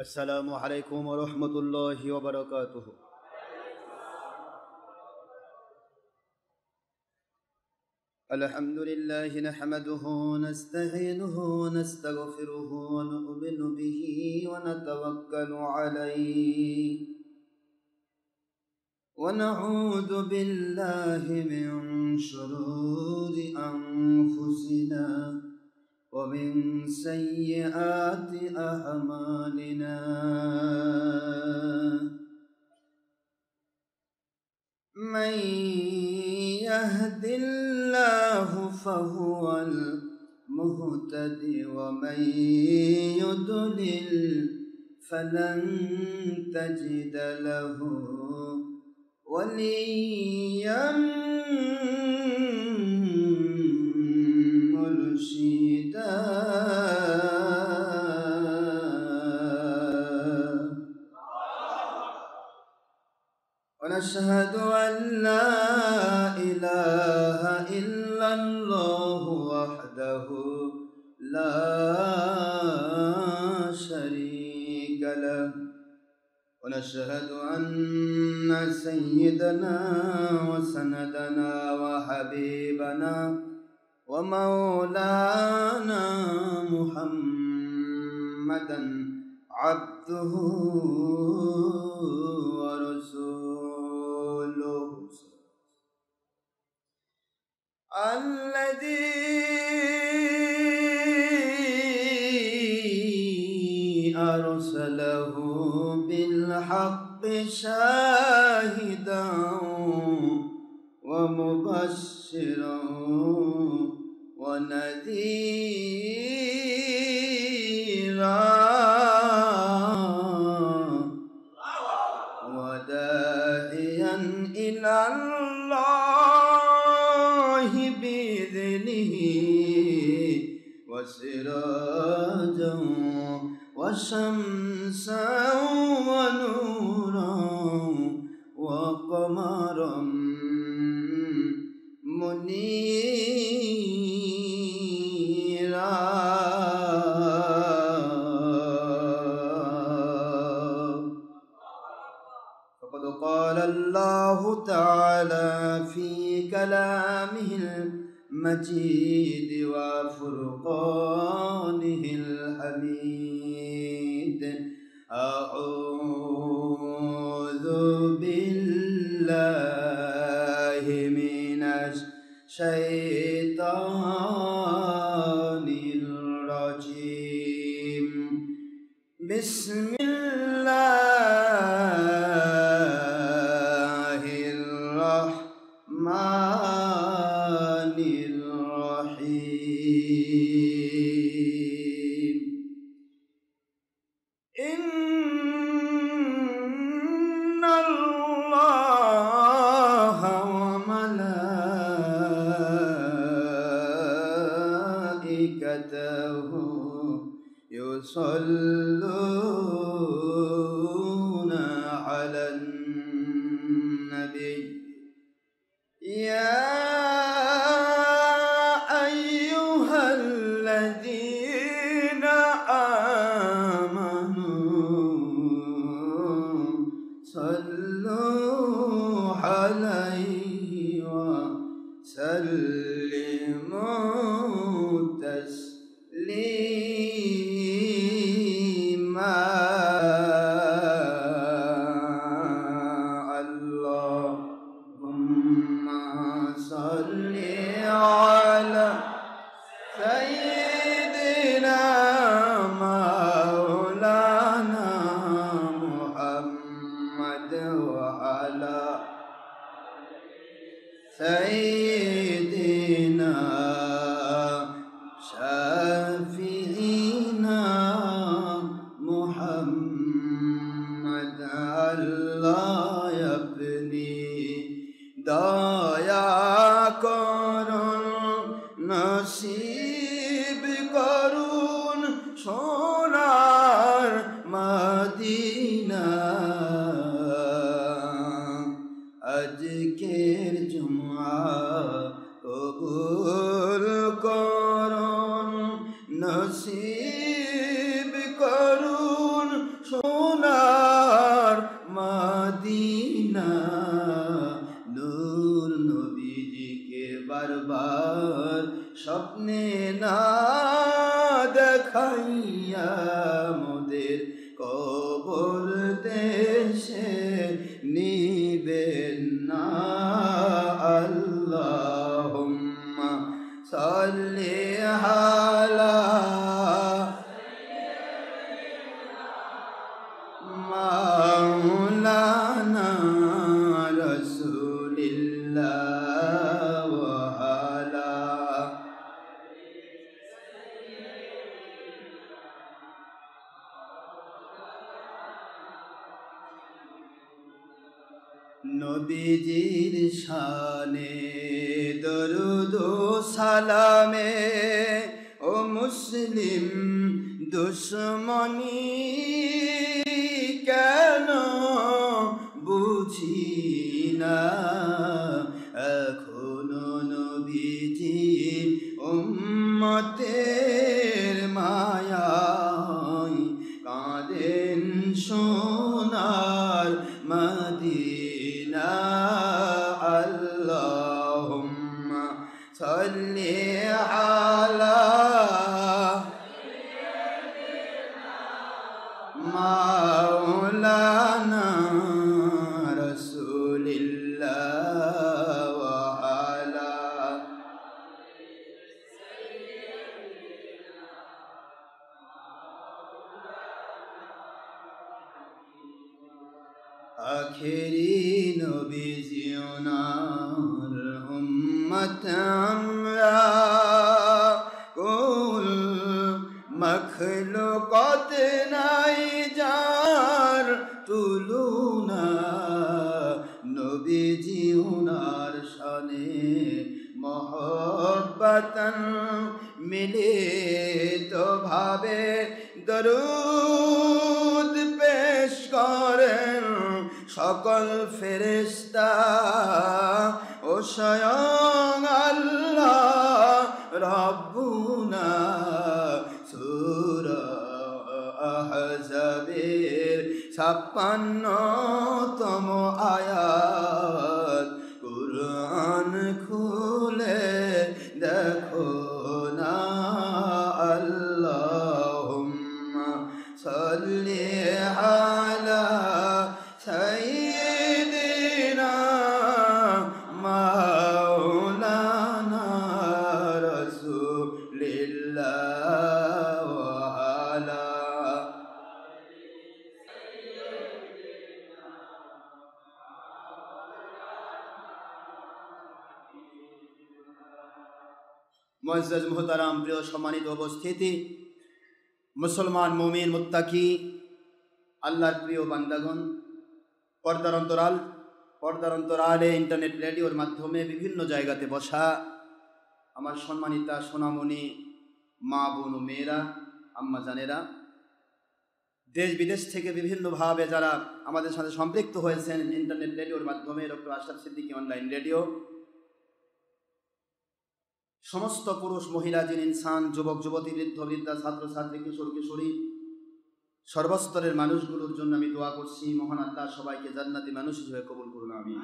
السلام عليكم ورحمة الله وبركاته. الحمد لله نحمده ونستعينه ونستغفره ونؤمن به ونتوكل عليه ونعوذ بالله من شرور أنفسنا ومن سيئات أعمالنا. من يهد الله فهو المهتدي ومن يضلل فلن تجد له وليا مرشدا. ونشهد أن لا إله إلا الله وحده لا شريك له ونشهد أن سيدنا وسندنا وحبيبنا ومولانا محمدا عبده ورسوله الذي أرسله بالحق شاهدا ومبشرا ونذيرا وداعيا إلى الله بإذنه وسراجا وشمسا ونورا وقمرا منيرا. فقد قال الله تعالى في كلامه المجيد وفرقانه الحميد: أعوذ بالله من الشيطان الرجيم. بسم الله الرحمن الرحيم. إن الله وملائكته يصلون على النبي يا أيها الذين آمنوا صلوا عليه وسلموا تسليما. اللهم صل على سيدنا مولانا محمد وعلى سيدنا شافعنا محمد. الله يبني দয়া করুন নসিব করুন সোনার মদিনা। আজকের জুমা কবুল করুন নসিব করুন সোনার মদিনা নূর নবীজিকে বারবার স্বপ্নে না দেখাইয়া মোদের কবর দেশে নিবেন না। আল্লাহুম্মা সাল্লি আলা মাওলানা রাসূলিল্লাহ ওয়া আলা নবীজির শানে দরুদ ও সালামে ও মুসলিম দুশ্মনী কেন বুঝি না এখনো নবীজি উম্মতের মায়ায় কাঁদেন সোনার মদিনা। আল্লাহুম্মা সাল্লি আলা মাওলানা রাসূলিল্লাহ ওয়া আলা আখেরি নবীজি ওনার উম্মত আমরা কুল মখলুকাত নাই যার তুলনা নবীজি ওনার শানে মহব্বতন মিলিত ভাবে দরুদ পেশ করেন সকল ফেরেশতা ও স্বয়ং আল্লাহ রব্বুনা। সূরা আহজাবের 56তম আয়াত কুরআন খুলে দেখো না। আল্লাহুম্মা সাল্লি আলা সাইয়্যিদিনা মাওলানা রাসূলিল্লাহ ওয়া আলা মুআজ্জাজ মুহতারাম প্রিয় সম্মানিত উপস্থিতি, মুসলমান মুমিন মুত্তাকি আল্লাহর প্রিয় বান্দাগণ, পর্দার অন্তরালে ইন্টারনেট রেডিওর মাধ্যমে বিভিন্ন জায়গাতে বসা আমার সম্মানিতা সোনামণি মা বোন ও মেয়েরা, আম্মা জানেরা, দেশ বিদেশ থেকে বিভিন্নভাবে যারা আমাদের সাথে সম্পৃক্ত হয়েছেন ইন্টারনেট রেডিওর মাধ্যমে, doctor Ashraf Siddiqui online radio, সমস্ত পুরুষ মহিলা জিন ইনসান, যুবক যুবতী, বৃদ্ধ বৃদ্ধা, ছাত্র ছাত্রী, কিশোর কিশোরী, সর্বস্তরের মানুষগুলোর জন্য আমি দোয়া করছি। মহান আল্লাহ সবাইকে জান্নাতি মানুষ হিসেবে কবুল করুন, আমিন।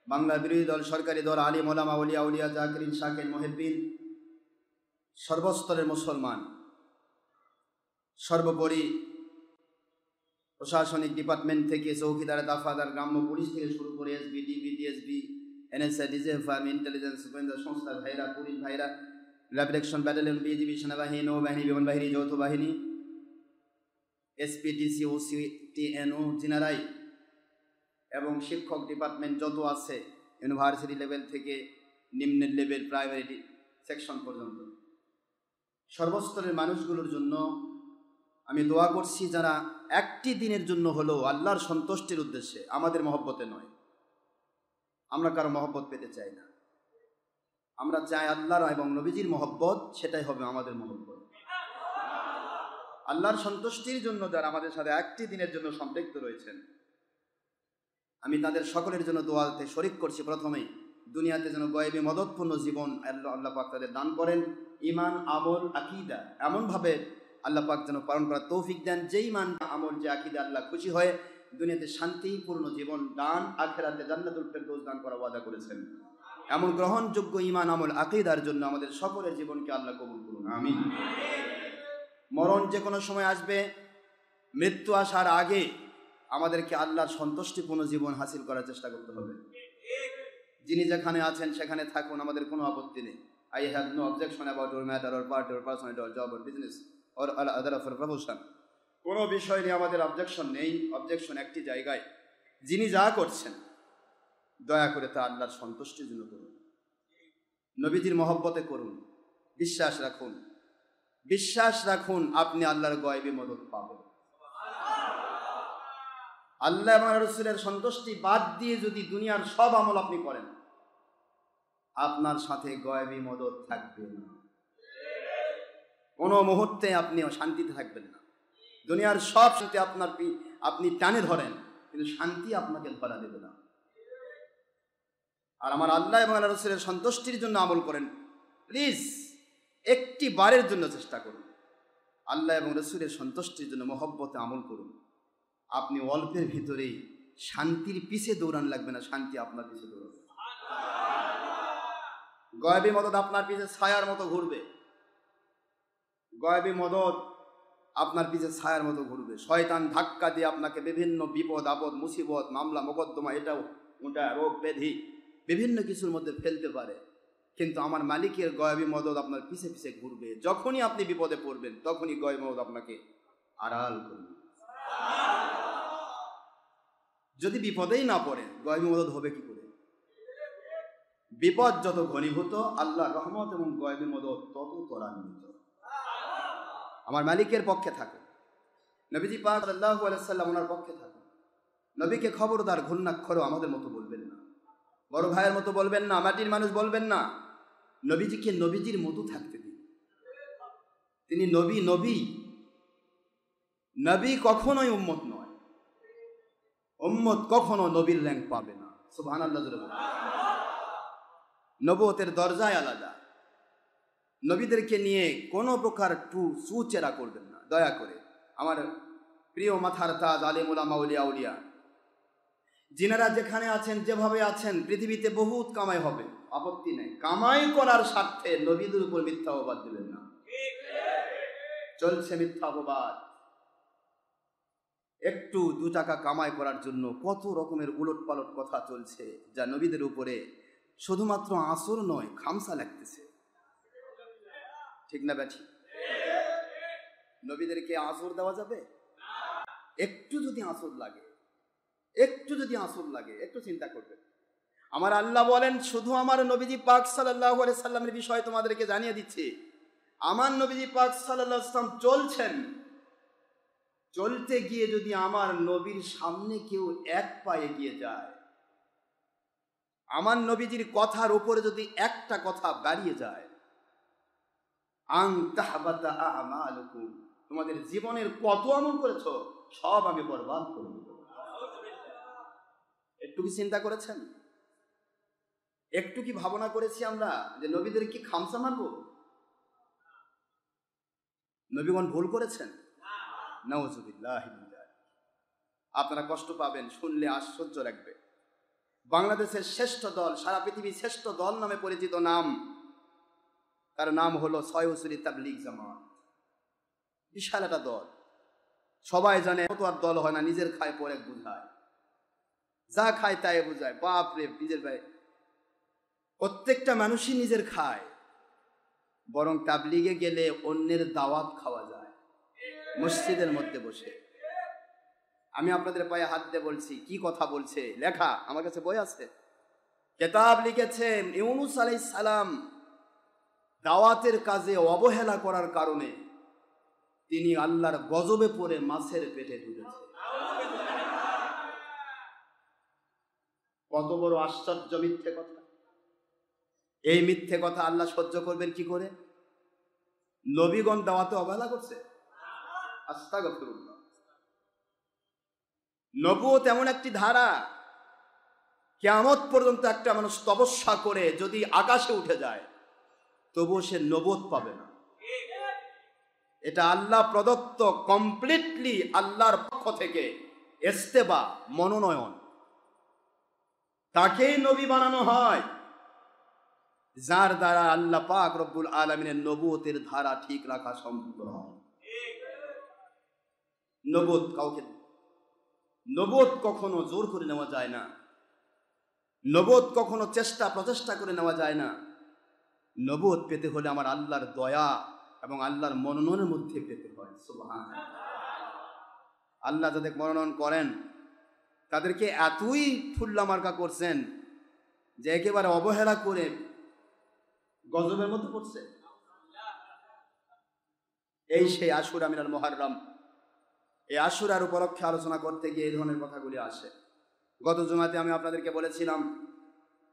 বাংলা বিরোধী দল, সরকারি দল, আলিম ওলামা, ওলিয়া উলিয়া, জাকিরিন শাকির মুহিব্বিন, সর্বস্তরের মুসলমান, সর্বোপরি প্রশাসনিক ডিপার্টমেন্ট থেকে চৌকিদার, দাফাদার, গ্রাম্য পুলিশ থেকে শুরু করে SB, DB, DSB, NSI, DGF, army, intelligence, গোয়েন্দা সংস্থার ভাইরা, পুলিশ ভাইরা, র্যাপিড অ্যাকশন ব্যাটালিয়ন, বিজিবি, সেনাবাহিনী, নৌবাহিনী, বিমান বাহিনী, যৌথ বাহিনী, এসপিডিসি, ওসি, টিএনও, জিনারাই এবং শিক্ষক ডিপার্টমেন্ট যত আছে, ইউনিভার্সিটি লেভেল থেকে নিম্ন লেভেল প্রাইমারি সেকশন পর্যন্ত সর্বস্তরের মানুষগুলোর জন্য আমি দোয়া করছি, যারা একটি দিনের জন্য হলেও আল্লাহর সন্তুষ্টির উদ্দেশ্যে, আমাদের মহব্বতে নয়, আমরা কারো মহব্বত পেতে চাই না, আমরা চাই আল্লাহর এবং নবীজির মহব্বত, সেটাই হবে আমাদের মহব্বত। আল্লাহর সন্তুষ্টির জন্য যারা আমাদের সাথে একটি দিনের জন্য সম্পৃক্ত রয়েছেন, আমি তাদের সকলের জন্য দোয়াতে শরিক করছি। প্রথমেই দুনিয়াতে যেন গয়েবী মদতপূর্ণ জীবন আল্লাহ পাক তাদের দান করেন, ঈমান, আমল, আকীদা এমনভাবে আল্লাহ পাক যেন পালন করার তৌফিক দেন। যেই মান আমল যে আকীদা আল্লাহ খুশি হয়, দুনিয়াতে শান্তিপূর্ণ জীবন দান, আখিরাতে জান্নাতুল ফেরদৌস দান করা ওয়াদা করেছেন। এমন গ্রহণযোগ্য ঈমান আমল আকীদার জন্য আমাদের সকলের জীবনকে আল্লাহ কবুল করুন, আমিন। মরণ যে কোনো সময় আসবে, মৃত্যু আসার আগে আমাদেরকে আল্লাহর সন্তুষ্টিপূর্ণ জীবন হাসিল করার চেষ্টা করতে হবে। যিনি যেখানে আছেন সেখানে থাকুন, আমাদের কোনো আপত্তি নেই। I have no objection about your matter or part or personality or job or business or other of your profession. কোনো বিষয় নিয়ে আমাদের অবজেকশন নেই। অবজেকশন একটি জায়গায়, যিনি যা করছেন দয়া করে তা আল্লাহর সন্তুষ্টির জন্য করুন, নবীজির মহব্বতে করুন। বিশ্বাস রাখুন, বিশ্বাস রাখুন আপনি আল্লাহর গয়বী মদদ পাবেন। আল্লাহ এবং রাসূলের সন্তুষ্টি বাদ দিয়ে যদি দুনিয়ার সব আমল আপনি করেন, আপনার সাথে গয়বী মদদ থাকবে না। কোনো মুহূর্তে আপনি শান্তিতে থাকবেন না। দুনিয়ার সব সাথে আপনি টানে ধরেন, কিন্তু শান্তি আপনাকে ধরা দেবে না। আর আমার আল্লাহ এবং রাসূলের সন্তুষ্টির জন্য আমল করেন, প্লিজ একটি বারের জন্য চেষ্টা করুন। আল্লাহ এবং রাসূলের সন্তুষ্টির জন্য মহব্বতে আমল করুন। আপনি অল্পের ভিতরেই শান্তির পিছে দৌড়ান লাগবে না, শান্তি আপনার পিছে দৌড়াবে। গয়বী মদদ আপনার পিছে ছায়ার মতো ঘুরবে। গয়বী মদদ আপনার পিছে ছায়ার মতো ঘুরবে। শয়তান ধাক্কা দিয়ে আপনাকে বিভিন্ন বিপদ আপদ, মুসিবত, মামলা মোকদ্দমা, এটাও ওটা, রোগ ব্যাধি, বিভিন্ন কিছুর মধ্যে ফেলতে পারে। কিন্তু আমার মালিকের গয়বী মদদ আপনার পিছে পিছে ঘুরবে। যখনই আপনি বিপদে পড়বেন, তখনই গয়বী মদদ আপনাকে আড়াল করবে। যদি বিপদেই না পড়েন, গয়বী মদদ হবে কি করে? বিপদ যত ঘনীভূত, আল্লাহর রহমত এবং গয়বী মদদ তত ত্বরান্বিত। আমার মালিকের পক্ষে থাকুন, নবীজি পাক সাল্লাল্লাহু আলাইহি ওয়াসাল্লাম ওনার পক্ষে থাকুন। নবীকে খবরদার ঘুণাক্ষরও আমাদের মতো বলবেন না, বড় ভাইয়ের মতো বলবেন না, মাটির মানুষ বলবেন না। নবীজিকে নবীজির মতো থাকতে দিন। তিনি নবী, নবী নবী কখনোই উম্মত নয়। উম্মত কখনো নবীর র্যাঙ্ক পাবে না। সুবহানাল্লাহ। নবুয়তের দরজায় আলাদা। নবীদেরকে নিয়ে কোনো প্রকার সুচেরা করবেন না দয়া করে। আমার প্রিয় মাথার তাজ আলেম ওলামা আউলিয়া আউলিয়া, যিনারা যেখানে আছেন, যেভাবে আছেন, পৃথিবীতে বহুত কামাই হবে, আপত্তি নেই। কামাই করার স্বার্থে নবীদের উপর মিথ্যা অপবাদ দিবেন না। চলছে মিথ্যা অপবাদ। একটু 2 টাকা কামাই করার জন্য কত রকমের উলট পালট কথা চলছে, যা নবীদের উপরে শুধুমাত্র আসর নয়, খামসা লাগতেছে। ঠিক না ব্যাঠি? নবীদেরকে আসর দেওয়া যাবে? একটু যদি আসর লাগে, একটু চিন্তা করবেন। আমার আল্লাহ বলেন, শুধু আমার নবীজি পাক সাল্লাল্লাহু আলাইহি সাল্লামের বিষয় তোমাদেরকে জানিয়ে দিচ্ছি। আমার নবীজি পাক সাল্লাল্লাহু আলাইহি সাল্লাম চলছেন, চলতে গিয়ে যদি আমার নবীর সামনে কেউ এক পা এগিয়ে যায়, আমার নবীজির কথার উপরে যদি একটা কথা দাঁড়িয়ে যায়, আং তাহবাতা আমালুকুম, তোমাদের জীবনের কত আমল করেছো সব আমি বরবাদ করে দেব। একটু কি চিন্তা করেছেন? একটু কি ভাবনা করেছি আমরা যে নবীদের কি খামসা মানব? নবীগণ ভুল করেছেন? নাউযুবিল্লাহি মিন যালিক। আপনারা কষ্ট পাবেন, শুনলে আশ্চর্য লাগবে। বাংলাদেশের শ্রেষ্ঠ দল, সারা পৃথিবীর শ্রেষ্ঠ দল নামে পরিচিত নাম, তার নাম হলো সয়উসুরি তাবলীগ জামাত। বিশাল একটা দল, সবাই জানে। কত আর দল হয় না, নিজের খায় পরে বুঝায়, যা খায় তাই বুঝায়। বাপ রে, নিজের ভাই, প্রত্যেকটা মানুষই নিজের খায়। বরং তাবলীগে গেলে অন্যের দাওয়াত খাওয়া যায় মসজিদের মধ্যে বসে। আমি আপনাদের পায়ে হাত দিয়ে বলছি, কি কথা বলছে লেখা, আমার কাছে বই আছে, কিতাব লিখেছেন। ইউনূস আলাইহিস সালাম দাওয়াতের কাজে অবহেলা করার কারণে তিনি আল্লাহর গজবে পড়ে মাছের পেটে ঢুকেছে। কত বড় আশ্চর্য মিথ্যে কথা! এই মিথ্যে কথা আল্লাহ সহ্য করবেন কি করে? নবীগণ দাওয়াতে অবহেলা করছে? আস্তাগফিরুল্লাহ। নবুয়ত এমন একটি ধারা, কিয়ামত পর্যন্ত একটা মানুষ তপস্যা করে যদি আকাশে উঠে যায়, তবুও সে নবুয়ত পাবে না। এটা আল্লাহ প্রদত্ত, কমপ্লিটলি আল্লাহর পক্ষ থেকে ইস্তেবা, মনোনয়ন। তাকেই নবী বানানো হয় যার দ্বারা আল্লাহ পাক রব্বুল আলামিনের নবুয়তের ধারা ঠিক রাখা সম্ভব হয়। নবুয়ত কখনো জোর করে নেওয়া যায় না, নবুয়ত কখনো প্রচেষ্টা করে নেওয়া যায় না। নবুয়ত পেতে হলে আমার আল্লাহর দয়া এবং আল্লাহর মনোনয়নের মধ্যে পেতে হয়। সুবহানাল্লাহ। আল্লাহ যাদের মনোনয়ন করেন তাদেরকে এতই ফুল্লা মার্কা করছেন যে একেবারে অবহেলা করে গজবের মধ্যে পড়ছে। এই সেই আশুরা মিনাল মুহাররম। এই আশুরার উপলক্ষে আলোচনা করতে গিয়ে এই ধরনের কথাগুলি আসে। গত জুমাতে আমি আপনাদেরকে বলেছিলাম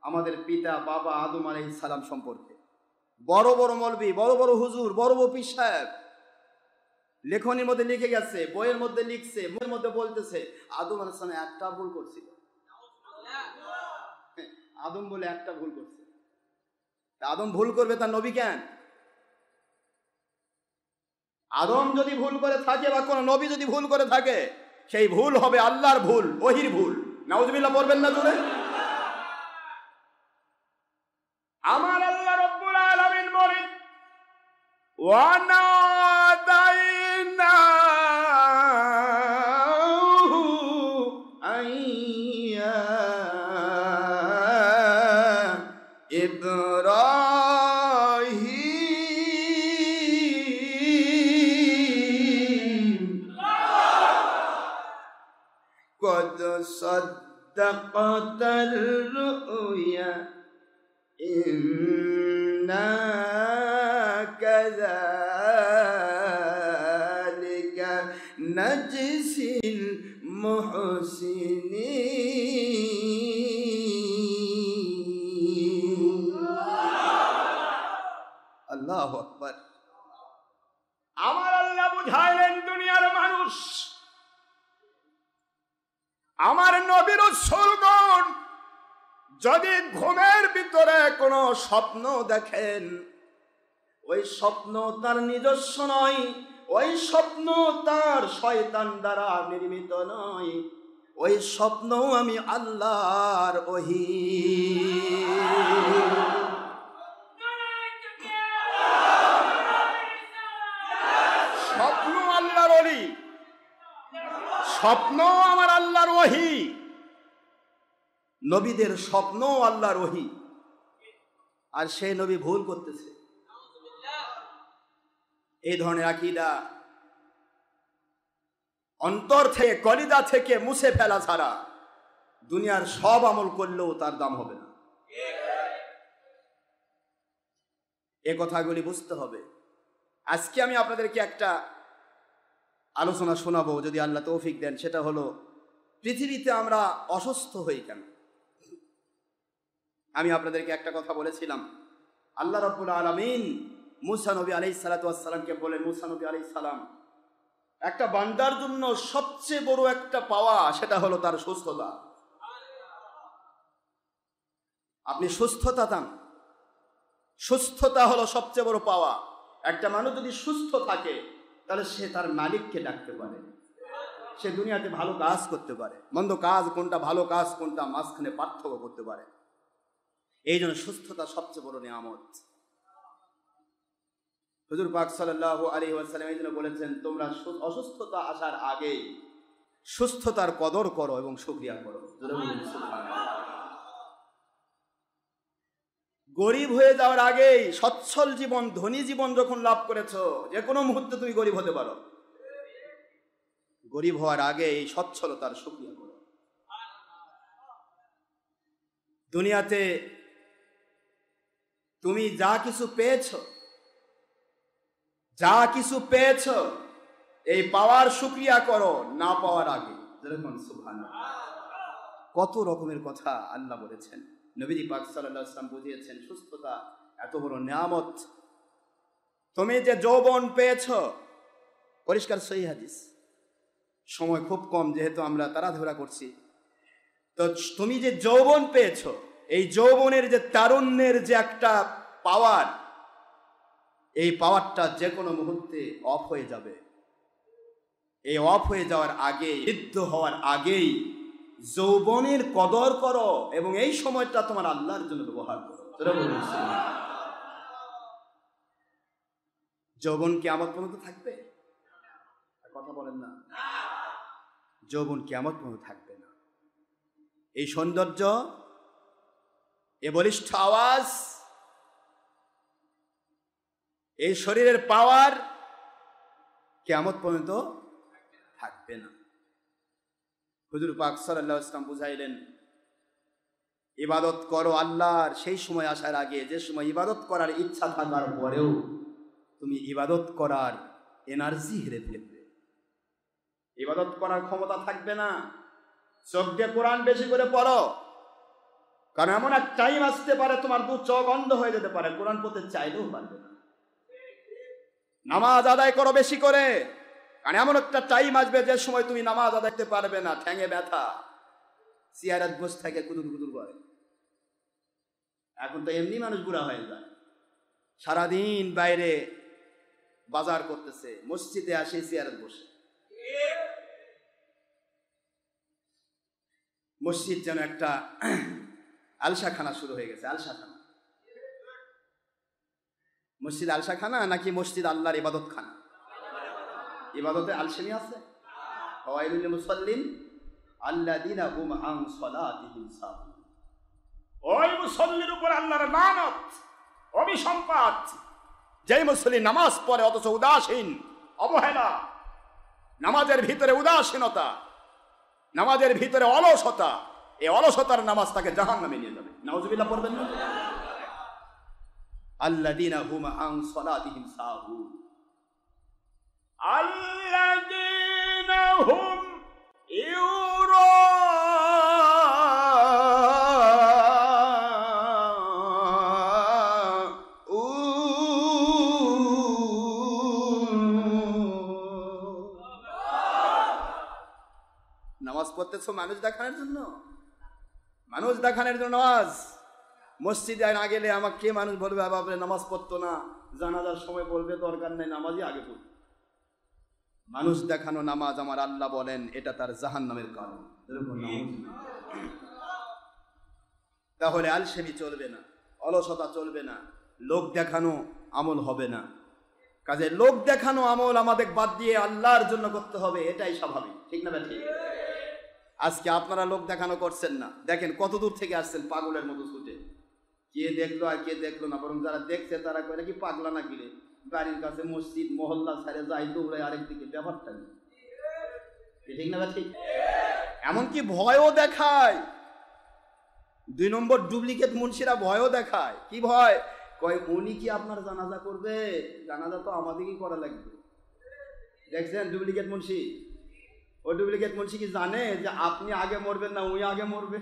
আমাদের পিতা বাবা আদম আলাইহিস সালাম সম্পর্কে। বড় বড় মৌলবি, বড় বড় হুজুর, বড় বড় পীর সাহেব লেখনির মধ্যে লিখে গেছে, বইয়ের মধ্যে লিখছে, বইয়ের মধ্যে বলতেছে আদম আলাইহিস সালাম একটা ভুল করছিল। আদম বলে একটা ভুল করছে। আদম ভুল করবে তার নবী কেন? আদম যদি ভুল করে থাকে বা কোন নবী যদি ভুল করে থাকে, সেই ভুল হবে আল্লাহর ভুল, ওহির ভুল। নাউজুবিল্লাহ পড়বেন না জোরে? আমার আল্লাহ রব্বুল আলামিন বলেন ওয়া নাদাইনাহু আইয়া ইব্রাহিম قد صدقت الرؤيا إنا كذلك نجزي المحسنين আল্লাহু আকবার। আমার আল্লাহ বুঝাইলেন দুনিয়ার মানুষ, আমার নবী রাসূলগণ যদি ঘুমের ভিতরে কোনো স্বপ্ন দেখেন, ওই স্বপ্ন তার নিজস্ব নয়, ওই স্বপ্ন তার শয়তান দ্বারা নির্মিত নয়, ওই স্বপ্ন আমি আল্লাহর ওহী। স্বপ্ন আল্লাহর ওহী, স্বপ্ন আমার আল্লাহর ওহী। নবীদের স্বপ্ন আল্লাহর ওহী, আর সেই নবী ভুল করতেছে। এই ধরনের আকীদা অন্তর থেকে, কলিজা থেকে মুছে ফেলা ছাড়া দুনিয়ার সব আমল করলেও তার দাম হবে না। এ কথাগুলি বুঝতে হবে। আজকে আমি আপনাদেরকে একটা আলোচনা শোনাবো, যদি আল্লাহ তৌফিক দেন। সেটা হলো পৃথিবীতে আমরা অসুস্থ হই কেন। আমি আপনাদেরকে একটা কথা বলেছিলাম, আল্লাহ রাব্বুল আলামিন মুসা নবী আলাইহিস সালাতু ওয়াস সালামকে বলেন, মুসা নবী আলাইহিস সালাম, একটা বান্দার জন্য সবচেয়ে বড় একটা পাওয়া সেটা হলো তার সুস্থতা। আপনি সুস্থতা চান, সুস্থতা হলো সবচেয়ে বড় পাওয়া। একটা মানুষ যদি সুস্থ থাকে তাহলে সে তার মালিককে ডাকতে পারে, সে দুনিয়াতে ভালো কাজ করতে পারে, মন্দ কাজ কোনটা, ভালো কাজ কোনটা, মাঝখানে পার্থক্য করতে পারে। এই জন্য সুস্থতা সবচেয়ে বড় নিয়ামত। হুজুর পাক সাল্লাল্লাহু আলাইহি ওয়াসাল্লাম এই জন্য বলেছেন, তোমরা অসুস্থতা আসার আগে সুস্থতার কদর করো এবং শুকরিয়া করো। গরিব হয়ে যাওয়ার আগেই সচ্ছল জীবন, ধনী জীবন যখন লাভ করেছো, যে কোনো মুহূর্তে তুমি গরিব হতে পারো। গরিব হওয়ার আগে এই সচ্ছলতার শুকরিয়া করো। দুনিয়াতে তুমি যা কিছু পেয়েছো, এই পাওয়ার শুকরিয়া করো না পাওয়ার আগে। যেরকম সুবহানাল্লাহ, কত রকমের কথা আল্লাহ বলেছেন, নবী পাক সাল্লাল্লাহু আলাইহি ওয়াসাল্লাম বুঝিয়েছেন। সুস্থতা এত বড় নিয়ামত। তুমি যে যৌবন পেয়েছো, পরিষ্কার সহিহ হাদিস, সময় খুব কম যেহেতু আমরা তাড়াহুড়া করছি, তো তুমি যে যৌবন পেয়েছো, এই যৌবনের যে তারুণ্যের যে একটা পাওয়ার, এই পাওয়ারটা যে কোনো মুহূর্তে অফ হয়ে যাবে। এই অফ হয়ে যাওয়ার আগে, বৃদ্ধ হওয়ার আগেই যৌবনের কদর করো এবং এই সময়টা তোমার আল্লাহর জন্য ব্যবহার করো। যৌবন কিয়ামত পর্যন্ত থাকবে? কথা বলেন না। যৌবন কিয়ামত পর্যন্ত থাকবে না। এই সৌন্দর্য, এ বলিষ্ঠ আওয়াজ, এই শরীরের পাওয়ার কিয়ামত পর্যন্ত থাকবে না। হুজুর পাক সাল্লাল্লাহু আলাইহি ওয়াসাল্লাম বুঝাইলেন, ইবাদত করো আল্লাহর সেই সময় আসার আগে, যে সময় ইবাদত করার ইচ্ছা থাকার পরেও তুমি ইবাদত করার এনার্জি হেরে ফেলবে, ইবাদত করার ক্ষমতা থাকবে না। চোখ দিয়ে কোরআন বেশি করে পড়ো, কারণ এমন এক টাইম আসতে পারে তোমার দু চোখ অন্ধ হয়ে যেতে পারে, কোরআন পড়তে চাইলেও পারবে না। নামাজ আদায় করো বেশি করে, কারণ এমন একটা টাইম আসবে যে সময় তুমি নামাজ আদায় করতে পারবে না, ঠ্যাঙে ব্যথা, চেয়ারে বসে থাকে কুদুর কুদুর করে। এখন তো এমনি মানুষ বুড়া হয়ে যায়, সারাদিন বাইরে বাজার করতেছে, মসজিদে আসে চেয়ারে বসে। মসজিদ যেন একটা আলসাখানা শুরু হয়ে গেছে। আলসাখানা, মসজিদ আলসাখানা নাকি মসজিদ আল্লাহর ইবাদত খানা? ইবাদতে আলসেমি আছে। ফাওয়াইলুল লিল মুসাল্লিন আল্লাযিনা হুম আন সালাতিহিম সাহুন। ওই মুসল্লির উপর আল্লাহর লানত, অভিসম্পাত। যেই মুসল্লি নামাজ পড়ে অথচ উদাসীন, অবহেলা, নামাজের ভিতরে উদাসীনতা, নামাজের ভিতরে অলসতা, এই অলসতার নামাজ তাকে জাহান্নামে নিয়ে যাবে। নাউজুবিল্লাহ পড়বেন না? আল্লাযিনা হুম আন সালাতিহিম সাহুন, আল্লাযিনা হুম নামাজ পড়তেছো মানুষ দেখানোর জন্য, মানুষ দেখানোর জন্য নামাজ। মসজিদে না গেলে আমাকে কে মানুষ বলবে বাবা নামাজ পড়তো না, জানাজার সময় বলবে দরকার নেই, নামাজই আগে পড়বে। মানুষ দেখানো নামাজ আমার আল্লাহ বলেন এটা তার জাহান্নামের কারণ। তাহলে আলসেমি চলবে না, অলসতা চলবে না, লোক দেখানো আমল হবে না। কাজে লোক দেখানো আমল আমাদের বাদ দিয়ে আল্লাহর জন্য করতে হবে, এটাই স্বাভাবিক, ঠিক না ঠিক? আজকে আপনারা লোক দেখানো করছেন না, দেখেন কত দূর থেকে আসছেন পাগলের মতো ছুটে। কে দেখলো আর কে দেখলো না, বরং যারা দেখছে তারা কয় নাকি পাগলা না কিরে, বাড়ির কাছে মসজিদ মহল্লা ছাড়ে যাই দৌড়ায় আরেকদিকে, ব্যাপারটা নেই, ঠিক না ঠিক? এমনকি ভয়ও দেখায়। 2 নম্বর ডুপ্লিকেট মুন্সিরা ভয়ও দেখায়। কি ভয়? কয় উনি কি আপনার জানাজা করবে? জানাজা তো আমাদেরই করা লাগবে। দেখছেন ডুপ্লিকেট মুন্সি? ও ডুপ্লিকেট মুন্সি কি জানে যে আপনি আগে মরবেন না উনি আগে মরবে?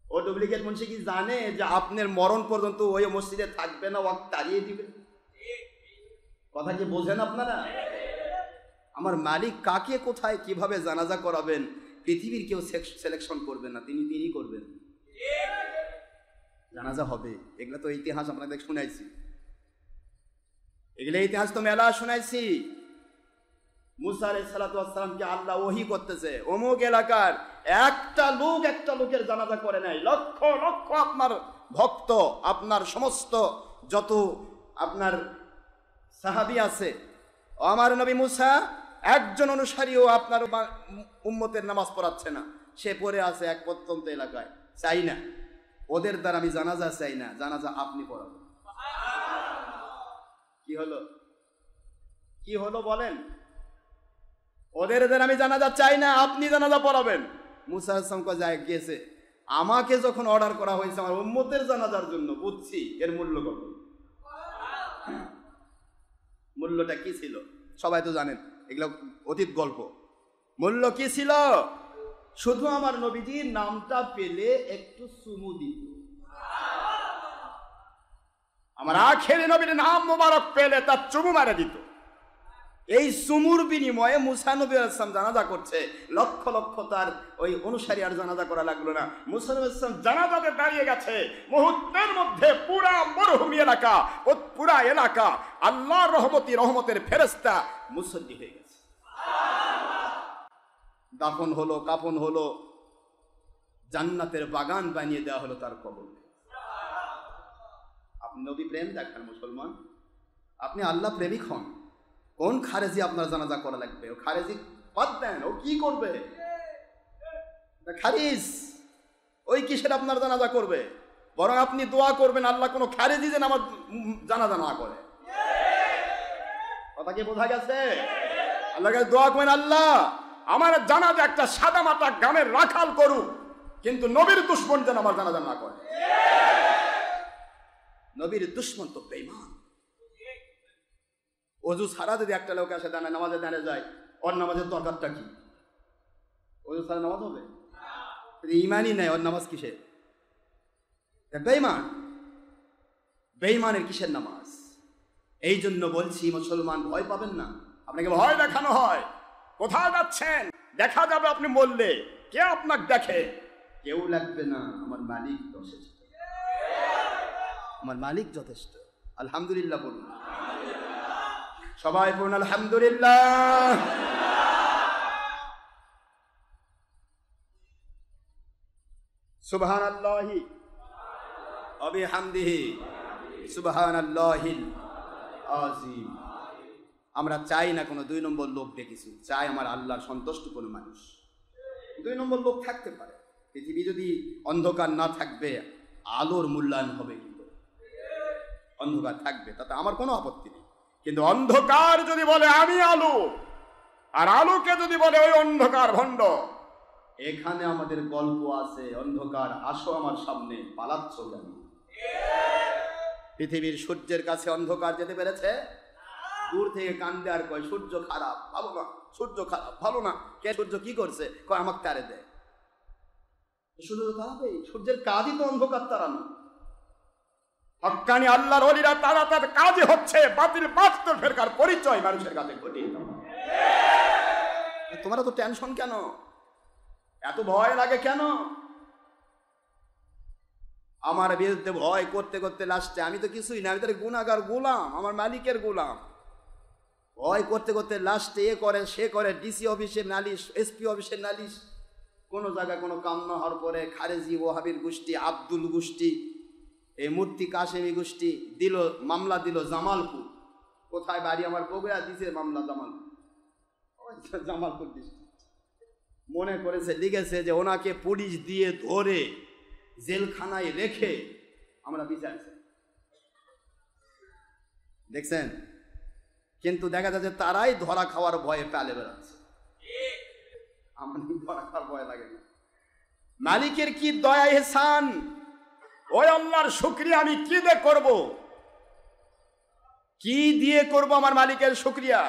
ও ডুপ্লিকেট মুন্সি কি জানে যে আপনার মরণ পর্যন্ত ওই মসজিদে থাকবে না, ওয়াক্ত তাড়িয়ে দিবে? কথা কি বোঝেন আপনারা? আমার মালিক কাকে কোথায় কিভাবে জানাজা করাবেন পৃথিবীর কেউ সিলেকশন করবে না, তিনি করবেন। জানাজা হবে, এগুলো তো ইতিহাস আপনাদের শুনাইছি, এগুলো ইতিহাস তো মেলা শুনাইছি। মুসা আলাইহিস সালাতু ওয়াস সালামকে আল্লাহ ওহী করতেছে, অমুক এলাকার একটা লোকের জানাজা করে নাই, লক্ষ লক্ষ আপনার ভক্ত, আপনার সমস্ত যত আপনার সাহাবী আছে, আমার নবী মুসা একজন অনুসারীও আপনার উম্মতের নামাজ পড়াচ্ছে না, সে পড়ে আছে এক প্রত্যন্ত এলাকায়। চাই না ওদের দ্বারা আমি জানাজা চাই না, জানাজা আপনি পড়াবেন। কি হলো বলেন? ওদের দ্বারা আমি জানাজা চাই না, আপনি জানাজা পড়াবেন। মুসা আলাইহিস সালাম যায় গেছে, আমাকে যখন অর্ডার করা হয়েছে আমার উম্মতের জানাজার জন্য, বুঝছি এর মূল্য কত। মূল্যটা কি ছিল সবাই তো জানেন, এগুলো অতীত গল্প। মূল্য কি ছিল? শুধু আমার নবীজির নামটা পেলে একটু চুমু দিত, আমার আখেরি নবীর নাম মোবারক পেলে তার চুমু মারে দিত। এই সুমুর বিনিময়ে মুসা নবী আলাইহিস সালাম জানাজা করছে, লক্ষ লক্ষ তার ওই অনুসারী আর জানাজা করা লাগলো না। মুসা নবী আলাইহিস সালাম জানাজাতে দাঁড়িয়ে গেছে, মুহূর্তের মধ্যে পুরা মরুভূমি এলাকা, পুরা এলাকা আল্লাহর রহমতের ফেরেশতা মুসল্লি হয়ে গেছে। দাফন হলো, কাফন হলো, জান্নাতের বাগান বানিয়ে দেওয়া হলো তার কবর। আপনি নবী প্রেম দেখান মুসলমান, আপনি আল্লাহ প্রেমিক হন। কোন খারেজি আপনার জানাজা করা লাগবে? ও খারেজি বাদ দেন, ও কি করবে? খারিজ ওই কিসের আপনার জানাজা করবে? বরং আপনি দোয়া করবেন আল্লাহ কোনো খারেজি যেন আমার জানাজা না করে। কথা কি বোঝা গেছে? আল্লাহকে দোয়া করবেন, আল্লাহ আমার জানাজা একটা সাদা মাটা গ্রামের রাখাল করুক, কিন্তু নবীর দুশমন যেন আমার জানাজা না করে। নবীর দুশমন তো বেঈমান। অজু ছাড়া যদি একটা লোক আসে দাঁড়ায় নামাজে দাঁড়িয়ে যায়, ওর নামাজের দরকারটা কি? অজু ছাড়া নামাজ হবে? ইমানই নেই, ওর নামাজ কিসের? বেঈমান। বেঈমানের কিসের নামাজ? এই জন্য বলছি মুসলমান, ভয় পাবেন না। আপনাকে ভয় দেখানো হয়, কোথায় যাচ্ছেন দেখা যাবে, আপনি বললে কে আপনাকে দেখে? কেউ লাগবে না, আমার মালিক যথেষ্ট। আমার মালিক যথেষ্ট। আলহামদুলিল্লাহ বলুন, সবাই বলুন আলহামদুলিল্লাহ। সুবহানাল্লাহি ওয়া বিহামদিহি সুবহানাল্লাহিল আযীম। আমরা চাই না কোনো 2 নম্বর লোক দেখেছি, চাই আমার আল্লাহর সন্তুষ্ট কোনো মানুষ। 2 নম্বর লোক থাকতে পারে, পৃথিবী যদি অন্ধকার না থাকবে আলোর মূল্যায়ন হবে কি করে? অন্ধকার থাকবে, তাতে আমার কোনো আপত্তি নেই। কিন্তু অন্ধকার যদি বলে আমি আলো, আর আলোকে যদি বলে ওই অন্ধকার ভণ্ড, এখানে আমাদের গল্প আছে। অন্ধকার আসো আমার সামনে, পালাচ্ছ কেন? পৃথিবীর সূর্যের কাছে অন্ধকার যেতে পেরেছে? দূর থেকে কান্দে আর কয় সূর্য খারাপ, ভালো না, সূর্য খারাপ, ভালো না। কে সূর্য কি করছে? কয় আমাকে তারে দেয়। সূর্য তারাবে, সূর্যের কাজই তো অন্ধকার তাড়ানো। হক্কানি আল্লাহর ওলিরা তারা তাদের কাজে হচ্ছে বাতিল বাস্তব ফেরকার পরিচয় মানুষের কাছে ঘটিয়ে দেওয়া। তোমার তো টেনশন কেন? এত ভয় লাগে কেন? আমার বিরুদ্ধে ভয় করতে করতে লাস্টে আমি তো কিছুই না, আমি তো গুনাহগার, গোলাম, আমার মালিকের গোলাম। ভয় করতে করতে লাস্টে এ করে সে করে, ডিসি অফিসের নালিশ, এসপি অফিসের নালিশ, কোনো জায়গায় কোনো কাম না হওয়ার পরে খারেজি ওয়াহাবির গোষ্ঠী, আব্দুল গোষ্ঠী, এই মূর্তি কাশেমি গোষ্ঠী দিল মামলা, দিল জামালপুর। কোথায় বাড়ি? আমার বগুড়া, দিছে মামলা জামালপুর, জামালপুর ডিস্ট্রিক্ট। মনে করেছে, লিখেছে যে ওনাকে পুলিশ দিয়ে ধরে জেলখানায় রেখে আমরা বিচারছি। দেখছেন? কিন্তু দেখা যাচ্ছে তারাই ধরা খাওয়ার ভয়ে পালে বেড়াচ্ছে। আমার ধরা খাওয়ার ভয় লাগে না। মালিকের কি দয়া এহসান, ওই আল্লাহর শুকরিয়া আমি কি দিয়ে করব? কি দিয়ে করব আমার মালিকের শুকরিয়া?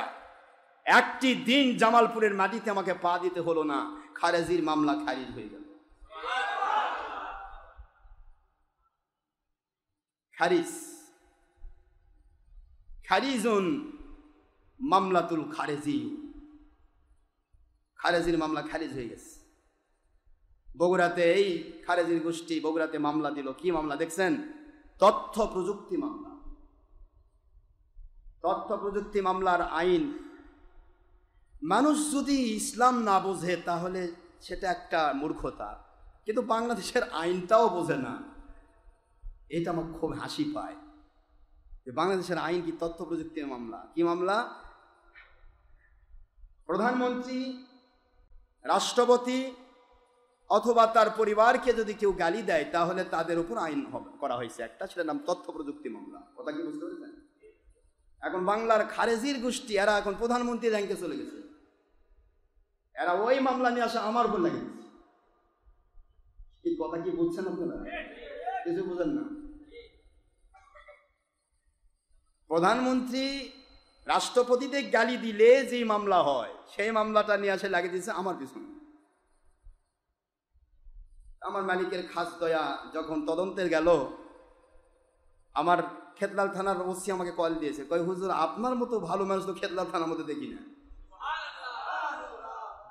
একটি দিন জামালপুরের মাটিতে আমাকে পা দিতে হলো না, খারেজির মামলা খারিজ হয়ে গেল। খারিজুন মামলাতুল খারেজি, খারেজির মামলা খারিজ হয়ে গেছে। বগুড়াতে এই খারেজির গোষ্ঠী বগুড়াতে মামলা দিল। কি মামলা দেখছেন? তথ্য প্রযুক্তি মামলা। তথ্য প্রযুক্তি মামলার আইন, মানুষ যদি ইসলাম না বোঝে তাহলে সেটা একটা মূর্খতা, কিন্তু বাংলাদেশের আইনটাও বোঝে না, এটা আমার খুব হাসি পায়। বাংলাদেশের আইন কি? তথ্য প্রযুক্তির মামলা। কি মামলা? প্রধানমন্ত্রী, রাষ্ট্রপতি অথবা তার পরিবারকে যদি কেউ গালি দেয় তাহলে তাদের উপর আইন করা হয়েছে একটা, সেটার নাম তথ্য প্রযুক্তি মামলা। কথা কি বুঝতে পেরেছেন? এখন বাংলার খারেজির গোষ্ঠী এরা এখন প্রধানমন্ত্রী র্যাঙ্কে চলে গেছে, এরা ওই মামলা নিয়ে আসা আমার উপর লাগে গেছে। এই কথা কি বুঝছেন আপনারা? কিছু বুঝেন না। প্রধানমন্ত্রী রাষ্ট্রপতিদের গালি দিলে যে মামলা হয় সেই মামলাটা নিয়ে আসে লাগিয়ে দিয়েছে আমার পিছনে। আমার মালিকের খাস দয়া, যখন তদন্তের গেল আমার খেতলাল থানার ওসি আমাকে কল দিয়েছে, কয় হুজুর আপনার মতো ভালো মানুষ তো খেতলাল থানার মধ্যে দেখি না।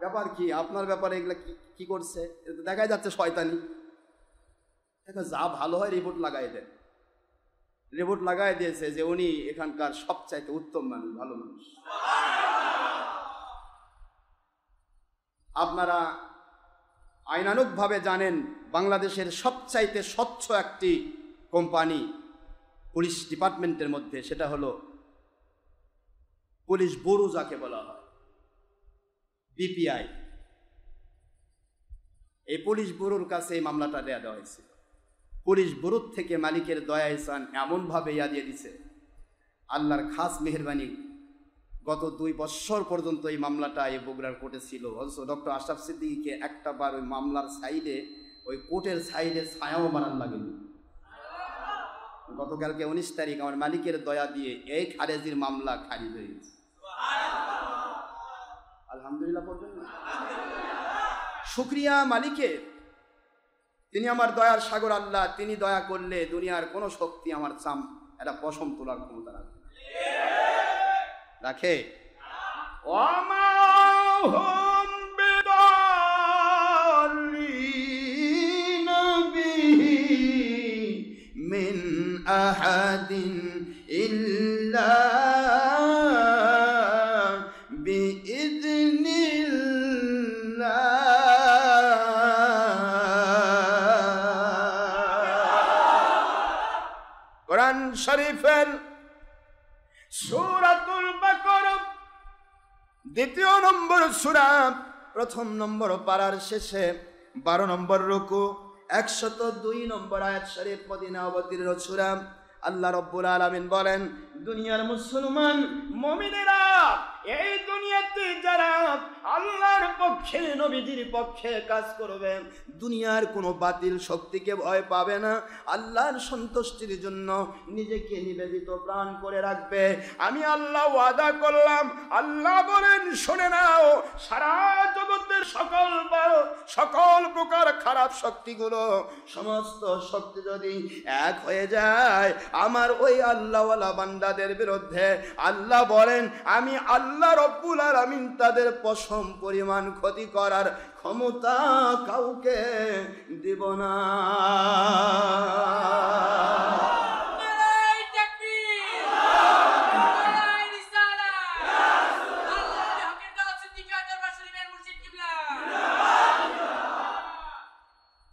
ব্যাপার কি? আপনার ব্যাপারে এগুলা কি করছে? দেখাই যাচ্ছে শয়তানি। দেখো যা ভালো হয় রিপোর্ট লাগাই দেন। রিপোর্ট লাগাই দিয়েছে যে উনি এখানকার সবচাইতে উত্তম মানুষ, ভালো মানুষ। আপনারা আইনানুগভাবে জানেন বাংলাদেশের সবচাইতে স্বচ্ছ একটি কোম্পানি পুলিশ ডিপার্টমেন্টের মধ্যে, সেটা হলো পুলিশ ব্যুরো, যাকে বলা হয় বিপিআই। এই পুলিশ ব্যুরোর কাছে এই মামলাটা দেওয়া হয়েছিল। পুলিশ ব্যুরোর থেকে মালিকের দয়া ইহসান এমনভাবে দিয়ে দিছে, আল্লাহর খাস মেহেরবানি। গত 2 বছর পর্যন্ত এই মামলাটা এই বগুড়ার কোর্টে ছিল। অথচ ডক্টর আশরাফ সিদ্দিকীকে একটা বার ওই মামলার সাইডে, ওই কোর্টের সাইডে ছায়াও বানার লাগেনি। গতকালকে 19 তারিখ আমার মালিকের দয়া দিয়ে এই খারেজির মামলা খারিজ হয়ে গেছে। আলহামদুলিল্লাহ বলবেন না? শুকরিয়া মালিকের। তিনি আমার দয়ার সাগর আল্লাহ। তিনি দয়া করলে দুনিয়ার কোনো শক্তি আমার চাম এটা পশম তোলার ক্ষমতা রাখে? মিন আহাদিন ইল্লা কোরআন শরীফের সূরাতুল বাকারা 2 নম্বর সূরা 1 নম্বর পারার শেষে 12 নম্বর রুকু 102 নম্বর আয়াত শরীফ মদিনা অবতীর্ণ সূরা। আল্লাহ রাব্বুল আলামিন বলেন, দুনিয়ার মুসলমান মুমিনেরা, এই দুনিয়াতে যারা আল্লাহর পক্ষে নবীজির পক্ষে কাজ করবে, দুনিয়ার কোনো বাতিল শক্তিকে ভয় পাবে না, আল্লাহর সন্তুষ্টির জন্য নিজেকে নিবেদিত প্রাণ করে রাখবে। আমি আল্লাহ ওয়াদা করলাম। আল্লাহ বলেন, শুনে নাও, সারা জগতের সকল প্রকার খারাপ শক্তিগুলো, সমস্ত শক্তি যদি এক হয়ে যায় আমার ওই আল্লাহওয়ালা বান্দাদের বিরুদ্ধে, আল্লাহ বলেন আমি আল্লাহ রব্বুল আলামিন তাদের পশম পরিমাণ ক্ষতি করার ক্ষমতা কাউকে দিব না।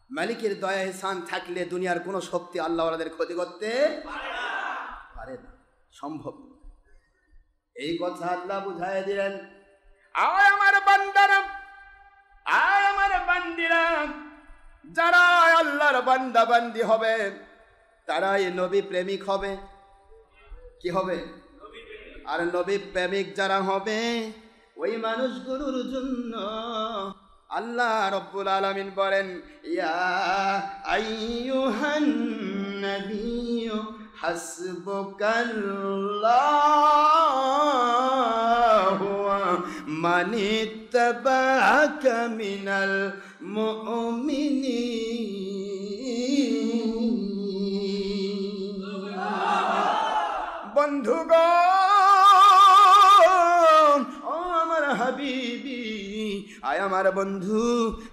মালিকের দয়া ইহসান থাকলে দুনিয়ার কোনো শক্তি আল্লাহওয়ালাদের ক্ষতি করতে পারে না, সম্ভব। এই কথা আল্লাহ বুঝাই দিলেন। আয় আমার বান্দারা, আয় আমার বান্দিরা, যারা আল্লাহর বান্দা বান্দি হবে তারাই নবী প্রেমিক হবে। কি হবে? আর নবী প্রেমিক যারা হবে ওই মানুষগুলোর জন্য আল্লাহ রাব্বুল আলামিন বলেন, ইয়া আইয়ুহান নাবিয়্যু হাসবুকাল্লাহু ওয়া মানিত্তাবা'আকা মিনাল মুমিনিন। বন্ধুগণ, ও আমার হাবিবি, আয় আমার বন্ধু,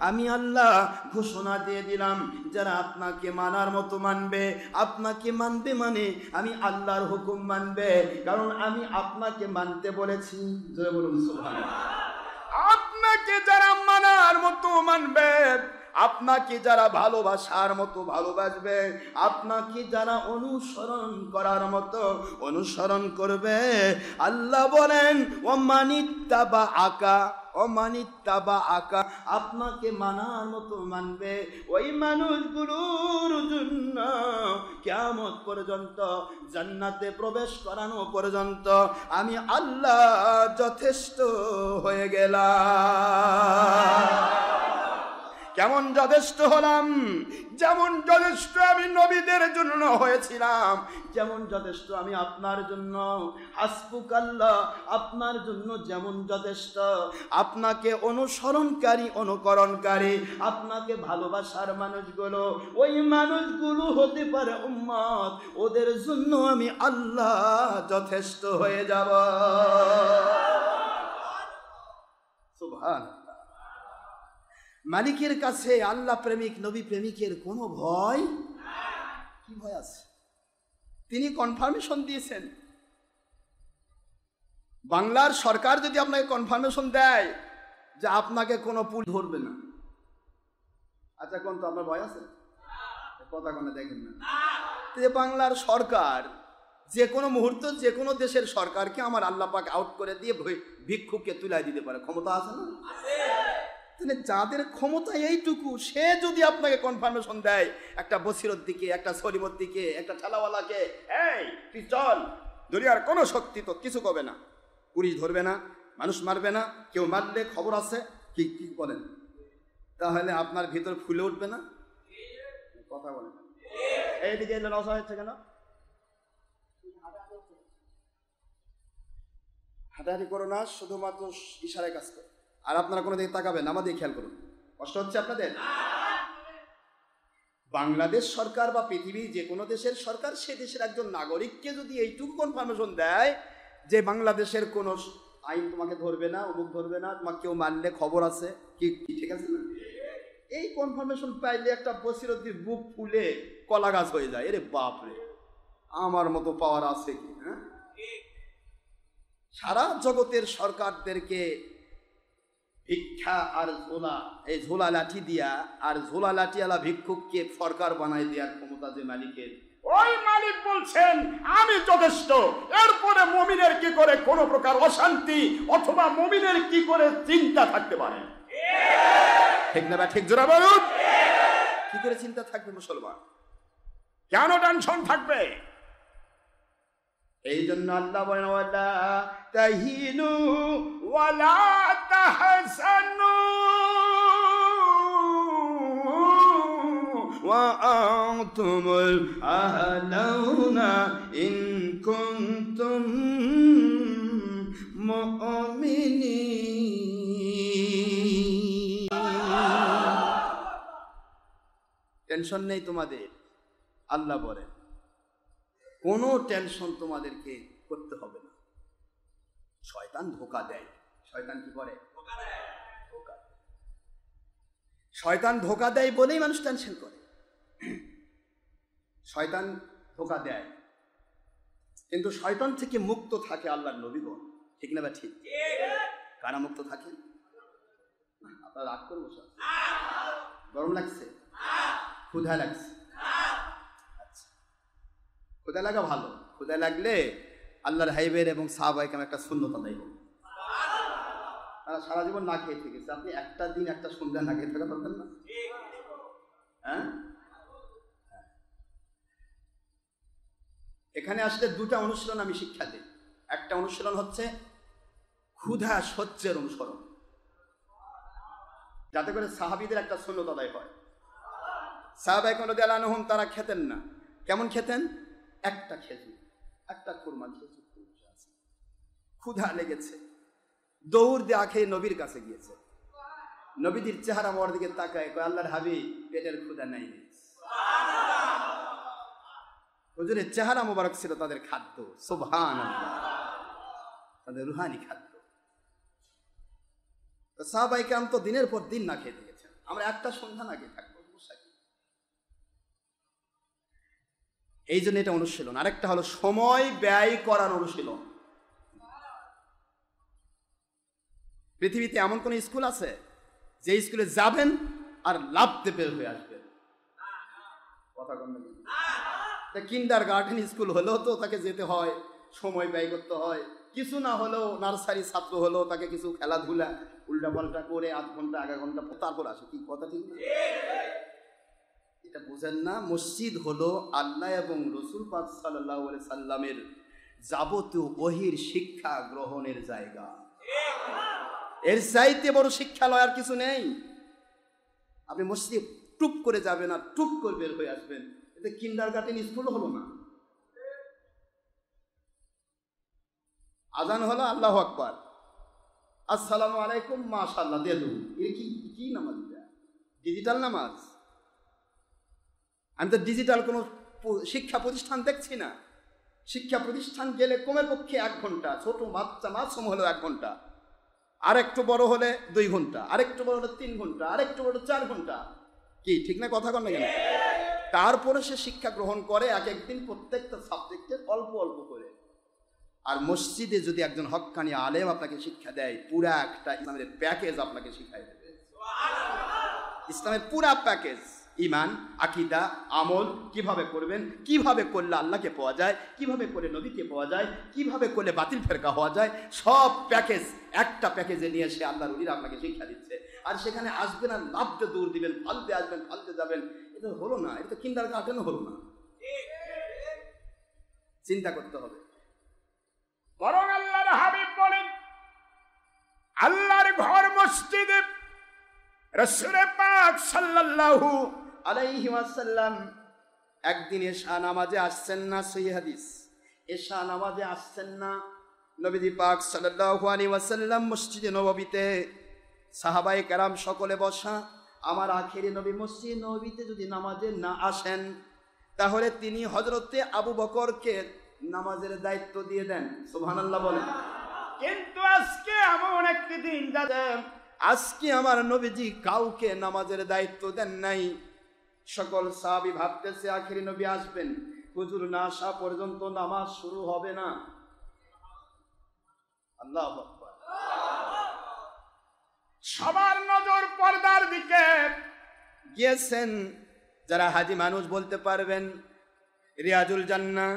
আমি আল্লাহ ঘোষণা দিয়ে দিলাম, যারা আপনাকে মানার মতো মানবে, আপনাকে মানবে মানে আমি আল্লাহর হুকুম মানবে, কারণ আমি আপনাকে মানতে বলেছি। জয় বলুন সুবহানাল্লাহ। আপনাকে যারা মানার মতো মানবে, আপনাকে যারা ভালোবাসার মতো ভালোবাসবে, আপনাকে যারা অনুসরণ করার মতো অনুসরণ করবে, আল্লাহ বলেন ওমানিত্তাবা'আকা, ওমানিত্তাবা'আকা, আপনাকে মানার মতো মানবে ওই মানুষগুলোর জন্য কিয়ামত পর্যন্ত, জান্নাতে প্রবেশ করানো পর্যন্ত আমি আল্লাহ যথেষ্ট হয়ে গেলাম। কেমন যথেষ্ট হলাম, যেমন যথেষ্ট আমি নবীদের জন্য হয়েছিলাম, যেমন যথেষ্ট আমি আপনার জন্য। হাসবুকাল্লাহ, আপনার জন্য যেমন যথেষ্ট। আপনাকে অনুসরণকারী, অনুকরণকারী, আপনাকে ভালোবাসার মানুষগুলো, ওই মানুষগুলো হতে পারে উম্মত, ওদের জন্য আমি আল্লাহ যথেষ্ট হয়ে যাব। সুবহানাল্লাহ। মালিকের কাছে আল্লাহ প্রেমিক, নবী প্রেমিকের কোনো ভয়, কি ভয় আছে? তিনি কনফার্মেশন দিয়েছেন। বাংলার সরকার যদি আপনাকে কনফার্মেশন দেয় যে আপনাকে কোনো পুলিশ ধরবে না, আচ্ছা কোন তো আপনার ভয় আছে? কথা কোনো দেখেন না যে বাংলার সরকার যে কোনো মুহূর্তে যে কোনো দেশের সরকারকে আমার আল্লাহ পাক আউট করে দিয়ে ভিক্ষুককে তুলাই দিতে পারে, ক্ষমতা আছে না? যাদের ক্ষমতা এইটুকু, সে যদি আপনাকে কনফার্মেশন দেয় একটা বসিরত দিকে, একটা সলিমত দিকে, একটা ঠেলাওয়ালাকে, এই তুই চল, দুনিয়ার কোনো শক্তি তো কিছু করবে না, পুলিশ ধরবে না, মানুষ মারবে না, কেউ মারলে খবর আছে, কি কি বলেন? তাহলে আপনার ভিতর ফুলে উঠবে না? কথা বলেন। এইদিকে এলে রসা হচ্ছে কেন? হাঁটাহাঁটি করো না, শুধুমাত্র ইশারায় কাজ করো। আর আপনারা কোনো দিকে তাকাবেন, আমাদের খেয়াল করুন। কষ্ট হচ্ছে আপনাদের? বাংলাদেশ সরকার বা পৃথিবীর যে কোনো দেশের সরকার, সে দেশের একজন নাগরিককে যদি এইটুকু কনফার্মেশন দেয় যে বাংলাদেশের কোনো আইন তোমাকে ধরবে না, অমুক ধরবে না, তোমাকে কেউ মারলে খবর আছে, কি ঠিক আছে না? এই কনফার্মেশন পাইলে একটা বসিরতির বুক ফুলে কলা গাছ হয়ে যায়। এরে বাপরে, আমার মতো পাওয়ার আছে কি? হ্যাঁ, সারা জগতের সরকারদেরকে ভিক্ষা আর ঝোলা, এই ঝোলা লাঠি দিয়া আর ঝোলা লাঠিওয়ালা ভিক্ষুককে সরকার বানাই দেওয়ার ক্ষমতা যে মালিকের, ওই মালিক বলছেন আমি যথেষ্ট। এরপরে মুমিনের কি করে কোনো প্রকার অশান্তি অথবা মুমিনের কি করে চিন্তা থাকতে পারে? ঠিক না? ঠিক জোরা বলুন। কি করে চিন্তা থাকবে মুসলমান? কেন টেনশন থাকবে? এই জন্য আল্লাহ বলেন ওয়ালা তাহিনু ওয়ালা তাহসানু ওয়া আনতুমুল আ'লাউনা ইন কুনতুম মুমিনিন। টেনশন নেই তোমাদের, আল্লাহ বলেন কোনো টেনশন তোমাদেরকে করতে হবে না। শয়তান ধোঁকা দেয়। শয়তান কি করে? ধোঁকা দেয়। শয়তান ধোঁকা দেয় বলেই মানুষ টেনশন করে। শয়তান ধোঁকা দেয়, কিন্তু শয়তান থেকে মুক্ত থাকে আল্লাহর নবীগণ। ঠিক না? বা ঠিক? কারা মুক্ত থাকেন? আপনারা রাগ করে বসে আছেন? গরম লাগছে? ক্ষুধা লাগছে? ক্ষুদা লাগা ভালো। ক্ষুদা লাগলে আল্লাহর হাইবের এবং সাহাবায়ে কেরাম একটা সুন্নত আদায় করবে। তারা সারা জীবন না খেয়ে থেকেছে, আপনি একটা দিন একটা সন্ধ্যা না খেয়ে থাকা পারবেন না? হ্যাঁ, এখানে আসলে দুটা অনুশীলন আমি শিক্ষা দিই। একটা অনুশীলন হচ্ছে ক্ষুধা সহ্যের অনুসরণ, যাতে করে সাহাবীদের একটা সুন্নত আদায় হয়। সাহাবায়ে কেরাম রাদিয়াল্লাহু আনহুম তারা খেতেন না। কেমন খেতেন? একটা খেজুর, একটা খুরমা খেজুর, ক্ষুধা লেগেছে, দৌড় দিয়ে খেয়ে নবীর কাছে গিয়েছে। নবীজির চেহারা মোর দিকে তাকায়, কয় আল্লাহর হাবিব পেটের ক্ষুধা নাই। হুজুরের চেহারা মোবারক ছিল তাদের খাদ্য। সুবহানাল্লাহ, তাদের রুহানি খাদ্য। সাহাবায়ে কেরাম তো দিনের পর দিন না খেয়ে গেছেন, আমরা একটা সন্ধ্যা না খেয়ে থাকবো। এই জন্য এটা অনুশীলন। আরেকটা হলো সময় ব্যয় করার অনুশীলন। পৃথিবীতে এমন কোন স্কুল আছে যে স্কুলে যাবেন আর লাফতে বের হয়ে আসবেন? কথা বলেন না। কিন্ডার গার্ডেন স্কুল হলেও তো তাকে যেতে হয়, সময় ব্যয় করতে হয়। কিছু না হলেও নার্সারি ছাত্র হলেও তাকে কিছু খেলাধুলা উল্টাপাল্টা করে আধ ঘন্টা আধা ঘন্টা তারপর আসে। কি কথা ঠিক না? এটা বুঝেন না? মসজিদ হলো আল্লাহ এবং রসুল পাক সাল্লাল্লাহু আলাইহি সাল্লামের যাবতীয় ওহীর শিক্ষা গ্রহণের জায়গা। এর চাইতে বড় শিক্ষালয় আর কিছু নেই। আপনি মসজিদে টুপ করে যাবেন আর টুপ করে বের হয়ে আসবেন, এতে কিন্ডারগার্টেন স্কুল হলো না। আজান হলো, আল্লাহু আকবার, আসসালামু আলাইকুম, মাশাআল্লাহ দিয়ে দেবো। এর কি নামাজ? ডিজিটাল নামাজ? আমি তো ডিজিটাল কোনো শিক্ষা প্রতিষ্ঠান দেখছি না। শিক্ষা প্রতিষ্ঠান গেলে কমের পক্ষে 1 ঘন্টা, ছোট বাচ্চা মাসুম হলো 1 ঘন্টা, আরেকটু বড় হলে 2 ঘন্টা, আরেকটু বড় হলে 3 ঘন্টা, আরেকটু বড় 4 ঘন্টা। কি ঠিক না কথা কন না কেন? তারপরে সে শিক্ষা গ্রহণ করে এক একদিন প্রত্যেকটা সাবজেক্টের অল্প অল্প করে। আর মসজিদে যদি একজন হক্কানি আলেম আপনাকে শিক্ষা দেয়, পুরা একটা ইসলামের প্যাকেজ আপনাকে শিখাই দেবে। ইসলামের পুরা প্যাকেজ, ঈমান, আকীদা, আমল কিভাবে করবেন, কিভাবে করলে আল্লাহকে পাওয়া যায়, কিভাবে করে নবীকে পাওয়া যায়, কিভাবে করলে বাতিল ফেরকা হওয়া যায়, সব প্যাকেজ একটা প্যাকেজে নিয়ে এসে আল্লাহর ওলিরা আপনাকে শিক্ষা দিচ্ছে। আর সেখানে আসবেন আর লাভতে দৌড় দিবেন, ফালতে আসবেন, ফালতে যাবেন, এটা হলো না। এটা তো কিন্ডারগার্টেনও হলো না। চিন্তা করতে হবে। বরং আল্লাহর হাবিব বলেন, আল্লাহর ঘর মসজিদে রাসূল পাক সাল্লাল্লাহু আলাইহি ওয়াসাল্লাম একদিন এশা নামাজে আসছেন না, সহিহ হাদিস, এশা নামাজে আসছেন না, নবীজি পাক সাল্লাল্লাহু আলাইহি ওয়াসাল্লাম মসজিদে নববীতে, সাহাবায়ে কেরাম সকলে বসা। আমার আখেরি নবী মসজিদ নববীতে যদি নামাজে না আসেন, তাহলে তিনি হযরতে আবু বকরকে নামাজের দায়িত্ব দিয়ে দেন। সুবহানাল্লাহ বলেন। কিন্তু আজকে এমন একটি দিন যাবে, আজকে আমার নবীজি কাউকে নামাজের দায়িত্ব দেন নাই। সকল সাহাবী ভাবতেছে আখেরি নবী আসবেন, হুজুর না আসা পর্যন্ত নামাজ শুরু হবে না। আল্লাহু আকবার। সবার নজর পর্দার দিকে গিয়েছেন। যারা হাজি মানুষ বলতে পারবেন, রিয়াজুল জান্নাহ,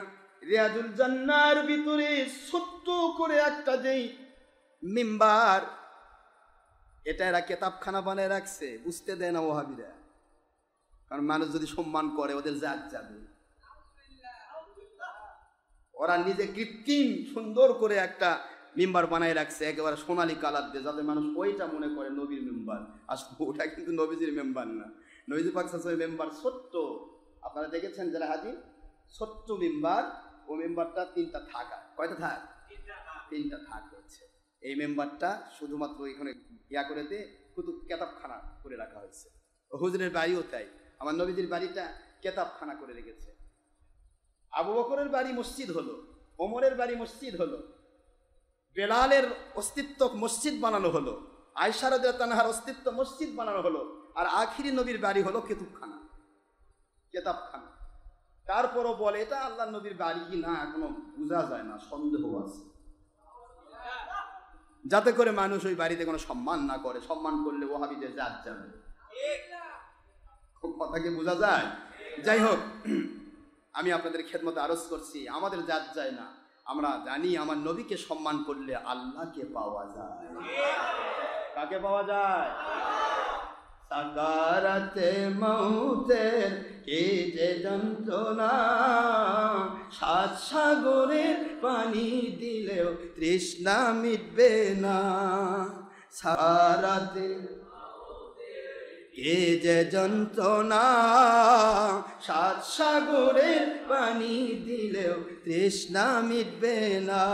রিয়াজুল জান্নাহর ভিতরে ছোট্ট করে একটা যেই মিম্বার, এটা এরা কেতাবখানা বানায় রাখছে, বুঝতে দেয় না ওয়াহাবিরা। কারণ মানুষ যদি সম্মান করে ওদের জাত যাবে। ওরা নিজে কৃত্রিম সুন্দর করে একটা মিম্বার বানায় রাখছে, একেবারে সোনালী কালার দিয়ে, যাতে মানুষ ওইটা মনে করে নবীর মেম্বার। আসলে ওটা কিন্তু নবীজির মেম্বার না। নবীজি পাক সাল্লাল্লাহু আলাইহি মেম্বার ছোট্ট, আপনারা দেখেছেন যারা হাজি, ছোট্ট মেম্বার। ও মেম্বারটা 3টা থাক। কয়টা থাক? 3টা থাক হচ্ছে। এই মেম্বারটা শুধুমাত্র এখানে ইয়া করে দিয়ে কুতুব কেতাবখানা করে রাখা হয়েছে। হুজুরের বাড়িও তাই, আমার নবীজির বাড়িটা কেতাবখানা করে রেখেছে। আবু বকরের বাড়ি মসজিদ হলো, ওমরের বাড়ি মসজিদ হলো, বেলালের অস্তিত্ব মসজিদ বানানো হলো, আয়েশা রাদিয়াল্লাহু আনহার অস্তিত্ব মসজিদ বানানো হলো। আর আখিরি নবীর বাড়ি হলো কেতাবখানা, কেতাবখানা। তারপরও বলে এটা আল্লাহ নবীর বাড়ি কি না এখনো বোঝা যায় না, সন্দেহ আছে, যাতে করে মানুষ ওই বাড়িতে কোনো সম্মান না করে। সম্মান করলে ওয়াহাবিদের জাত যাবে। কথা কি বোঝা যায়? যাই হোক, আমি আপনাদের খেদমতে আরজ করছি, আমাদের জাত যায় না। আমরা জানি আমার নবীকে সম্মান করলে আল্লাহকে পাওয়া যায়। কাকে পাওয়া যায়? সাকারাতে মৌতের কি যে যন্ত্রণা, 7 সাগরের পানি দিলেও তৃষ্ণা মিটবে না। সাকারাতে কি যে যন্ত্রণা, 7 সাগরের পানি দিলেও তৃষ্ণা মিটবে না।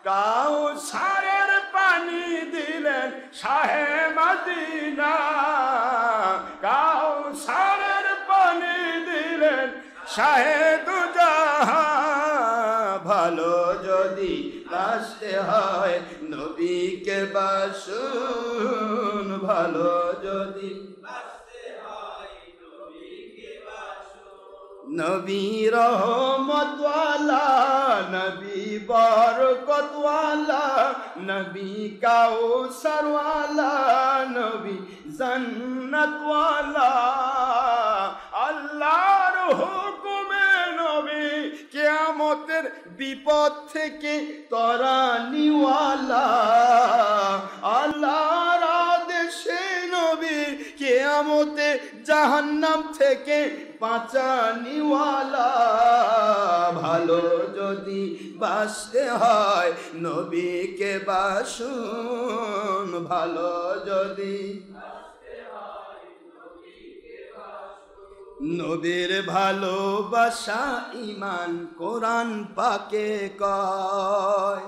কাউসারের পানি দিলেন শাহে মদিনা, কাউসারের পানি দিলেন শাহে দুজাহান। ভালো যদি বাসতে হয় নবীকে বাসুন, ভালো যদি নবী রহমতওয়ালা, নবী বরকতওয়ালা, নবী কাউসারওয়ালা, নবী জান্নাতওয়ালা। আল্লাহর হুকুমে নবী কিয়ামতের বিপদ থেকে তরানিওয়ালা, আল্লাহর আদেশে নবী কিয়ামতে জাহান্নাম থেকে বাঁচানিওয়ালা। ভালো যদি বাসতে হয় নবীকে বাসুন, ভালো যদি নবীর ভালোবাসা ইমান কোরআন পাকে কয়,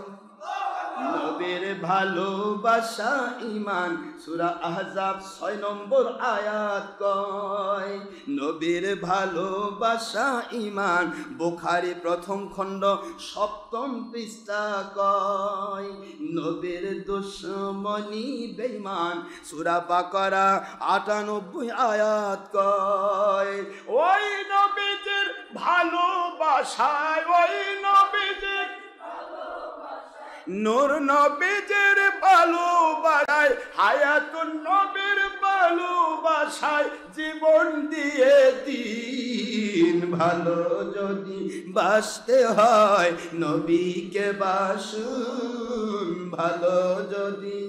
নবীর ভালোবাসা ইমান সূরা আহজাব 6 নম্বর আয়াত কয়। নবীর ভালোবাসা ইমান বুখারী প্রথম খণ্ড 7ম পৃষ্ঠা কয়। নবীর দুশমনি বেঈমান সূরা বাকারা 98 আয়াত কয়। ওই নবীজির ভালোবাসায়, ওই নবীজির নূর নবীজির ভালোবাসায়, হায়াতুন নবীর ভালোবাসায় জীবন দিয়ে দিন। ভালো যদি বাসতে হয় নবীকে বাসুন, ভালো যদি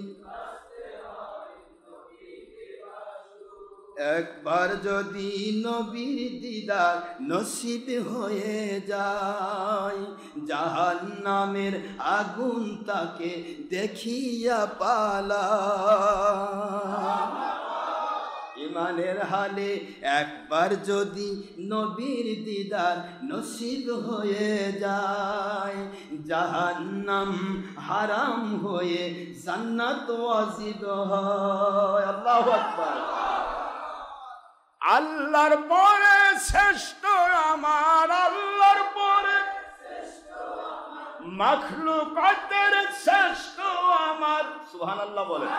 একবার যদি নবীর দিদার নসিব হয়ে যায়, জাহান্নামের আগুন তাকে দেখিয়া পালায়। ইমানের হালে একবার যদি নবীর দিদার নসিব হয়ে যায়, জাহান্নাম হারাম হয়ে জান্নাত ওয়াজিব হয়। আল্লাহু আকবার। আল্লাহর পরে শ্রেষ্ঠ আমার, আল্লাহর পরে মাখলুকাতের শ্রেষ্ঠ আমার। সুবহানাল্লাহ বলেন।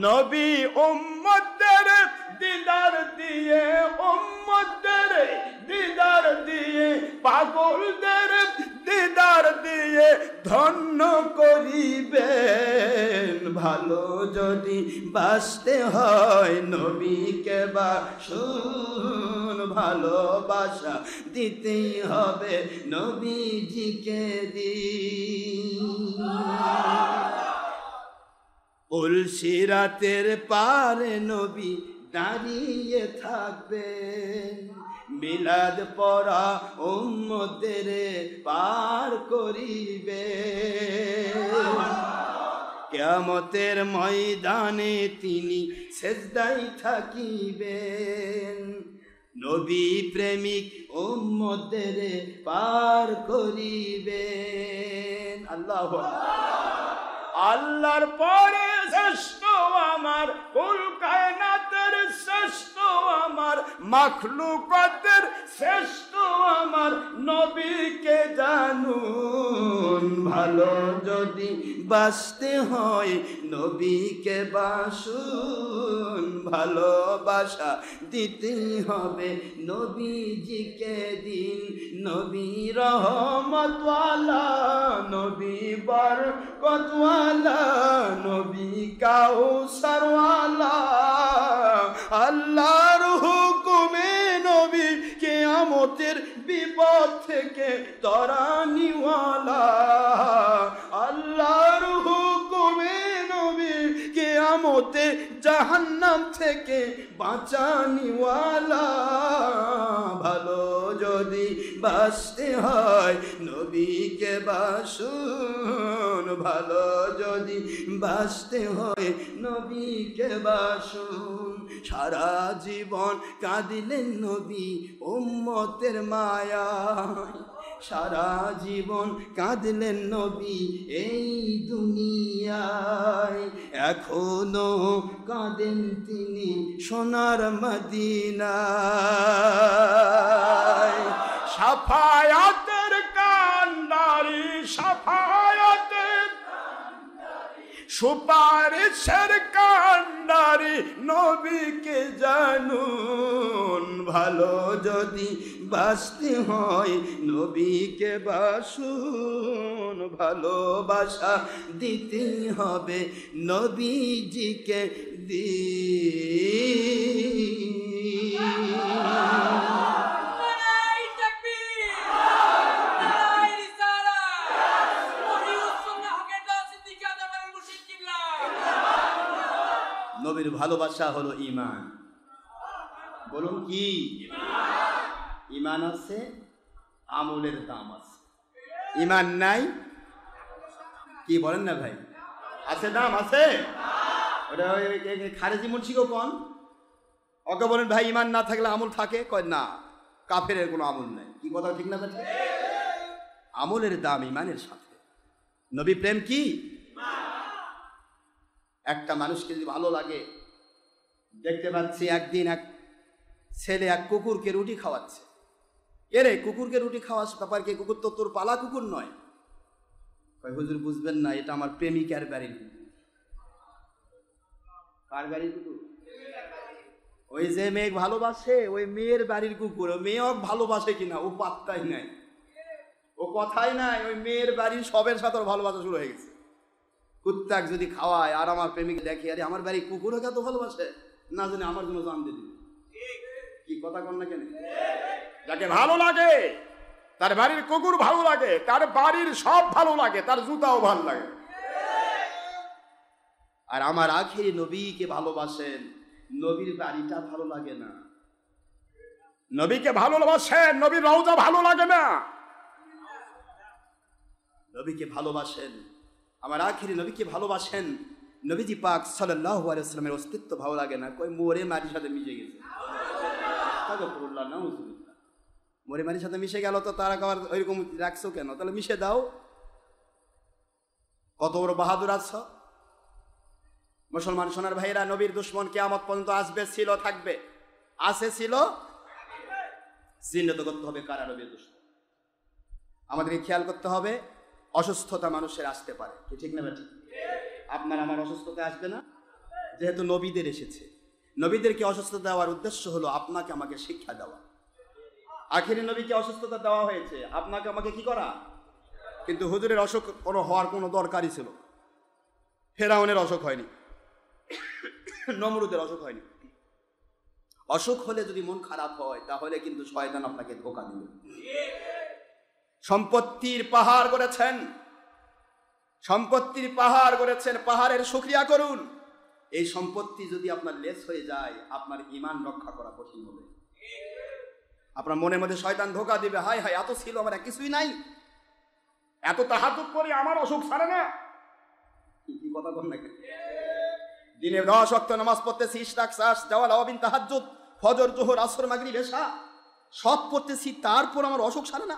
নবী উম্মতের দিদার দিয়ে, উম্মতের দিদার দিয়ে, পাগলদের দিদার দিয়ে ধন্য করিবেন। ভালো যদি বাসতে হয় নবীকে বাসুন, ভালোবাসা দিতেই হবে নবীজিকে দিন। উলসিরাতের পারে নবী দাঁড়িয়ে থাকবেন, মিলাদ পড়া উম্মতের পার করিবে। কিয়ামতের ময়দানে তিনি সেজদায় থাকিবেন, নবী প্রেমিক উম্মতের পার করিবেন। আল্লাহু আল্লাহর পরে শ্রেষ্ঠ আমার, কুল কায়নাতের শ্রেষ্ঠ আমার, মাখলুকাতের শ্রেষ্ঠ আমার নবীকে জানুন। ভালো যদি বাসতে হয় নবীকে বাসুন, ভালোবাসা দিতেই হবে নবীজিকে দিন। নবী রহমতওয়ালা, নবী বরকতওয়ালা, নবী কাউসারওয়ালা। আল্লাহর হুকুমে নবী কিয়ামতের বিপদ থেকে তরানিওয়ালা। আল্লাহর হুকুমে নবী কিয়ামতে জাহান্নাম থেকে বাঁচানিওয়ালা। ভালো যদি বাসতে হয় নবীকে বাসুন, ভালো যদি বাসতে হয় নবীকে বাসুন। সারা জীবন কাঁদিলেন নবী উম্মতের মায়ায়, সারা জীবন কাঁদলেন নবী এই দুনিয়ায়। এখনো কাঁদেন তিনি সোনার মদিনায়। সাফায়াতের কান্ডারি, সাফায়াতের সুপারিশের কান্ডারি নবীকে জানুন। ভালো যদি বাসতে হয় নবীকে বাসুন, ভালোবাসা দিতেই হবে নবীজিকে নবীর ভালোবাসা হলো ঈমান। বলুন কি? ঈমান আছে, আমলের দাম আছে। ঈমান নাই, কি বলেন না ভাই? আছে, দাম আছে। ওটা খারেজি মুন্সিকেও কন, ওকে বলেন ভাই ইমান না থাকলে আমল থাকে, কয় না, কাফেরের কোনো আমল নেই। কি কথা ঠিক না? ঠিক। আমলের দাম ইমানের সাথে। নবী প্রেম কি? একটা মানুষকে যদি ভালো লাগে, দেখতে পাচ্ছি একদিন এক ছেলে এক কুকুরকে রুটি খাওয়াচ্ছে। এরে কুকুরকে রুটি খাওয়াস ব্যাপার কি? কুকুর তো তোর পালা কুকুর নয়। কয় হুজুর বুঝবেন না, এটা আমার প্রেমিকার বাড়ির কুকুর। কার বাড়ির কুকুর? ওই যে মেয়ে ভালোবাসে ওই মেয়ের বাড়ির কুকুর। ওই মেয়েও ভালোবাসে কিনা ও পাত্তাই নাই, ও কথাই নাই। ওই মেয়ের বাড়ির সবের সাথে ওর ভালোবাসা শুরু হয়ে গেছে। কুত্তাক যদি খাওয়ায় আর আমার প্রেমিক দেখে, আরে আমার বাড়ির কুকুরও কত ভালোবাসে, না জানি আমার জন্য জান দিয়ে দিবে। কি কথা কন না কেন? যাকে ভালো লাগে তার বাড়ির কুকুর ভালো লাগে, তার বাড়ির সব ভালো লাগে, তার জুতাও ভালো লাগে। আর আমার আখেরি নবীকে ভালোবাসেন, নবীর বাড়িটা ভালো লাগে না। নবীকে ভালোবাসেন, নবীর রওজা ভালো লাগে না। নবীকে ভালোবাসেন, আমার আখেরি নবীকে ভালোবাসেন, নবীজি পাক সাল্লাল্লাহু আলাইহি ওয়াসাল্লামের অস্তিত্ব ভালো লাগে না। কই মোরে মাটির সাথে মিশে গেছে। আস্তাগফিরুল্লাহ, নাউযুবিল্লাহ। মোরে মাটির সাথে মিশে গেল তো তারা আবার ওইরকম রাখছো কেন? তাহলে মিশে দাও। কত বড় বাহাদুর আছো মুসলমান সোনার ভাইরা। নবীর দুশ্মন কিয়ামত পর্যন্ত আসবে, ছিল, থাকবে। আছে, ছিল, চিহ্নিত করতে হবে কারা নবীর দুশ্মন। আমাদেরকে খেয়াল করতে হবে। অসুস্থতা মানুষের আসতে পারে, কি ঠিক না বেঠিক? আপনার আমার অসুস্থতা আসবে না, যেহেতু নবীদের এসেছে। নবীদেরকে অসুস্থতা দেওয়ার উদ্দেশ্য হলো আপনাকে আমাকে শিক্ষা দেওয়া। আখেরি নবীকে অসুস্থতা দেওয়া হয়েছে আপনাকে আমাকে কি করা? কিন্তু হুজুরের অসুখ কোনো হওয়ার কোনো দরকারই ছিল। ফেরাউনের অসুখ হয়নি, নমরুদের অসুখ হয়নি। অসুখ হলে যদি মন খারাপ হয় তাহলে কিন্তু শয়তান আপনাকে ধোঁকা দিবে। সম্পত্তির পাহাড় করেছেন, সম্পত্তির পাহাড় করেছেন, পাহাড়ের শুকরিয়া করুন। এই সম্পত্তি যদি আপনার লেস হয়ে যায়, আপনার ঈমান রক্ষা করা কঠিন হবে। আপনার মনের মধ্যে শয়তান ধোঁকা দিবে, হায় হায় এত ছিল আমার কিছুই নাই, এত তাহাজ্জুদ করি আমার অসুখ ছাড়ে না। কি কথা বল না? দিনে 10 ওয়াক্ত নামাজ পড়তেছি, ইশরাক, সাস, জাওয়াল, আওয়াবিন, তাহাজ্জুদ, ফজর, জোহর, আসর, মাগরিব, এশা সব পড়তেছি, তারপর আমার অসুখ সারে না।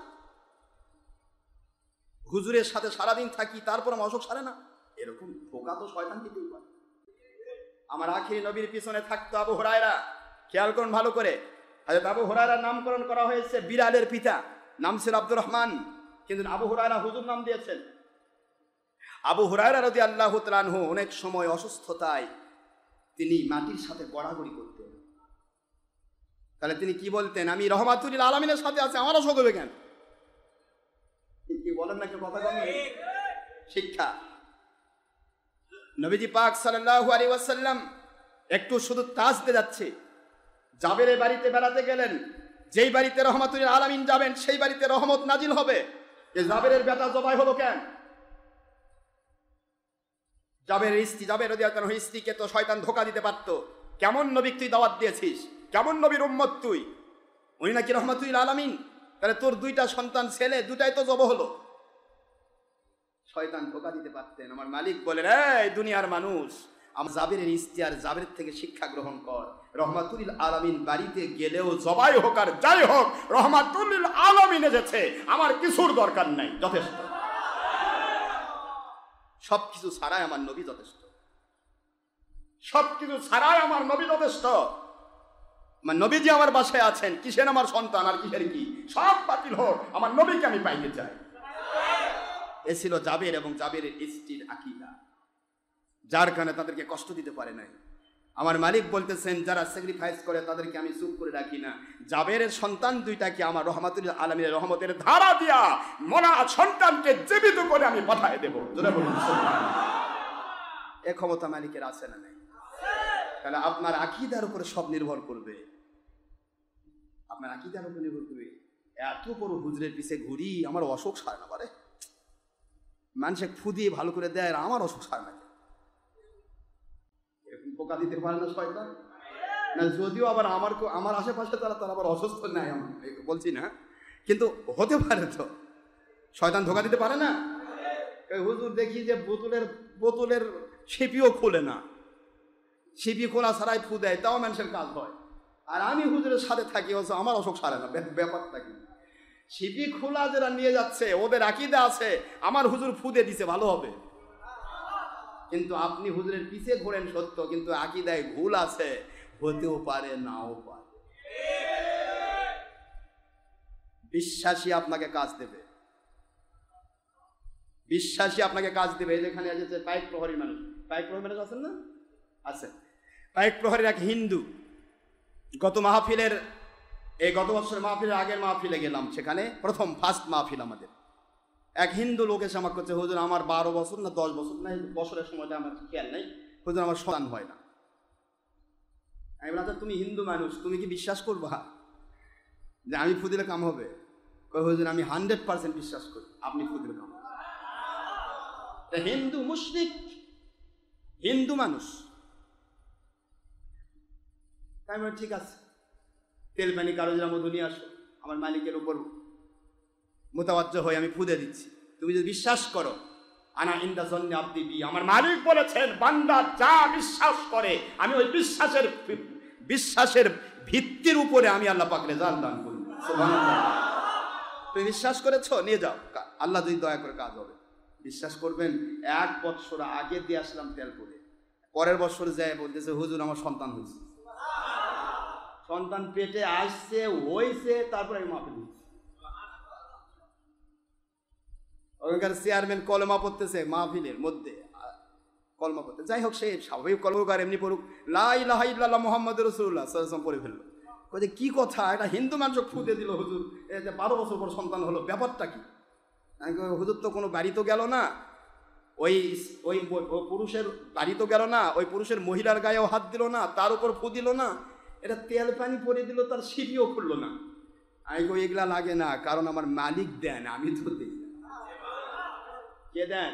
হুজুরের সাথে সারাদিন থাকি, তারপর আমার অসুখ সারে না। এরকম ধোঁকা তো শয়তান দিতেই পারে। আমার আখিরি নবীর পিছনে থাকতো আবু হুরায়রা। খেয়াল করুন ভালো করে। হযরত আবু হুরায়রার নামকরণ করা হয়েছে বিলালের পিতা, নাম ছিল আব্দুর রহমান, কিন্তু আবু হুরায়রা হুজুর নাম দিয়েছেন। আবু হুরায়রা রাদিয়াল্লাহু তাআলা আনহু অনেক সময় অসুস্থতায় তিনি মাটির সাথে গড়াগড়ি করতেন। তাহলে তিনি কি বলতেন? আমি রহমাতুল লিল আলামিনের সাথে আছি, আমার অসুখ হবে কেন? কি বলেন না, কথা কম শিক্ষা। নবীজি পাক সাল্লাল্লাহু আলাইহি ওয়াসাল্লাম একটু শুধু তাজতে যাচ্ছে, জাবেরের বাড়িতে বেড়াতে গেলেন। যেই বাড়িতে রহমাতুল লিল আলামিন যাবেন সেই বাড়িতে রহমত নাজিল হবে। এই জাবেরের বেটা জবাই হলো কেন? জাবেরের স্ত্রী, জাবের রাদিয়াল্লাহু আনহু স্ত্রীকে তো শয়তান ধোঁকা দিতে পারত। কেমন নবী তুই দাওয়াত দিয়েছিস, কেমন নবীর উম্মত তুই? উনি নাকি রহমাতুল লিল আলামিন, তাহলে তোর 2টা সন্তান ছেলে, 2টাই তো জব হলো। শয়তান ধোঁকা দিতে পারতেন। আমার মালিক বলেন, এই দুনিয়ার মানুষ, আমার জাবেরের স্ত্রী আর জাবের থেকে শিক্ষা গ্রহণ কর। রহমাতুল লিল আলামিন বাড়িতে গেলেও জবাই হোক আর যাই হোক, রহমাতুল লিল আলামিন এসেছে, আমার কিছুর দরকার নাই, যথেষ্ট। সবকিছু ছাড়াই আমার নবী যথেষ্ট, সবকিছু ছাড়াই আমার নবী যথেষ্ট। আমার নবীজি আমার বাসায় আছেন, কিসের আমার সন্তান আর কিসের কি? সব বাতিল হোক, আমার নবীকে আমি পাইতে চাই। এ ছিল জাবের এবং জাবেরের স্ত্রীর আকীদা, যার কারণে তাদেরকে কষ্ট দিতে পারে নাই। আমার মালিক বলতেছেন, যারা স্যাক্রিফাইস করে তাদেরকে আমি চুপ করে রাখি না। জাবেরের সন্তান 2টাকে আমার রহমাতুল লিল আলামিনের রহমতের ধারা দিয়া মরা সন্তানকে জীবিত করে আমি পাঠিয়ে দেব। জোরে বলুন সুবহানাল্লাহ। এ ক্ষমতা মালিকের আছে না নাই? তাহলে আপনার আকীদার উপরে সব নির্ভর করবে, আপনার আকীদার উপর নির্ভর করবে। এত বড় হুজুরের পিছে ঘুরি, আমার অসুখ সারে না পারে, মানুষে ফু দিয়ে ভালো করে দেয়, আর আমার অসুখ সারে না। এরকম পোকা দিতে পারে না শয়তান? না, যদিও আবার আমার আশেপাশে তারা আবার অসুস্থ নাই, আমি বলছি না, কিন্তু হতে পারে তো। শয়তান ধোকা দিতে পারে না? হুজুর দেখি যে বোতলের শিপিও খোলে না, শিপি খোলা ছাড়াই ফু দেয়, তাও মানুষের কাজ হয়। আর আমি হুজুরের সাথে থাকি, আমার অসুখ সারে না। ব্যাপারটা কি? শিপি খোলা যারা নিয়ে যাচ্ছে ওদের আকীদা আছে আমার হুজুর ফুদে দিছে ভালো হবে, কিন্তু আপনি হুজুরের পিছে ঘোরেন সত্য, কিন্তু আকীদায় ভুল আছে, হতেও পারে নাও পারে। বিশ্বাসী আপনাকে কাজ দেবে, বিশ্বাসী আপনাকে কাজ দেবে। এখানে আছে পাইক প্রহরী মানুষ, পাইক প্রহরী মানুষ আছেন না? আছে। পাইক প্রহরীর এক হিন্দু, গত মাহফিলের গত বছরের মাহফিলের আগের মাহফিলে গেলাম, সেখানে ফার্স্ট মাহফিল আমাদের। এক হিন্দু লোক এসে আমাকে করছে, হুজুর আমার 12 বছর না 10 বছর না বছরের সময়টা আমার খেয়াল নেই, হুজুর আমার সন্তান হয় না। আমি বললাম, তুমি হিন্দু মানুষ, তুমি কি বিশ্বাস করবা যে আমি ফুদিলে কাম হবে? হুজুর আমি 100% বিশ্বাস করি আপনি ফুদিলে কাম হবে। হিন্দু মুশরিক, হিন্দু মানুষ। তাই বলে ঠিক আছে, তেল পানি কারোজরা মধু নিয়ে আসো, আমার মালিকের উপর মোতাবাজ্জ হয়ে আমি ফুদে দিচ্ছি। তুমি যদি বিশ্বাস করো, আনা ইনদা জন্নি আব্দি বি, আমার মালিক বলেছেন বান্দা যা বিশ্বাস করে আমি ওই বিশ্বাসের ভিত্তির উপরে আমি আল্লাহ পাক রেজাল্ট দান করি। সুবহানাল্লাহ। তুমি বিশ্বাস করেছো, নিয়ে যাও, আল্লাহ যদি দয়া করে কাজ হবে। বিশ্বাস করবেন, 1 বছর আগে দিয়ে আসলাম তেল করে, পরের বছর যায় বলতেছে হুজুর আমার সন্তান হয়েছে। সন্তান পেটে আসছে হয়েছে, তারপরে আমি মাপে দিচ্ছি। ওখানকার চেয়ারম্যান কলমা পড়তেছে মাহফিলের মধ্যে, কলমা পড়তে, যাই হোক সে স্বাভাবিক কলমা এমনি পড়ুক, লা ইলাহা ইল্লাল্লাহ মুহাম্মাদুর রাসূলুল্লাহ সাল্লাল্লাহু আলাইহি ওয়াসাল্লাম পড়ে ফেললো। যে কি কথা, এটা হিন্দু মানুষ ফুদে দিল হুজুর, 12 বছর পর সন্তান হলো, ব্যাপারটা কি? হুজুর তো কোনো বাড়ি তো গেল না, ওই পুরুষের বাড়ি তো গেল না, ওই পুরুষের মহিলার গায়েও হাত দিল না, তার উপর ফু দিল না, এটা তেল পানি পরে দিল, তার সিঁড়িও খুললো না। আমি কই এগুলা লাগে না, কারণ আমার মালিক দেন, আমি তো দিই। কে দেন?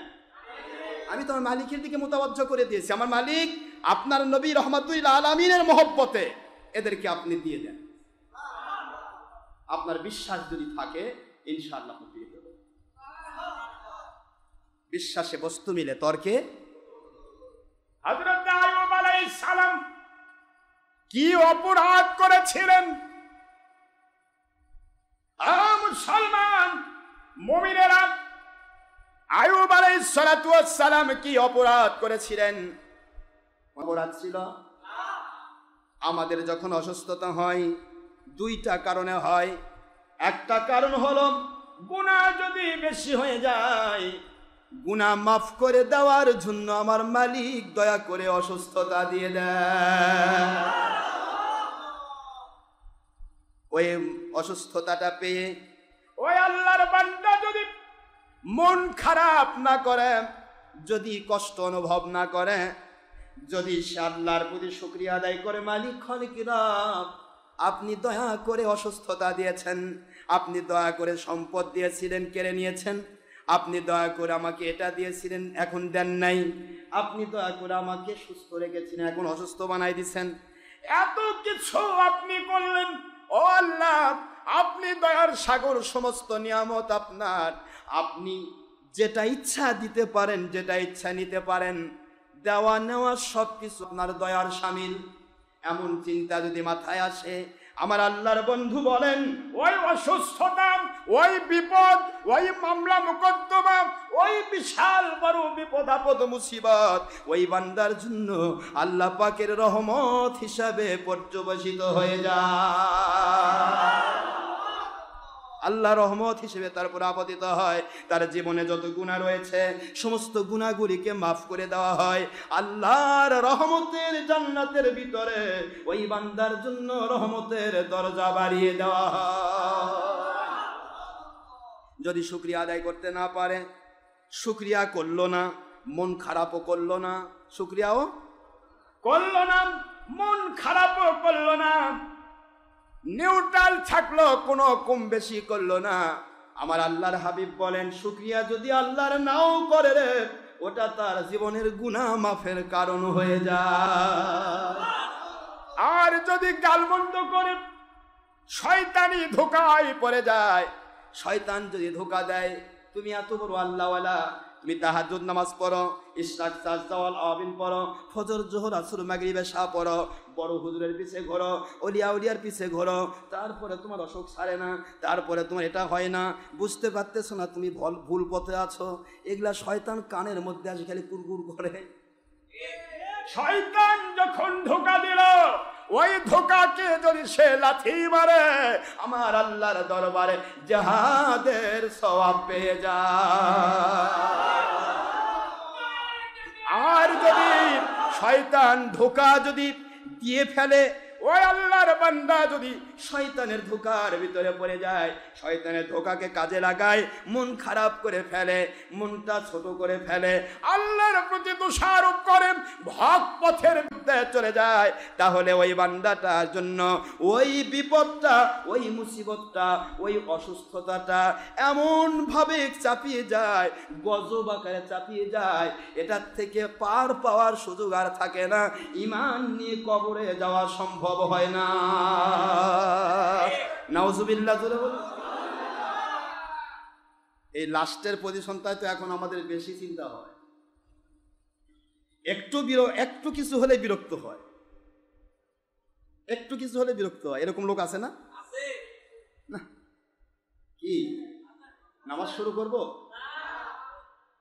আমি তো আমার মালিকের দিকে মোতাবজ্জ করে দিয়েছি। আমার মালিক আপনার নবী রহমাতুল আলামিনের মহব্বতে এদেরকে আপনি দিয়ে দেন। আপনার বিশ্বাস যদি থাকে ইনশাআল্লাহ পেয়ে যাবেন। বিশ্বাসে বস্তু মিলে তর্কে। হযরত আইয়ুব আলাইহিস সালাম কি অপরাধ করেছিলেন? মুসলমান মুমিনেরা, আইয়ুব আলাইহিস সালাতু ওয়াস সালাম কি অপরাধ করেছিলেন? অপরাধ ছিল, আমাদের যখন অসুস্থতা হয় 2টা কারণে হয়। একটা কারণ হলো গুনাহ যদি বেশি হয়ে যায়, গুনাহ মাফ করে দেওয়ার জন্য আমার মালিক দয়া করে অসুস্থতা দিয়ে দেয়। ওই অসুস্থতাটা পেয়ে ওই আল্লাহর বান্দা যদি মন খারাপ না করে, যদি কষ্ট অনুভব না করে, যদি সে আল্লাহর প্রতি শুকরিয়া আদায় করে, মালিক খালিকিরা আপনি দয়া করে অসুস্থতা দিয়েছেন, আপনি দয়া করে সম্পদ দিয়েছিলেন কেড়ে নিয়েছেন, আপনি দয়া করে আমাকে এটা দিয়েছিলেন এখন দেন নাই, আপনি দয়া করে আমাকে সুস্থ রেখেছিলেন এখন অসুস্থ বানাই দিচ্ছেন, এত কিছু আপনি করলেন। ও আল্লাহ, আপনি দয়ার সাগর, সমস্ত নিয়ামত আপনার, আপনি যেটা ইচ্ছা দিতে পারেন, যেটা ইচ্ছা নিতে পারেন, দেওয়া নেওয়া সব কিছু আপনার দয়ার শামিল। এমন চিন্তা যদি মাথায় আসে, আমার আল্লাহর বন্ধু বলেন ওই অসুস্থতা, ওই বিপদ, ওই মামলা মোকদ্দমা, ওই বিশাল বড় বিপদ আপদ মুসিবত ওই বান্দার জন্য আল্লাহ পাকের রহমত হিসাবে পর্যবেসিত হয়ে যায়। আল্লাহ রহমত হিসেবে তারপর আপতিত হয়। তার জীবনে যত গুনাহ রয়েছে সমস্ত গুনাহগুলিকে মাফ করে দেওয়া হয়। আল্লাহর রহমতের জান্নাতের ভিতরে ওই বান্দার জন্য রহমতের দরজা বাড়িয়ে দেওয়া হয়। যদি শুকরিয়া আদায় করতে না পারে, শুকরিয়া করলো না, মন খারাপও করলো না, শুকরিয়াও করলো না, মন খারাপও করলো না, নিউট্রাল থাকলো, কোনো কম বেশি করলো না। আমার আল্লাহর হাবিব বলেন শুকরিয়া যদি আল্লাহর নাও করে রে, ওটা তার জীবনের গুনাহ মাফের কারণ হয়ে যায়। আর যদি গালমন্দ করে শয়তানি ধোঁকায় পড়ে যায়, শয়তান যদি ধোঁকা দেয়, তুমি এত বড় আল্লাহওয়ালা, তুমি তাহাজ্জুদ নামাজ পড়ো, ইশরাক সাজদাওয়াল আওয়াবিন পড়ো, ফজর জোহর আসর মাগরিব এশা পড়ো, বড় হুজুরের পিছে ঘোরো, ওলিয়া উলিয়ার পিছে ঘোরো, তারপরে তোমার অসুখ ছাড়ে না, তারপরে তোমার এটা হয় না, বুঝতে পারতেছো না তুমি ভুল পথে আছো। এগুলা শয়তান কানের মধ্যে আসে খালি কুরকুর করে। শয়তান যখন ধোঁকা দিল, ওই ধোঁকাকে যদি সে লাথি মারে, আমার আল্লাহর দরবারে জিহাদের সওয়াব পেয়ে যায়। আর যদি শয়তান ধোঁকা যদি দিয়ে ফেলে, ওই আল্লাহর বান্দা যদি শয়তানের ধোঁকার ভিতরে পড়ে যায়, শয়তানের ধোঁকাকে কাজে লাগায়, মন খারাপ করে ফেলে, মনটা ছোট করে ফেলে, আল্লাহর প্রতি দোষারোপ করে, হক পথের বিরুদ্ধে চলে যায়, তাহলে ওই বান্দাটার জন্য ওই বিপদটা, ওই মুসিবতটা, ওই অসুস্থতাটা এমন ভাবে চাপিয়ে যায়, গজব আকারে চাপিয়ে যায়, এটার থেকে পার পাওয়ার সুযোগ আর থাকে না। ঈমান নিয়ে কবরে যাওয়া সম্ভব হয় না। নাউজুবিল্লাহ। এই লাস্টের পজিশনটাই তো এখন আমাদের বেশি চিন্তা হয়। একটু কিছু হলে বিরক্ত হয়, একটু কিছু হলে বিরক্ত হয়। এরকম লোক আছে না? না কি নামাজ শুরু করব?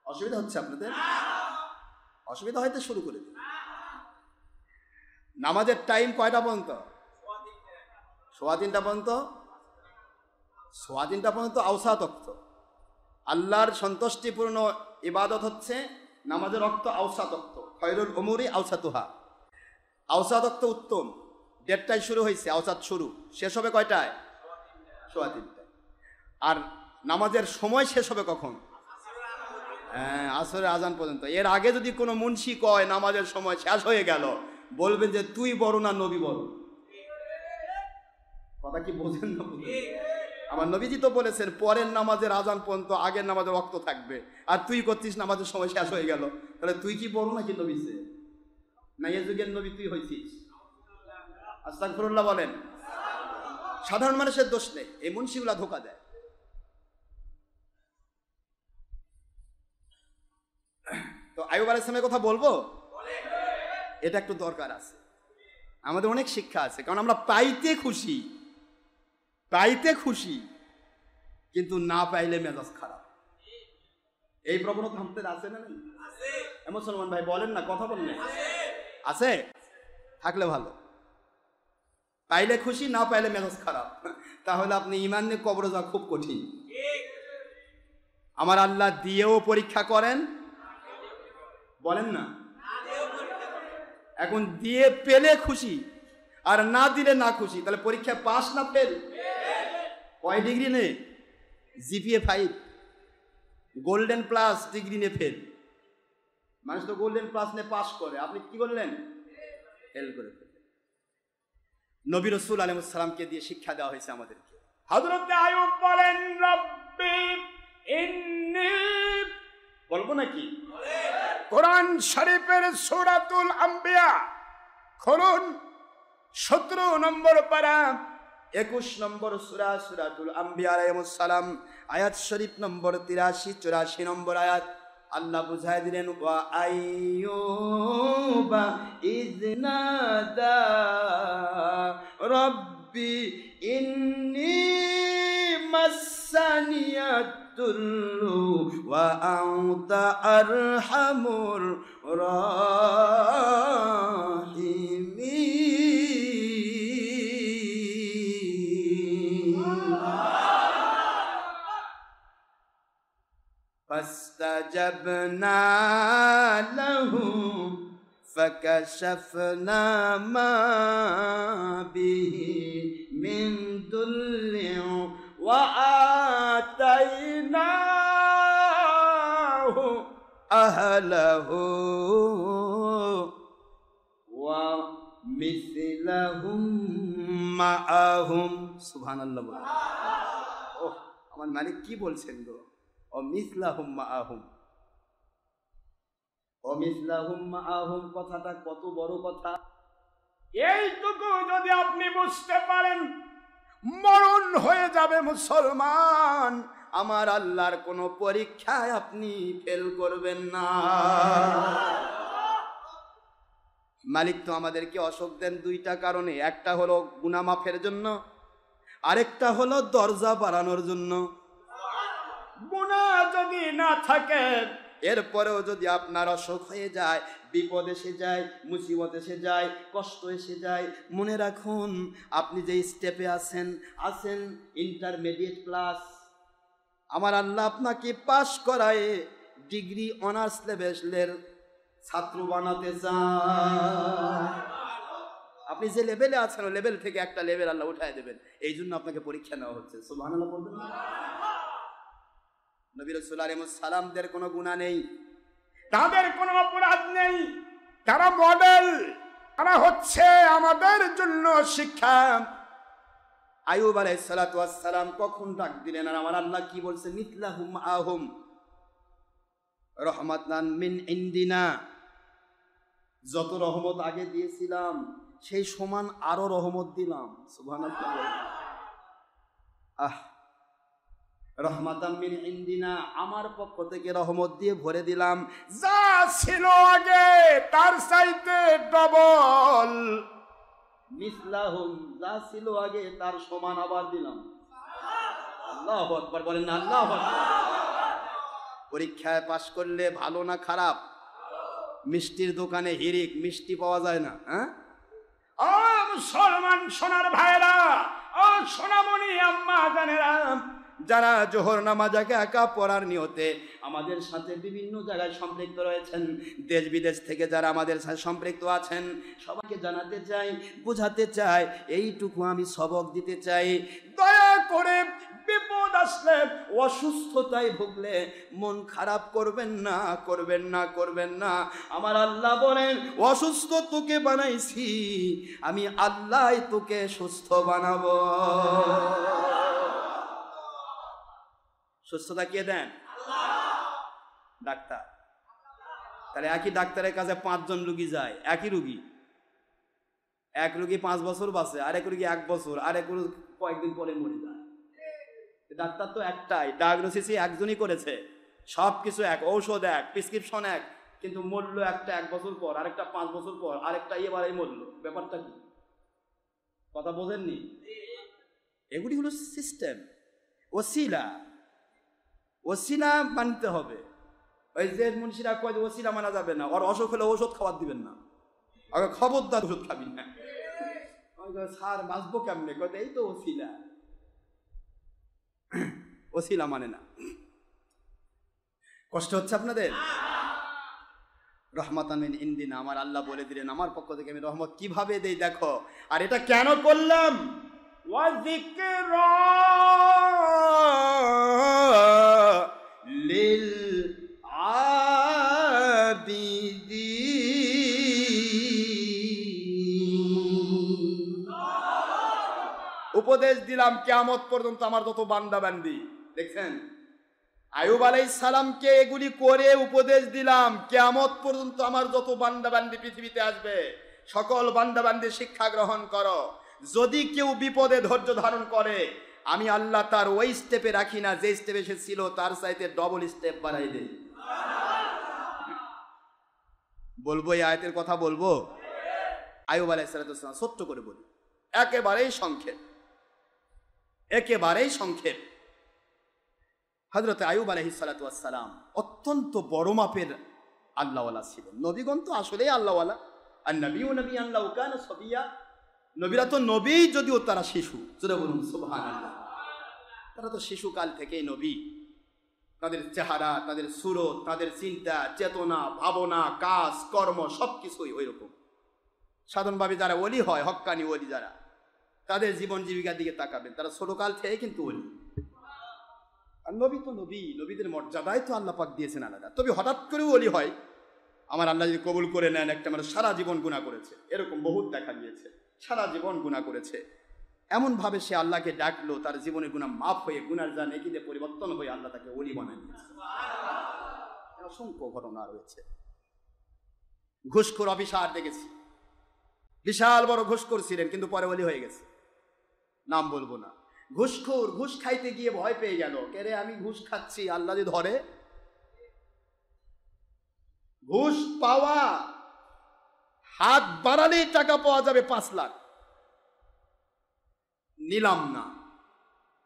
অসুবিধা হচ্ছে আপনাদের? অসুবিধা হয়তো শুরু করে দিন। নামাজের টাইম কয়টা পর্যন্ত? 3:15 পর্যন্ত। 3:15 পর্যন্ত আওসাত ওয়াক্ত। আল্লাহর সন্তুষ্টিপূর্ণ ইবাদত হচ্ছে নামাজের ওয়াক্ত আওসাত ওয়াক্ত। খয়রুল উমুরি আওসাতুহা। আওসাত ওয়াক্ত উত্তম। 1:30টায় শুরু হয়েছে, আওসাত শুরু, শেষ হবে কয়টায়? 3:15টায়। আর নামাজের সময় শেষ হবে কখন? হ্যাঁ, আসরের আজান পর্যন্ত। এর আগে যদি কোনো মুন্সি কয় নামাজের সময় শেষ হয়ে গেল, বলবেন যে তুই বড় না নবী বড়। কথা কি বোঝেন না? আমার নবীজি তো বলেছেন পরের নামাজের আজান পর্যন্ত আগের নামাজের ওয়াক্ত থাকবে, আর তুই করছিস নামাজের সময় শেষ হয়ে গেল, তাহলে তুই কি বড় নাকি নবী? সে না এ যুগের নবী তুই হয়েছিস? আস্তাগফিরুল্লাহ বলেন। সাধারণ মানুষের দোষ নেই, এই মুন্সিগুলা ধোকা দেয়। তো আইয়ুব আলাইহিস সালামের কথা বলবো, এটা একটু দরকার আছে। আমাদের অনেক শিক্ষা আছে, কারণ আমরা পাইতে খুশি, পাইতে খুশি, কিন্তু না পাইলে মেজাজ খারাপ। এই প্রবণতা আমাদের আছে না? মুসলমান ভাই বলেন না, কথা বললেন আছে? থাকলে ভালো। পাইলে খুশি, না পাইলে মেজাজ খারাপ, তাহলে আপনি ঈমান নিয়ে কবরে যাওয়া খুব কঠিন। আমার আল্লাহ দিয়েও পরীক্ষা করেন, বলেন না? এখন দিয়ে পেলে খুশি, আর না দিলে না খুশি, তাহলে পরীক্ষা পাস না ফেল? কয় ডিগ্রি নে? জিপিএ 5, গোল্ডেন প্লাস ডিগ্রি নে ফেল। মানুষ তো গোল্ডেন প্লাস নে পাস করে, আপনি কি করলেন? ফেল করে ফেল। নবী রাসূল আলাইহিস সালামকে দিয়ে শিক্ষা দেওয়া হয়েছে আমাদেরকে। হযরত আইয়ুব বলেন, রব্বি ইন্নী, বলবো নাকি? কোরআন শরীফের সূরাতুল আম্বিয়া খুলুন, 17 নম্বর পারা, 21 নম্বর সূরা, সূরাতুল আম্বিয়া আলাইহিস সালাম, আয়াত শরীফ নম্বর 83-84 নম্বর আয়াত। আল্লাহ বুঝায় দিলেন, ওয়া আইয়ুবা ইযনাদা রব্বি ইন্নী মাসানিয়াত দুররু ওয়া আনতা আরহামুর রাহিমিন। ফাস্তাজাবনা লাহু ফাকাশাফনা মা বিহি মিন দুল্লিন ওয়া আতাইনাহু আহলাহু ওয়া মিসলাহুম মাআহুম। সুবহানাল্লাহ। ওহ, আমার মালিক কি বলছেন গো? ও মিসলাহুম মাআহুম, ও মিসলাহুম মাআহুম, কথাটা কত বড় কথা। এইটুকু যদি আপনি বুঝতে পারেন, মরণ হয়ে যাবে মুসলমান। আমার আল্লাহর কোনো পরীক্ষায় আপনি ফেল করবেন না। মালিক তো আমাদেরকে অসুখ দেন দুইটা কারণে, একটা হলো গুনাহ মাফের জন্য, আরেকটা হলো দরজা বাড়ানোর জন্য। গুনাহ যদি না থাকে, এরপরেও যদি আপনার অসুখ হয়ে যায়, বিপদ এসে যায়, মুসিবত এসে যায়, কষ্ট এসে যায়, মনে রাখুন আপনি যে স্টেপে আছেন ইন্টারমিডিয়েট ক্লাস, আমার আল্লাহ আপনাকে পাশ করায় ডিগ্রি অনার্স লেভেলের ছাত্র বানাতে চান। আপনি যে লেভেলে আছেন ওই লেভেল থেকে একটা লেভেল আল্লাহ উঠায় দেবেন, এই জন্য আপনাকে পরীক্ষা নেওয়া হচ্ছে। সুবহানাল্লাহ বলবেন না? নবী রাসূল আলাইহিস সালামদের কোনো গুনাহ নেই, তাদের কোনো অপরাধ নেই, তারা মডেল, তারা হচ্ছে আমাদের জন্য শিক্ষা। আইয়ুব আলাইহিস সালাতু ওয়াস সালাম কখন ডাক দিলেন, আর আমার আল্লাহ কি বলছেন? মিথলাহুম আহুম রহমাতান মিন ইনদিনা, যত রহমত আগে দিয়েছিলাম সেই সমান আরো রহমত দিলাম। সুবহানাল্লাহ। রহমাতান মিন ইনদিনা, আমার পক্ষ থেকে রহমত দিয়ে ভরে দিলাম। যা ছিল আগে তার চাইতে ডবল। মিসলাহুম, যা ছিল আগে তার সমান আবার দিলাম। আল্লাহু আকবার বলেন না? আল্লাহু আকবার। পরীক্ষায় পাশ করলে ভালো না খারাপ? মিষ্টির দোকানে হিরিক, মিষ্টি পাওয়া যায় না। হ্যাঁ, ও মুসলমান সোনার ভাইরা, ও সোনামণি আম্মা জানেরা, যারা জোহর নামাজ একা পড়ার নিয়তে আমাদের সাথে বিভিন্ন জায়গায় সম্পৃক্ত রয়েছেন, দেশ বিদেশ থেকে যারা আমাদের সাথে সম্পৃক্ত আছেন, সবাইকে জানাতে চাই, বোঝাতে চাই, এইটুকু আমি সবক দিতে চাই, দয়া করে বিপদ আসলে, অসুস্থতায় ভুগলে মন খারাপ করবেন না, করবেন না, করবেন না। আমার আল্লাহ বলেন, অসুস্থ তোকে বানাইছি, আমি আল্লাহ তোকে সুস্থ বানাবো। সুস্থতা কে দেন? ডাক্তার। তাহলে একই ডাক্তারের কাছে 5 জন রুগী যায়, একই রুগী, এক রুগী 5 বছর বাঁচে, আরেক রুগী 1 বছর, আরেক রুগী কয়েকদিন পরে মরে যায়। ডাক্তার তো একটাই, ডায়াগনোসিস একজনই করেছে, সবকিছু এক, ঔষধ এক, প্রেসক্রিপশন এক, কিন্তু মরল একটা 1 বছর পর, আরেকটা 5 বছর পর, আরেকটা এবারেই মরল। ব্যাপারটা কি? কথা বোঝেননি? এগুলি হলো সিস্টেম। ওসিলা মানতে হবে। ওই যে মুন্সিরা কয় যে ওসিলা মানা যাবে না, ওর অসুখ হলে ওষুধ খাবার দিবেন না, আগে খবরদার ওষুধ খাবি না। স্যার বাঁচবো কেমনে? কয় এই তো ওসিলা মানে না। কষ্ট হচ্ছে আপনাদের? রহমাতান মিন ইনদিনা, আমার আল্লাহ বলে দিলেন আমার পক্ষ থেকে আমি রহমত কিভাবে দেই দেখো। আর এটা কেন করলাম? ওয়াযিকরা লিল আবিদিন, উপদেশ দিলাম কিয়ামত পর্যন্ত আমার যত বান্দা বান্দি। দেখছেন, আইয়ুব আলাইহিস সালামকে এগুলি করে উপদেশ দিলাম, কিয়ামত পর্যন্ত আমার যত বান্দা বান্দি পৃথিবীতে আসবে সকল বান্দা বান্দি শিক্ষা গ্রহণ করো। যদি কেউ বিপদে ধৈর্য ধারণ করে, আমি আল্লাহ তার ওই স্টেপে রাখি না যে স্টেপে সে ছিল, তার চাইতে ডবল স্টেপ বাড়াই দেই। বলবো এই আয়াতের কথা বলবো? আইয়ুব আলাইহিস সালাম ছোট্ট করে বলি, একেবারেই সংক্ষেপ। হযরত আইয়ুব আলাইহিস সালাম অত্যন্ত বড় মাপের আল্লাহওয়ালা ছিলেন। নবীগণ তো আসলেই আল্লাহওয়ালা। আর নবীও নবী আল্লাহ কান সবিয়া, নবীরা তো নবী যদিও তারা শিশু। জোরে বলুন সুবহানাল্লাহ। তারা তো শিশুকাল থেকেই নবী। তাদের চেহারা, তাদের সুরত, তাদের চিন্তা, চেতনা, ভাবনা, কাজ, কর্ম সবকিছুই ওই রকম। সাধারণভাবে যারা ওলি হয়, হক্কানি ওলি যারা, তাদের জীবন জীবিকার দিকে তাকাবেন, তারা ছোটকাল থেকে কিন্তু ওলি। আর নবী তো নবী, নবীদের মর্যাদায় তো আল্লাহ পাক দিয়েছেন আলাদা। তবে হঠাৎ করেও ওলি হয়, আমার আল্লাহ যদি কবুল করে নেন, একটা মানে সারা জীবন গুনাহ করেছে, এরকম বহুত দেখা গিয়েছে, সারা জীবন গুনাহ করেছে, এমনভাবে সে আল্লাহকে ডাকলো, তার জীবনের গুনাহ মাফ হয়ে, গুনার যা নেকিতে পরিবর্তন হয়ে আল্লাহ তাকে ওলি বানায় দিয়েছে। অসংখ্য ঘটনা রয়েছে। ঘুষখোর অফিসার দেখেছি, বিশাল বড় ঘুষখোর ছিলেন, কিন্তু পরে ওলি হয়ে গেছে, নাম বলবো না। ঘুষখোর ঘুষ খাইতে গিয়ে ভয় পেয়ে গেল, কে রে আমি ঘুষ খাচ্ছি, আল্লাহ যদি ধরে। ঘুষ পাওয়া, হাত বাড়ালেই টাকা পাওয়া যাবে 5 লাখ, নিলাম না।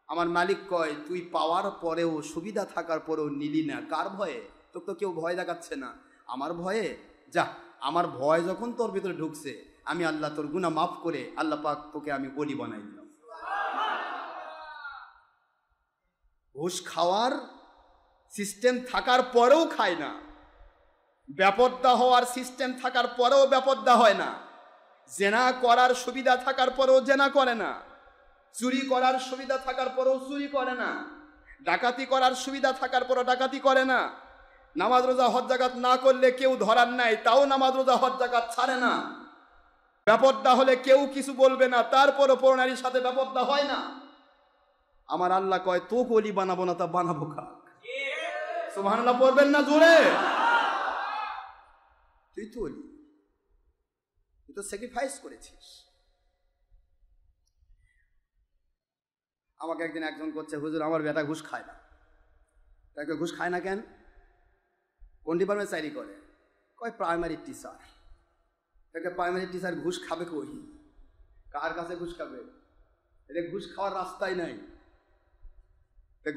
আমার মালিক কয় তুই পাওয়ার পরেও, সুবিধা থাকার পরেও নিলি না, কার ভয়ে? তোকে তো কেউ ভয় দেখাচ্ছে না, আমার ভয়ে। যা, আমার ভয় যখন তোর ভিতরে ঢুকছে, আমি আল্লাহ তোর গুনাহ মাফ করে আল্লাহ পাক তোকে আমি ওলি বানাই দিলাম। ঘুষ খাওয়ার সিস্টেম থাকার পরেও খায় না, বেপরদা হওয়ার সিস্টেম থাকার পরেও বেপরদা হয় না, জেনা করার সুবিধা থাকার পরেও জেনা করে না, চুরি করার সুবিধা থাকার পরেও চুরি করে না, ডাকাতি করার সুবিধা থাকার পরেও ডাকাতি করে না, নামাজ রোজা হজ জাকাত না করলে কেউ ধরার নাই, তাও নামাজ রোজা হজ জাকাত ছাড়ে না, বেপরদা হলে কেউ কিছু বলবে না, তারপরও পরনারীর সাথে বেপরদা হয় না। আমার আল্লাহ কয় তোকে ওলি বানাবো না, তা বানাবো কাক? সুবহানাল্লাহ পড়বেন না জোরে? তুই তো ওলি, তুই তো স্যাক্রিফাইস করেছিস। আমাকে একদিন একজন করছে, হুজুর আমার বেটা ঘুষ খায় না। তাকে ঘুষ খায় না কেন? কোন ডিপার্টমেন্ট চাকরি করে? কয় প্রাইমারি টিচার। তাকে প্রাইমারি টিচার ঘুষ খাবে কই? কার কাছে ঘুষ খাবে? এটা ঘুষ খাওয়ার রাস্তাই নাই,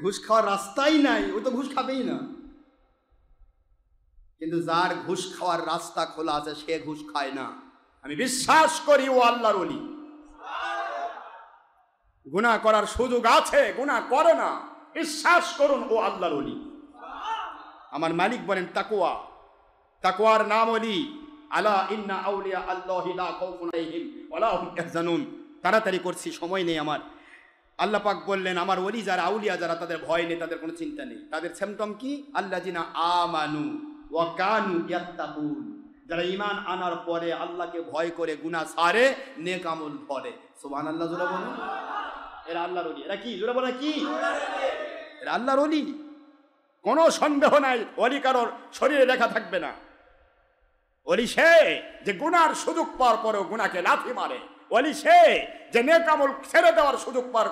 ঘুষ খাওয়ার রাস্তাই নাই, ও তো ঘুষ খাবেই না। কিন্তু যার ঘুষ খাওয়ার রাস্তা খোলা আছে সে ঘুষ খায় না। আমি বিশ্বাস করি ও আল্লাহর ওলি। গুনাহ করার সুযোগ আছে, গুনাহ করে না, বিশ্বাস করুন ও আল্লাহর ওলি। আমার মালিক বলেন তাকওয়া, তাকওয়ার নাম ওলি। আলা ইন্না আউলিয়া আল্লাহি লা খাউফুন আলাইহিম ওয়া লা হুম ইয়াহজানুন। তাড়াতাড়ি করছি, সময় নেই আমার। আল্লাহ পাক বললেন আমার ওলি যারা, আউলিয়া যারা, তাদের ভয় নেই, তাদের কোনো চিন্তা নেই। তাদের সিম্পটম কি? আল্লাযিনা আমানু ওয়া কানু ইয়াত্তাকুন। যারা ঈমান আনার পরে আল্লাহকে ভয় করে গুনাহ ছাড়ে, নেক আমল করে। সুবহানাল্লাহ জোরে বলুন। এরা আল্লাহর ওলি। এরা কি জোরে বলে? কি? এরা আল্লাহর ওলি। কোনো সন্দেহ নাই, ওলি কারোর শরীরে লেখা থাকবে না। ওলি সে যে গুনার সুযোগ পাওয়ার পরেও গুনাহকে লাথি মারে। ওলি সে যে নেক আমল ছেড়ে দেওয়ার সুযোগ পাওয়ার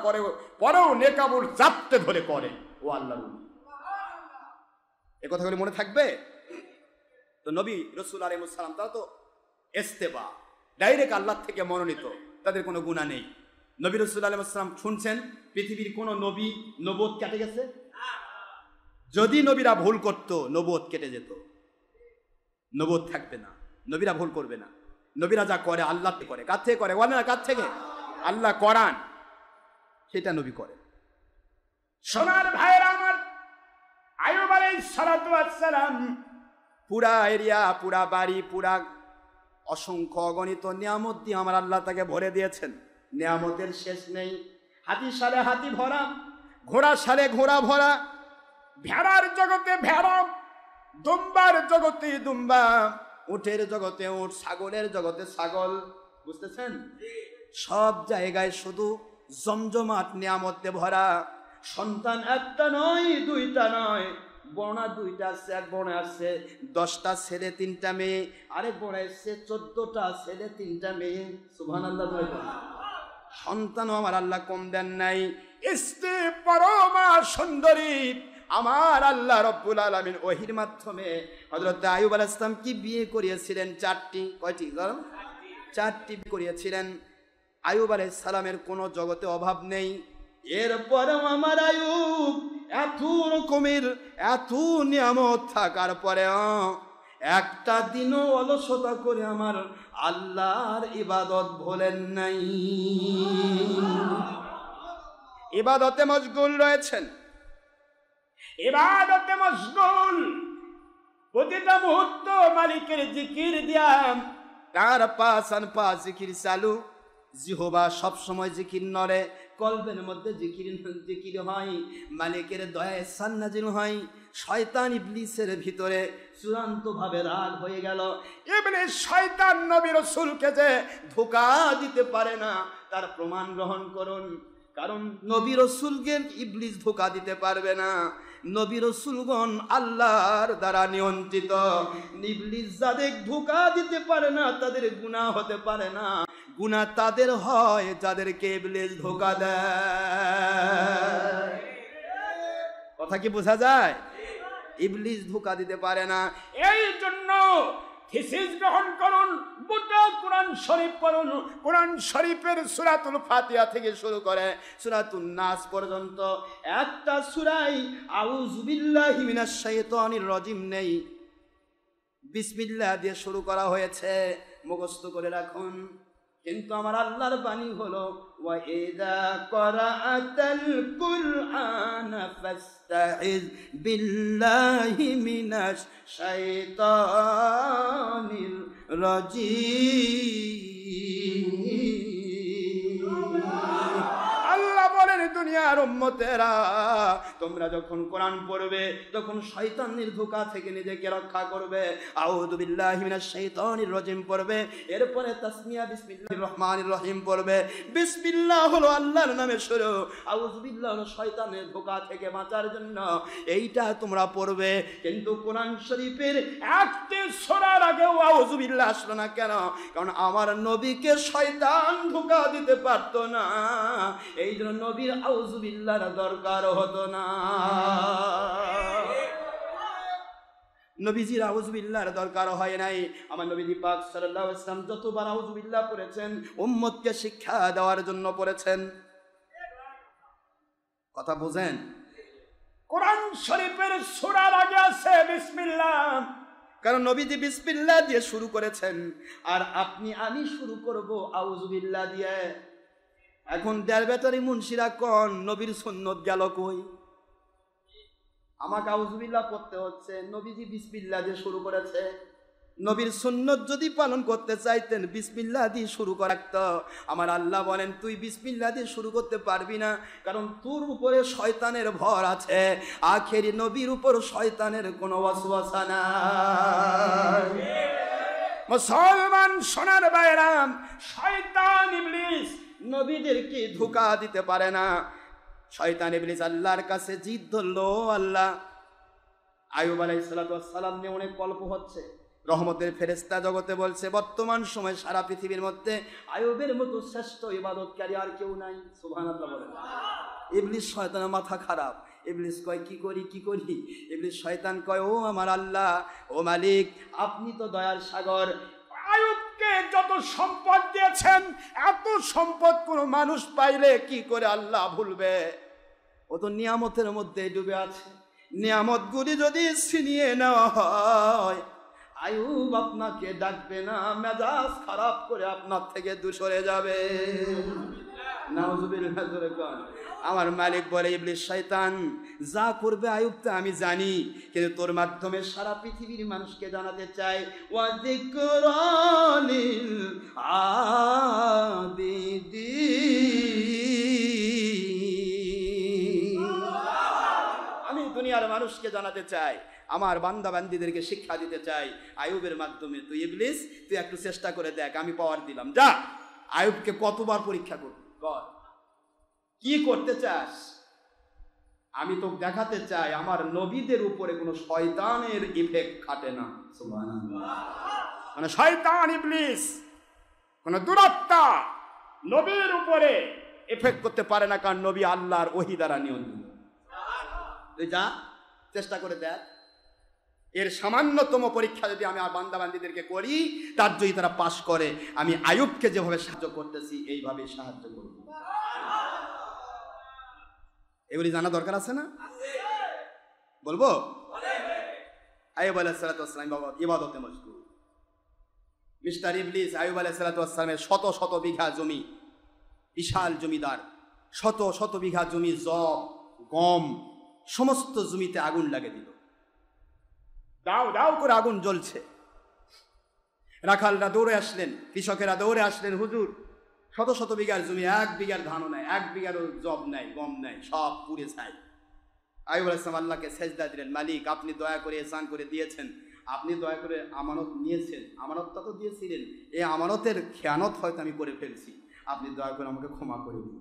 পরেও নেক আমল জাপটে ধরে করে। ও আল্লাহর ওলি। এই কথাগুলি মনে থাকবে তো। নবী রাসূল আলাইহিস সালাম তারা তো ইস্তেবা, ডাইরেক্ট আল্লাহ থেকে মনোনীত, তাদের কোনো গুনাহ নেই। নবী রাসূল আলাইহিস সালাম শুনছেন পৃথিবীর কোন নবী নবুয়ত কেটে গেছে? যদি নবীরা ভুল করত নবুয়ত কেটে যেত, নবুয়ত থাকবে না। নবীরা ভুল করবে না। নবীরা যা করে আল্লাহ করে। কার থেকে করে? বলে না কার থেকে? আল্লাহ করান, সেটা নবী করে। সোনার ভাইরা আমার, আইয়ুব আলাইহিস সালাতু ওয়াস সালাম পুরা এরিয়া, পুরা বাড়ি, পুরা অসংখ্য অগণিত নিয়ামত দিয়ে আমার আল্লাহ তাকে ভরে দিয়েছেন। নিয়ামতের শেষ নেই। হাতি সালে হাতি ভরা, ঘোড়া সালে ঘোড়া ভরা, ভেড়ার জগতে ভেড়া, দুম্বার জগতে দুম্বা, উটের জগতে উট, ছাগলের জগতে ছাগল। বুঝতেছেন? সব জায়গায় শুধু জমজমাট নিয়ামতে ভরা। সন্তান একটা নয়, দুইটা নয়, বর্ণা দুইটা আছে, এক বর্ণা আছে 10টা ছেলে 3টা মেয়ে, আরেক বর্ণা আছে 14টা ছেলে 3টা মেয়ে। সুবহানাল্লাহ। সন্তানও আমার আল্লাহ কম দেন নাই। স্ত্রী পরমা সুন্দরী আমার আল্লাহ রব্বুল আলামিন ওহীর মাধ্যমে হযরত আইয়ুব আলাইহিস সালাম কি বিয়ে করিয়েছিলেন? 4টি। কয়টি? 4টি করিয়েছিলেন। আইয়ুব আলাইহিস সালামের কোনো জগতে অভাব নেই। এরপরেও আমার আইয়ুব এত রকমের এত নিয়ামত থাকার পরেও একটা দিনও অলসতা করে আমার আল্লাহর ইবাদত ভুলেন নাই। ইবাদতে মশগুল রয়েছেন, ইবাদতে মশগুল, প্রতিটা মুহূর্ত মালিকের জিকির দিয়া, তার পাশান পাশ জিকির চালু। জিহবা সব সময় জিকির নড়ে, কলবের মধ্যে জিকির হয়, মালিকের দয়ায় সান্নাজিল হয়। শয়তান ইবলিসের ভিতরে চূড়ান্ত ভাবে রাগ হয়ে গেল। ইবলিস শয়তান নবী রাসূলকে যে ধোঁকা দিতে পারে না তার প্রমাণ গ্রহণ করুন। কারণ নবী রাসূলকে ইবলিস ধোঁকা দিতে পারবে না। নবী রাসূলগণ আল্লাহর দ্বারা নিয়ন্ত্রিত। ইবলিস যাদের ধোঁকা দিতে পারে না তাদের গুনাহ হতে পারে না। গুনাহ তাদের হয় যাদেরকে ইবলিস ধোঁকা দেয়। কথা কি বোঝা যায়? ইবলিস ধোঁকা দিতে পারে না। এই জন্য থিসিস গ্রহণ করুন, গোটা কোরআন শরীফ পড়ুন। কোরআন শরীফের সূরাতুল ফাতিহা থেকে শুরু করে সূরাতুন নাস পর্যন্ত একটা সূরাই আউযু বিল্লাহি মিনাশ শাইতানির রাজিম নেই, বিসমিল্লাহ দিয়ে শুরু করা হয়েছে। মুখস্থ করে রাখুন। কিন্তু আমার আল্লাহর বাণী হলো ওয়া ইযা ক্বরাআতাল কুরআনা ফাস্তাইজ বিল্লাহি মিনাশ শাইতানির রাজিম। আল্লাহ বলেন দুনিয়ার উম্মতেরা, তোমরা যখন কোরআন পড়বে তখন শয়তানের ধোঁকা থেকে নিজেকে রক্ষা করবে। আউযু বিল্লাহি মিনাশ শাইতানির রাজিম পড়বে, এরপরে তাসমিয়া বিসমিল্লাহির রহমানির রহিম পড়বে। বিসমিল্লাহ হলো আল্লাহর নামে শুরু, আউযু বিল্লাহ হলো শয়তানের ধোঁকা থেকে বাঁচার জন্য। এইটা তোমরা পড়বে। কিন্তু কোরআন শরীফের একটি সূরার আগেও আউযু বিল্লাহ আসলো না কেন? কারণ আমার নবীকে শয়তান ধোঁকা দিতে পারতো না, এই জন্য নবীর আউযু বিল্লাহর দরকার হতো না। নবীজির আউযু বিল্লাহর দরকার হয় নাই। আমার নবী পাক সাল্লাল্লাহু আলাইহি ওয়াসাল্লাম যতবার আউযু বিল্লাহ পড়েছেন উম্মতকে শিক্ষা দেওয়ার জন্য পড়েছেন। কথা বুঝেন? কোরআন শরীফের সূরার আগে আছে বিসমিল্লাহ, কারণ নবীজি বিসমিল্লাহ দিয়ে শুরু করেছেন, আর আপনি আমি শুরু করব আউযু বিল্লাহ দিয়ে। এখন দেড় ব্যাটারি মুন্সিরা কোন নবীর সুন্নত গেল কই? আমাকে আউযু বিল্লাহ পড়তে হচ্ছে, নবীজি বিসমিল্লাহ দিয়ে শুরু করেছে। নবীর সুন্নত যদি পালন করতে চাইতেন বিসমিল্লাহ দিয়ে শুরু করত। আমার আল্লাহ বলেন তুই বিসমিল্লাহ দিয়ে শুরু করতে পারবি না, কারণ তোর উপরে শয়তানের ভর আছে। আখেরি নবীর উপর শয়তানের কোনো ওয়াসওয়াসা নাই। মুসলমান সোনার বাইরাম, শয়তান ইবলিস নবীদেরকে ধোঁকা দিতে পারে না। শয়তান ইবলিস আল্লাহর কাছে জিদ ধরলো। আল্লাহ আইয়ুব আলাইহিস সালাম নিয়ে অনেক গল্প হচ্ছে, রহমতের ফেরেশতা জগতে বলছে বর্তমান সময় সারা পৃথিবীর মধ্যে আইয়ুবের মতো শ্রেষ্ঠ ইবাদতকারী আর কেউ নাই। সুবহানাল্লাহ বলেন। ইবলিস শয়তানের মাথা খারাপ। ইবলিস কয় কি করি কি করি? ইবলিস শয়তান কয় ও আমার আল্লাহ, ও মালিক, আপনি তো দয়ার সাগর। আইয়ুবকে যত সম্পদ দিয়েছেন, এত সম্পদ কোন মানুষ পাইলে কি করে আল্লাহ ভুলবে? ও তো নিয়ামতের মধ্যে ডুবে আছে। নিয়ামতগুলি যদি ছিনিয়ে নেওয়া হয় আইয়ুব আপনাকে ডাকবে না, মেজাজ খারাপ করে আপনার থেকে দূর সরে যাবে। নাউজুবিল্লাহ জোরে কোন। আমার মালিক বলে ইবলিস শয়তান যা করবে আইয়ুব তা আমি জানি, কিন্তু তোর মাধ্যমে সারা পৃথিবীর মানুষকে জানাতে চাই ওয়া যিকরানিল আবিদিন। আমি দুনিয়ার মানুষকে জানাতে চাই, আমার বান্দা বান্দীদেরকে শিক্ষা দিতে চাই আইয়ুবের মাধ্যমে। তুই ইবলিস তুই একটু চেষ্টা করে দেখ, আমি পাওয়ার দিলাম, যা আইয়ুবকে কতবার পরীক্ষা করবি কর, কি করতে চাস? আমি তো দেখাতে চাই আমার নবীদের উপরে কোনো শয়তানের ইফেক্ট খাটে না। সুবহানাল্লাহ। মানে শয়তান ইবলিস কোন দুরাত্মা নবীর উপরে এফেক্ট করতে পারে না, কারণ নবী আল্লাহর ওহী দ্বারা নিয়ন্ত্রিত। তুই যা চেষ্টা করে দেখ, এর সামান্যতম পরীক্ষা যদি আমি আমার বান্দা বান্দীদেরকে করি, তার যদি তারা পাশ করে, আমি আইয়ুবকে যেভাবে সাহায্য করতেছি এইভাবে সাহায্য করব। এগুলি জানা দরকার আছে না? বলবো? আইয়ুব আলাইহিস সালাম ইবাদতে মশগুল। মিস্টার ইবলিস আইয়ুব আলাইহিস সালামের শত শত বিঘা জমি, বিশাল জমিদার, শত শত বিঘা জমি, জব গম সমস্ত জমিতে আগুন লাগিয়ে দিল। দাও দাও করে আগুন জ্বলছে। রাখালরা দৌড়ে আসলেন, কৃষকেরা দৌড়ে আসলেন, হুজুর শত শত বিঘার জমি, এক বিঘার ধানও নাই, এক বিঘারও জব নাই, গম নাই, সব পুড়ে ছাই। আইয়ুব আলাইহিস সালাম আল্লাহকে সেজদা দিলেন, মালিক আপনি দয়া করে এহসান করে দিয়েছেন, আপনি দয়া করে আমানত নিয়েছেন, আমানতটা তো দিয়েছিলেন, এই আমানতের খেয়ানত হয়তো আমি করে ফেলছি, আপনি দয়া করে আমাকে ক্ষমা করে দিন।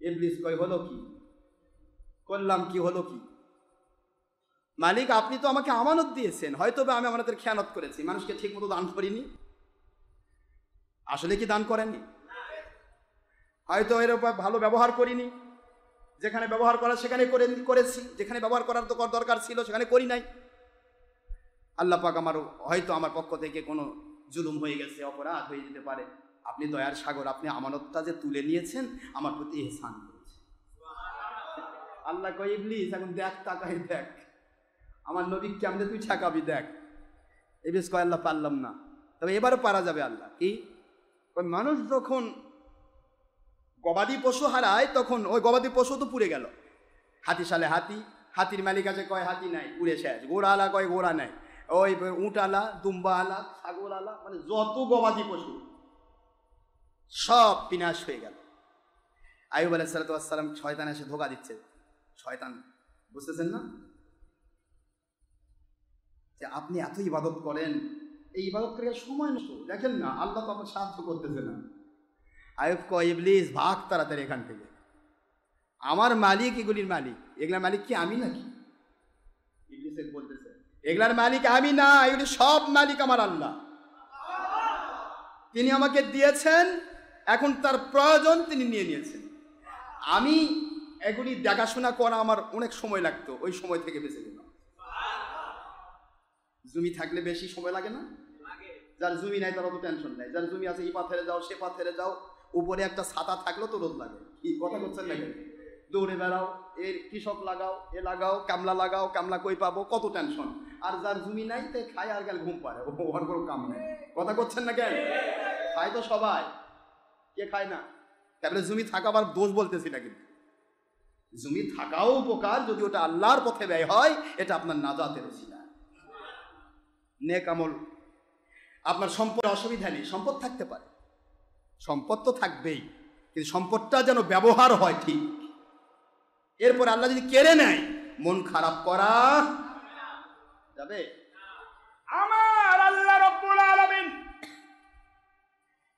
ইবলিস কয় হলো কি করলাম, কি হলো কি? মালিক আপনি তো আমাকে আমানত দিয়েছেন, হয়তো আমি আমানতের খেয়ানত করেছি, মানুষকে ঠিক মতো দান করিনি। আসলে কি দান করেননি? হয়তো এর উপর ভালো ব্যবহার করিনি, যেখানে ব্যবহার করা সেখানে করেছি, যেখানে ব্যবহার করার দরকার ছিল সেখানে করি নাই। আল্লাহ পাক হয়তো আমার পক্ষ থেকে কোনো জুলুম হয়ে গেছে, অপরাধ হয়ে যেতে পারে। আপনি দয়ার সাগর, আপনি আমানতটা যে তুলে নিয়েছেন আমার প্রতি ইহসান করেছেন। আল্লাহ কয় ইবলিস এখন দেখ, তাকাই দেখ আমার নবী কেমনে তুই ঠেকাবি দেখ। ইবলিস কয় আল্লাহ পারলাম না, তবে এবারও পারা যাবে। আল্লাহ কি মানুষ যখন গবাদি পশু হারায় তখন ওই গবাদি পশু তো পুড়ে গেল। হাতি সালে হাতি, হাতির মালিক আছে কয় হাতি নাই, পুড়ে শেষ। ঘোড়া আলা কয় ঘোড়া নাই, ওই উঁট আলা, দুম্বা আলা, ছাগল আলা, মানে যত গবাদি পশু সব বিনাশ হয়ে গেল। আইয়ুব আলাইহিস সালাম শয়তান এসে ধোকা দিচ্ছে। শয়তান বুঝতেছেন না যে আপনি এত ইবাদত করেন, এই ইবাদত করে সময় নষ্ট, দেখেন না আল্লাহ তো আপনার সাহায্য করতেছে না। আইয়ুব কয় ইবলিস ভাগ তাড়াতাড়ি এখান থেকে, আমার মালিক এগুলির মালিক, এগুলার মালিক কি আমি নাকি? ইবলিস বলতেছে এগুলার মালিক আমি না, এগুলি সব মালিক আমার আল্লাহ। তিনি আমাকে দিয়েছেন, এখন তার প্রয়োজন তিনি নিয়ে নিয়েছেন। আমি এগুলি দেখাশোনা করা আমার অনেক সময় লাগতো, ওই সময় থেকে বেঁচে গেলাম। জমি থাকলে বেশি সময় লাগে না? যার জমি নাই তার অত টেনশন নাই। যার জমি আছে এই পাথরে যাও সে পাথরে যাও, উপরে একটা ছাতা থাকলেও তো রোদ লাগে। কি কথা করছেন নাকি? দৌড়ে বেড়াও, এর কৃষক লাগাও, এ লাগাও, কামলা লাগাও, কামলা কই পাবো, কত টেনশন। আর যার জমি নাই তে খায় আর গেল ঘুম পারে, ওর কোনো কাম নেই। কথা করছেন না কেন? খায় তো সবাই, কে খায় না? তারপরে জমি থাকা আবার দোষ বলতেছি না, কিন্তু জমি থাকাও উপকার, যদি ওটা আল্লাহর পথে ব্যয় হয় এটা আপনার নাজাতের ওসিলা। নেক আমল। আপনার সম্পদ অসুবিধা নেই, সম্পদ থাকতে পারে, সম্পদ তো থাকবেই, কিন্তু সম্পদটা যেন ব্যবহার হয় ঠিক। এরপর আল্লাহ যদি কেড়ে নেয় মন খারাপ করা যাবে? আমার আল্লাহ রাব্বুল আলামিন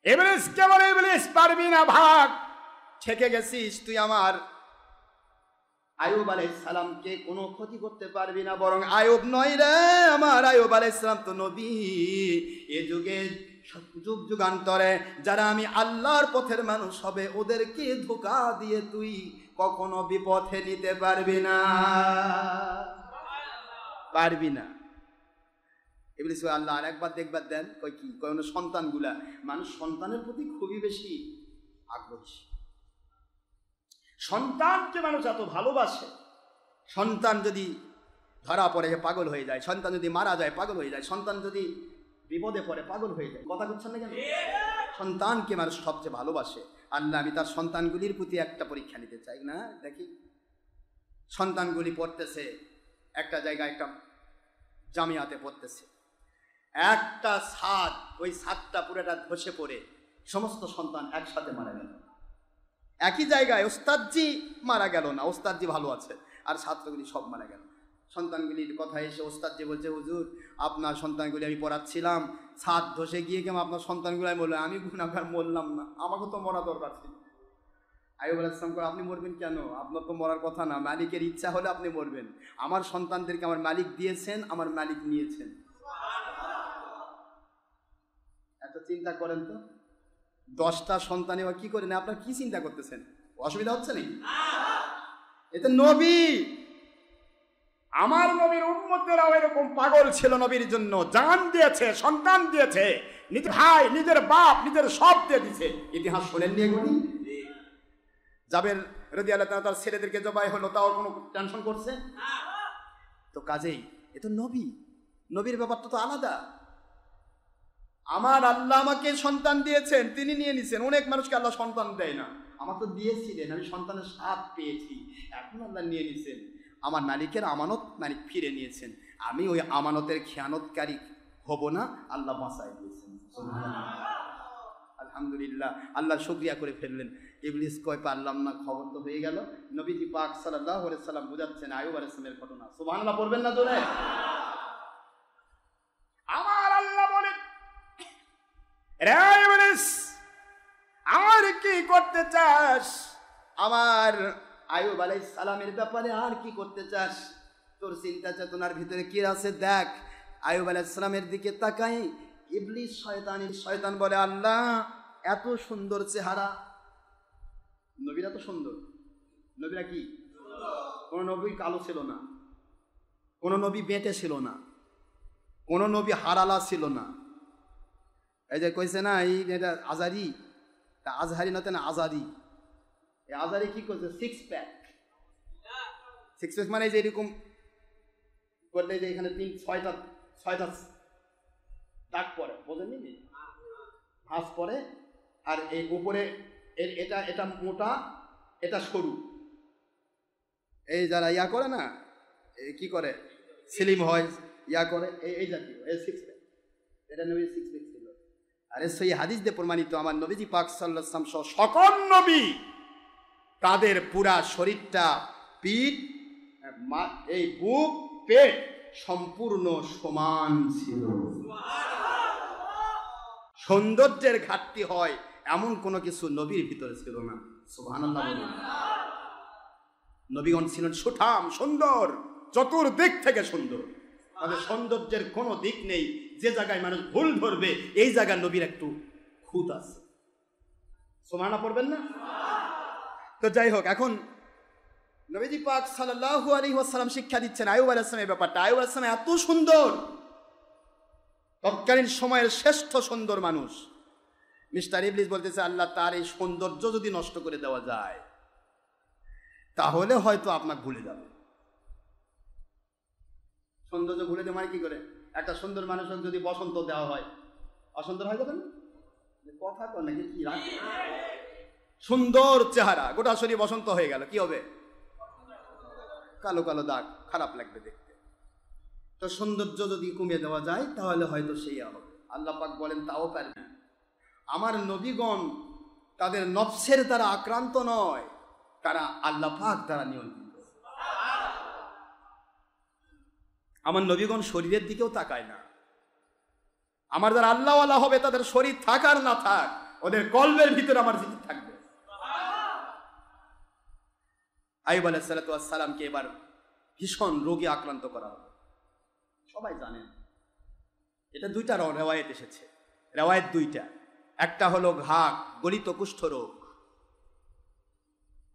ইবলিসকে বলে ইবলিস পারবি না, ভাগ, ঠেকে গেছিস তুই। আমার আইয়ুব আলাইহিস সালামকে কোনো ক্ষতি করতে পারবি না, বরং আইয়ুব নয় রে, আমার আইয়ুব আলাইহিস সালাম তো নবী। এ যুগে যুগ যুগান্তরে যারা আমি আল্লাহর পথের মানুষ হবে ওদেরকে ধোঁকা দিয়ে তুই কখনো বিপথে নিতে পারবি না, পারবি না। ইবলিস আল্লাহ আর একবার দেখবার দেন, কই কি কয় সন্তানগুলা, মানুষ সন্তানের প্রতি খুবই বেশি আগ্রহী। সন্তানকে মানুষ এত ভালোবাসে, সন্তান যদি ধরা পড়ে পাগল হয়ে যায়, সন্তান যদি মারা যায় পাগল হয়ে যায়, সন্তান যদি বিপদে পড়ে পাগল হয়ে যায়। কথা বলছেন না কেন? সন্তানকে মানুষ সবচেয়ে ভালোবাসে। আল্লাহ আমি তার সন্তানগুলির প্রতি একটা পরীক্ষা নিতে চাই না। দেখি সন্তানগুলি পড়তেছে একটা জায়গায়, একটা জামিয়াতে পড়তেছে, একটা ছাদ, ওই ছাদটা পুরোটা ধসে পড়ে সমস্ত সন্তান একসাথে মারা গেল। একই জায়গায় ওস্তাদজি মারা গেল না, ওস্তাদজি ভালো আছে, আর ছাত্রগুলি সব মারা গেল। সন্তানগুলির কথা এসে ওস্তাদজি বলছে হুজুর আপনার সন্তানগুলি আমি পড়াচ্ছিলাম, ছাদ ধসে গিয়ে কেমন আপনার সন্তানগুলো আমি বললাম আমি গুনাহগার মরলাম না, আমাকে তো মরা দরকার ছিল। আইয়ুব আলাইহিস সালাম কয় আপনি মরবেন কেন? আপনার তো মরার কথা না, মালিকের ইচ্ছা হলে আপনি মরবেন। আমার সন্তানদেরকে আমার মালিক দিয়েছেন, আমার মালিক নিয়েছেন। এত চিন্তা করেন তো, 10টা সন্তানে কি করে না, আপনার কি চিন্তা করতেছেন? অসুবিধা হচ্ছে নাকি? এটা নবী, আমার নবীর উম্মতেরাও এরকম পাগল ছিল, নবীর জন্য জান দিয়েছে, সন্তান দিয়েছে, নিজের ভাই, নিজের বাপ, নিজের সব দিয়ে দিছে। ইতিহাস শোনেননি এগুলি? জাবের রাদিয়াল্লাহু তাআলা তার ছেলেদেরকে জবাই হলো, তাও কোনো টেনশন করছে? তো কাজেই এ তো নবী, নবীর ব্যাপারটা তো আলাদা। আমার আল্লাহ আমাকে সন্তান দিয়েছেন, তিনি নিয়ে নিছেন। অনেক মানুষকে আল্লাহ সন্তান দেয় না, আমার তো দিয়েছিলেন, আমি সন্তানের স্বাদ পেয়েছি, এখন আল্লাহ নিয়ে নিছেন। আমার মালিকের আমানত মালিক ফিরে নিয়েছেন, আমি ওই আমানতের খেয়ানতকারী হব না, আল্লাহ বাঁচায় দিয়েছেন। আলহামদুলিল্লাহ, আল্লাহ শুকরিয়া করে ফেললেন। ইবলিস কয় পারলাম না, খবর তো হয়ে গেল। নবীজি পাক সাল্লাল্লাহু আলাইহি সাল্লাম বুঝাচ্ছেন আইয়ুব আলাইহিস সালামের ঘটনা। সুবহানাল্লাহ পড়বেন না জোরে? আমার আল্লাহ বলে রে ইবলিস আর কি করতে চাস? আমার আইয়ুব আলাইহিস সালামের ব্যাপারে আর কি করতে চাস? তোর চিন্তা চেতনার ভিতরে কি আছে দেখ। আইয়ুব আলাইহিস সালামের দিকে তাকাই, ইবলিস শয়তান বলে আল্লাহ এত সুন্দর চেহারা, নবীরা তো সুন্দর, নবীরা কি কোন নবী কালো ছিল না, কোন নবী বেঁটে ছিল না, কোন নবী হারালা ছিল না। এই যে কইছে না এই এটা আজারি, তা আজহারি না না আজারি, এই আজারি কি করছে, সিক্স প্যাক মানে যে এরকম করলে যে এখানে ছয়টা দাগ পরে, বোঝেননি, ভাঁজ পরে, আর এই উপরে এটা মোটা, এটা সরু। এই যারা ইয়া করে না, কি করে, স্লিম হয়, ইয়া করে, এই জাতীয়, এই সিক্স প্যাক, এটা নবীর সিক্স প্যাক ছিল। আরে সেই হাদিস দিয়ে প্রমাণিত, আমার নবীজি পাক সাল্লাল্লাহু আলাইহি ওয়াসাল্লাম সহ সকল নবী তাদের পুরা শরীরটা, পিঠ, এই বুক, পেট সম্পূর্ণ সমান ছিল। সৌন্দর্যের ঘাটতি হয় এমন কোনো কিছু নবীর ভিতরে ছিল না। সুবহানাল্লাহ। নবীগণ ছিলেন সুঠাম, সুন্দর, চতুর্দিক থেকে সুন্দর, তাদের সৌন্দর্যের কোনো দিক নেই। যে জায়গায় মানুষ ভুল ধরবে এই জায়গায় নবীর একটু খুঁত আছে। সুবহানাল্লাহ পড়বেন না? তো যাই হোক, এখন নবীজি পাক সাল্লাল্লাহু আলাইহি ওয়াসাল্লাম শিক্ষা দিচ্ছেন আইয়ুব আলাইহিস সালামের ব্যাপারটা। আইয়ুব আলাইহিস সালাম এত সুন্দর, তৎকালীন সময়ের শ্রেষ্ঠ সুন্দর মানুষ। মিস্টার ইবলিস বলতেছে আল্লাহ তার এই সৌন্দর্য যদি নষ্ট করে দেওয়া যায় তাহলে হয়তো আপনাকে ভুলে যাবে। সৌন্দর্য ভুলে দেওয়া মানে কি করে? একটা সুন্দর মানুষের যদি বসন্ত দেওয়া হয়, অসুন্দর হয়ে যাবে না? কথা তো নাকি কি রাখে, সুন্দর চেহারা, গোটা শরীর বসন্ত হয়ে গেল, কি হবে? কালো কালো দাগ, খারাপ লাগবে দেখতে। তো সৌন্দর্য যদি কমিয়ে দেওয়া যায় তাহলে হয়তো সেই হবে। আল্লাহ পাক বলেন তাও পারে না। আমার নবীগণ তাদের নফসের দ্বারা আক্রান্ত নয়, তারা আল্লাহ পাক দ্বারা নিয়ন্ত্রিত। আমার নবীগণ শরীরের দিকেও তাকায় না। আমার যারা আল্লাহওয়ালা হবে তাদের শরীর থাক আর না থাক, ওদের কলবের ভিতরে আমার জিকির থাকবে। আইয়ুব আলাইহিস সালাতু ওয়াস সালামকে এবার ভীষণ রোগে আক্রান্ত করা হবে, সবাই জানেন। এটা দুইটা রেওয়ায়েত এসেছে, রেওয়ায়েত দুইটা। একটা হলো ঘাক, গলিত কুষ্ঠ রোগ,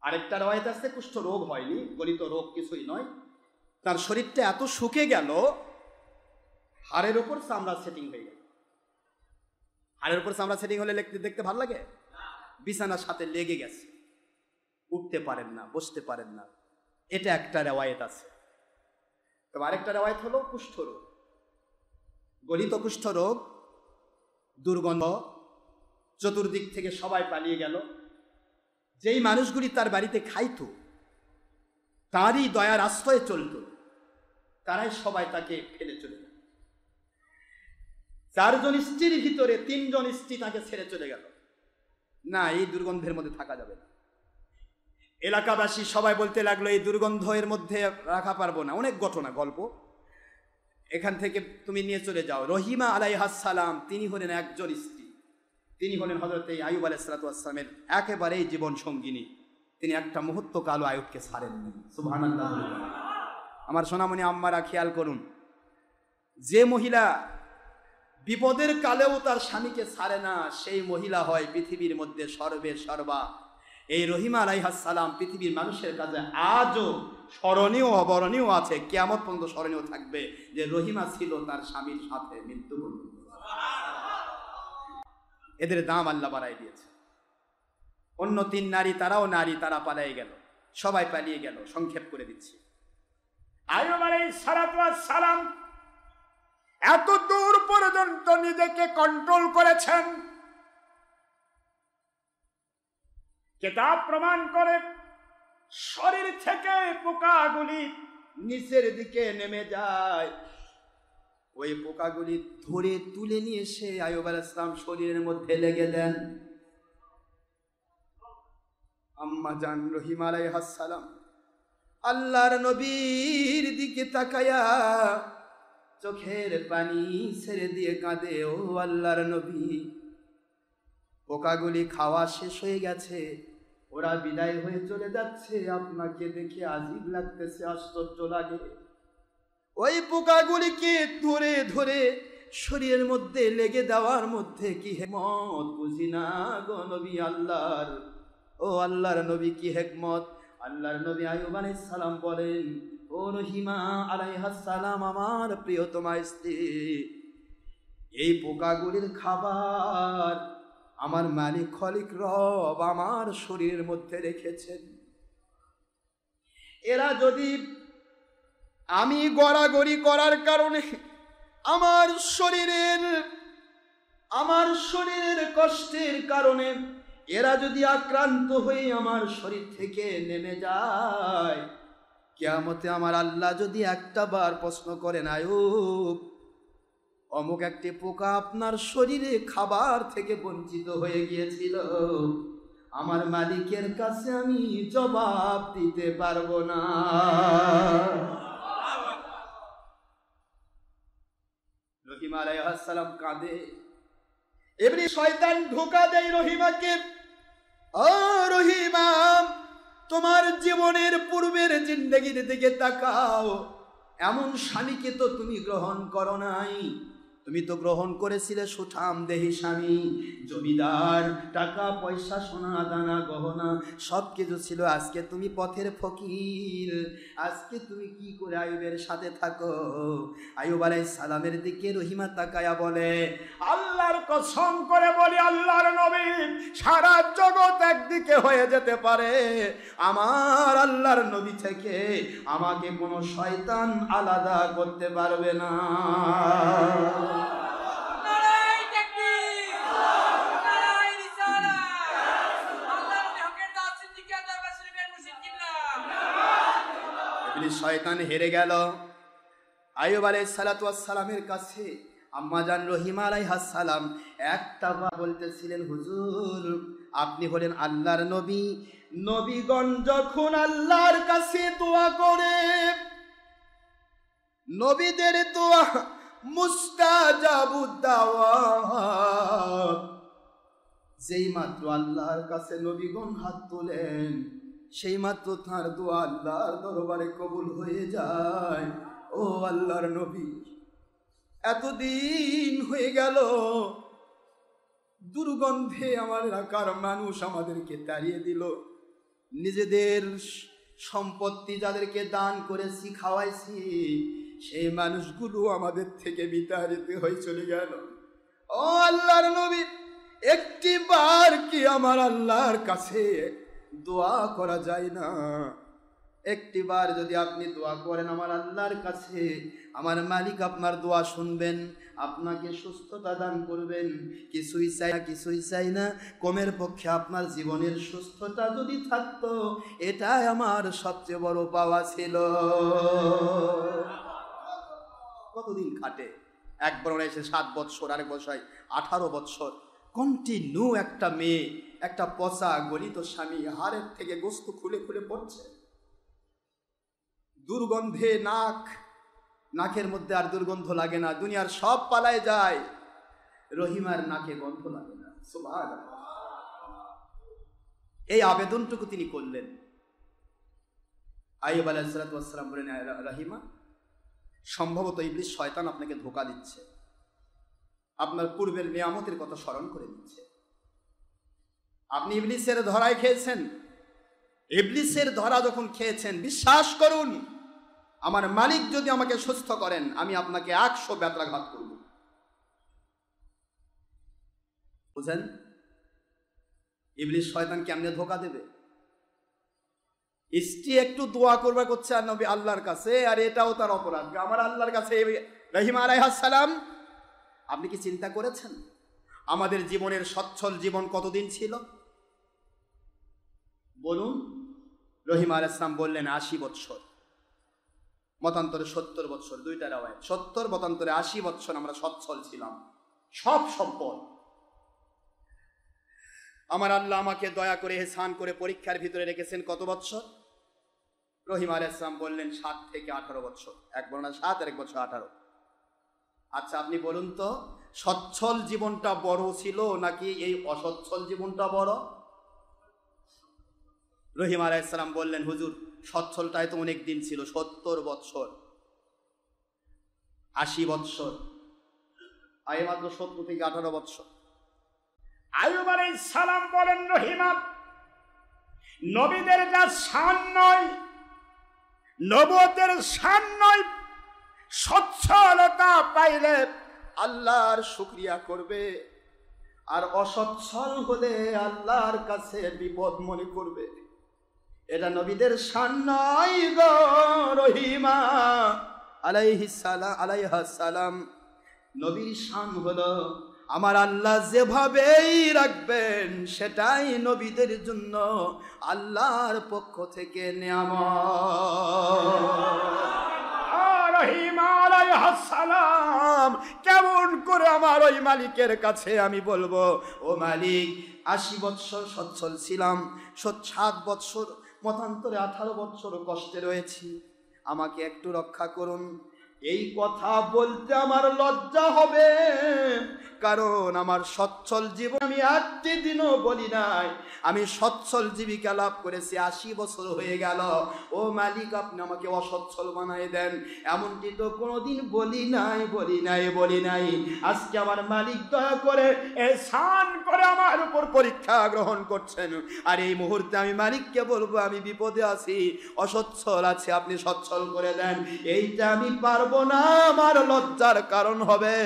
আরেকটা রেওয়ায়েত আছে কুষ্ঠ রোগ হয়নি, গলিত রোগ কিছুই নয়। তার শরীরটা এত শুকে গেল, হাড়ের উপর চামড়া সেটিং হয়ে গেল। হাড়ের উপর চামড়া সেটিং হলে দেখতে ভালো লাগে? বিছানার সাথে লেগে গেছে, উঠতে পারেন না, বসতে পারেন না। এটা একটা রেওয়ায়েত আছে। তবে আরেকটা রেওয়ায়েত হলো কুষ্ঠ রোগ, গলিত কুষ্ঠ রোগ, দুর্গন্ধ, চতুর্দিক থেকে সবাই পালিয়ে গেল। যেই মানুষগুলি তার বাড়িতে খাইতো, তারই দয়ার আশ্রয়ে চলত, তারাই সবাই তাকে ফেলে চলে গেল। 4 জন স্ত্রীর ভিতরে 3 জন স্ত্রী তাকে ছেড়ে চলে গেল। না, এই দুর্গন্ধের মধ্যে থাকা যাবে না। এলাকাবাসী সবাই বলতে লাগলো এই দুর্গন্ধের মধ্যে রাখা পারবো না, অনেক ঘটনা গল্প, এখান থেকে তুমি নিয়ে চলে যাও। রহিমা আলাইহাস সালাম, তিনি হলেন একজন স্ত্রী, তিনি হলেন হযরত আইয়ুব আলাইহিস সালাতু ওয়াস সালামের একেবারেই জীবন সঙ্গিনী। তিনি একটা মুহূর্ত কালো আইয়ুবকে ছাড়েননি। সুবহানাল্লাহ। আমার সোনামণি আম্মারা খেয়াল করুন, যে মহিলা বিপদের কালেও তার স্বামীকে ছাড়ে না, সেই মহিলা হয় পৃথিবীর মধ্যে সর্বা। এই রহিমা আলাইহাস সালাম পৃথিবীর মানুষের কাছে আজও স্মরণীয়, অবরণীয় আছে, কিয়ামত পর্যন্ত স্মরণীয় থাকবে যে রহিমা ছিল তার স্বামীর সাথে মৃত্যু পর্যন্ত। এদের দাম আল্লাহ বাড়াই দিয়েছে। অন্য 3 নারী, তারাও নারী, তারা পালিয়ে গেল, সবাই পালিয়ে গেল। সংক্ষেপ করে দিচ্ছি, আইয়ুব আলাইহিস সালাতু ওয়াস সালাম এত দূর পর্যন্ত নিজেকে কন্ট্রোল করেছেন। কিতাব প্রমাণ করে শরীর থেকে পোকাগুলি নিচের দিকে নেমে যায়। ওই পোকাগুলি ধরে তুলে নিয়ে এসে আইয়ুব আলাইহিস সালাম শরীরের মধ্যে লেগে দেন। আম্মা জান রহিমা আলাইহাস সালাম আল্লাহর নবীর দিকে তাকায়া চোখের পানি ছেড়ে দিয়ে কাঁদে, ও আল্লাহর নবী, পোকাগুলি খাওয়া শেষ হয়ে গেছে, ওরা বিদায় হয়ে চলে যাচ্ছে, আপনাকে দেখে আজীব লাগতেছে, আশ্চর্য লাগে। ওই পোকাগুলিকে ধরে ধরে শরীরের মধ্যে লেগে দেওয়ার মধ্যে কি হেকমত বুঝি না গো নবী আল্লাহর। ও আল্লাহর নবী কি হেকমত। আল্লাহর নবী আইয়ুব আলাইহিস সালাম বলেন, ও রহিমা আলাইহাস সালাম, আমার প্রিয়তমা স্ত্রী, এই পোকাগুলির খাবার আমার মালিক খলিক রব আমার শরীরের মধ্যে রেখেছেন। এরা যদি আমি গড়াগড়ি করার কারণে আমার শরীরের কষ্টের কারণে এরা যদি আক্রান্ত হয়ে আমার শরীর থেকে নেমে যায়, কিয়ামতে আমার আল্লাহ যদি একটা বার প্রশ্ন করেন, আইয়ুব অমুক একটি পোকা আপনার শরীরে খাবার থেকে বঞ্চিত হয়ে গিয়েছিল, আমার মালিকের কাছে আমি জবাব দিতে পারবো না। রহিমা আলাইহিস সালাম কাঁদে। ইবলিস শয়তান ধোঁকা দেয় রহিমাকে, ও রহিমা তোমার জীবনের পূর্বের জিন্দেগির দিকে তাকাও, এমন স্বামীকে তো তুমি গ্রহণ করো নাই। তুমি তো গ্রহণ করেছিলে সুঠাম দেহি স্বামী, জমিদার, টাকা পয়সা সোনা দানা গহনা সব কিছু ছিল। আজকে তুমি পথের ফকির, আজকে তুমি কি করে আইয়ুবের সাথে থাকো। আইয়ুব আলাইহিস সালামের দিকে রহিমা তাকায়া বলে, আল্লাহর কসম করে বলি আল্লাহর নবী, সারা জগৎ একদিকে হয়ে যেতে পারে, আমার আল্লাহর নবী থেকে আমাকে কোনো শয়তান আলাদা করতে পারবে না। ইবলিস শয়তান হেরে গেল। আইয়ুব আলাইহিস সালাতু ওয়াস সালামের কাছে আম্মাজান রহিমা আলাইহাস সালাম একটা বার বলতেছিলেন, হুজুর আপনি হলেন আল্লাহর নবী, নবীগণ যখন আল্লাহর কাছে দোয়া করে, নবীদের দোয়া মুস্তাজাবুদ দাওয়াত, যেই মাত্র আল্লাহর কাছে নবীগণ হাত তোলেন সেই মাত্র তার দোয়া আল্লাহর দরবারে কবুল হয়ে যায়। ও আল্লাহর নবী, এতদিন হয়ে গেল দুর্গন্ধে আমার এলাকার মানুষ আমাদেরকে তাড়িয়ে দিল, নিজেদের সম্পত্তি যাদেরকে দান করেছি খাওয়াইছি সেই মানুষগুলো আমাদের থেকে বিতাড়িত হয়ে চলে গেল। ও আল্লাহর নবী, একটি বার কি আমার আল্লাহর কাছে দোয়া করা যায় না? একটি বার যদি আপনি দোয়া করেন আমার আল্লাহর কাছে, আমার মালিক আপনার দোয়া শুনবেন, আপনাকে সুস্থতা দান করবেন। কিছুই চাই না, কমের পক্ষে আপনার জীবনের সুস্থতা যদি থাকতো, এটাই আমার সবচেয়ে বড় পাওয়া ছিল। কতদিন খাটে, একবার এসে 7 বৎসর, আরেক বছর 18 বৎসর কন্টিনিউ একটা মেয়ে, একটা পচা গলিত স্বামী হাড়ের থেকে গোস্ত খুলে খুলে পড়ছে, দুর্গন্ধে নাকের মধ্যে আর দুর্গন্ধ লাগে না, দুনিয়ার সব পালায় যায়, রহিমার নাকে গন্ধ লাগে না। সুবহানাল্লাহ। এই আবেদনটুকু তিনি করলেন। আইয়ুব আলাইহিস সালাতু ওয়াস সালাম বলেন, রহিমা সম্ভবত ইবলিস শয়তান আপনাকে ধোঁকা দিচ্ছে, আপনার পূর্বের নিয়ামতের কথা স্মরণ করে দিচ্ছে। আপনি ইবলিসের ধরায় খেয়েছেন, ইবলিসের ধরা যখন খেয়েছেন, বিশ্বাস করুন আমার মালিক যদি আমাকে সুস্থ করেন আমি আপনাকে 100 বেত্রাঘাত করব। বুঝেন ইবলিস শয়তান কেমনে ধোঁকা দেবে? স্ত্রী একটু দোয়া করবে করছে আর নবী আল্লাহর কাছে, আর এটাও তার অপরাধ আমার আল্লাহর কাছে। রহিমা আলাইহিস সালাম, আপনি কি চিন্তা করেছেন আমাদের জীবনের সচ্ছল জীবন কতদিন ছিল বলুন? রহিমা আলাইহিস সালাম বললেন 80 বৎসর, মতান্তরে 70 বৎসর, দুইটা রাওয়ায়াত, 70 মতান্তরে 80 বৎসর আমরা সচ্ছল ছিলাম, সব সম্পদ। আমার আল্লাহ আমাকে দয়া করে এহসান করে পরীক্ষার ভিতরে রেখেছেন কত বৎসর? রহিমা আলাইহিস সালাম বললেন 7 থেকে 18 বৎসর, এক বর্ণনা 7 আর এক বছর 18। আচ্ছা আপনি বলুন তো, সচ্ছল জীবনটা বড় ছিল নাকি এই অসচ্ছল জীবনটা বড়? রহিমা আলাইহিস সালাম বললেন, হুজুর সচ্ছলটাই তো অনেক দিন ছিল, 70 বৎসর, 80 বৎসর, আয়ু মাত্র 17 থেকে 18 বছর। আইয়ুব আলাইহিস সালাম বলেন, রহিমা, নবীদের যা শান নয়, নবুয়তের শান নয়, সচ্ছলতা পাইলে আল্লাহর শুকরিয়া করবে, আর অসচ্ছল হলে আল্লাহর কাছে বিপদ মনে করবে। এটা নবীদের শান নয় গো রহিমা আলাইহিস সালাম। নবীর শান হলো আমার আল্লাহ যেভাবেই রাখবেন সেটাই নবীদের জন্য আল্লাহর পক্ষ থেকে নিয়ামত। রহিমা আলাইহিস সালাম কেমন করে আমার ওই মালিকের কাছে আমি বলবো, ও মালিক, 80 বৎসর সচ্ছল ছিলাম, 7 বৎসর মতান্তরে 18 বৎসর কষ্টে রয়েছি, আমাকে একটু রক্ষা করুন। এই কথা বলতে আমার লজ্জা হবে, কারণ আমার সচ্ছল জীবন আমি একটি দিনও বলি নাই। আমি সচ্ছল জীবিকা লাভ করেছি, 80 বছর হয়ে গেল। ও মালিক, আপনি আমাকে অসচ্ছল বানাই দেন, এমনটি তো কোনোদিন বলি নাই। আজকে আমার মালিক দয়া করে এহসান করে আমার উপর পরীক্ষা গ্রহণ করছেন, আর এই মুহূর্তে আমি মালিককে বলবো আমি বিপদে আছি, অসচ্ছল আছি, আপনি সচ্ছল করে দেন। এইটা আমি পারবো না, আমার লজ্জার কারণ হবে,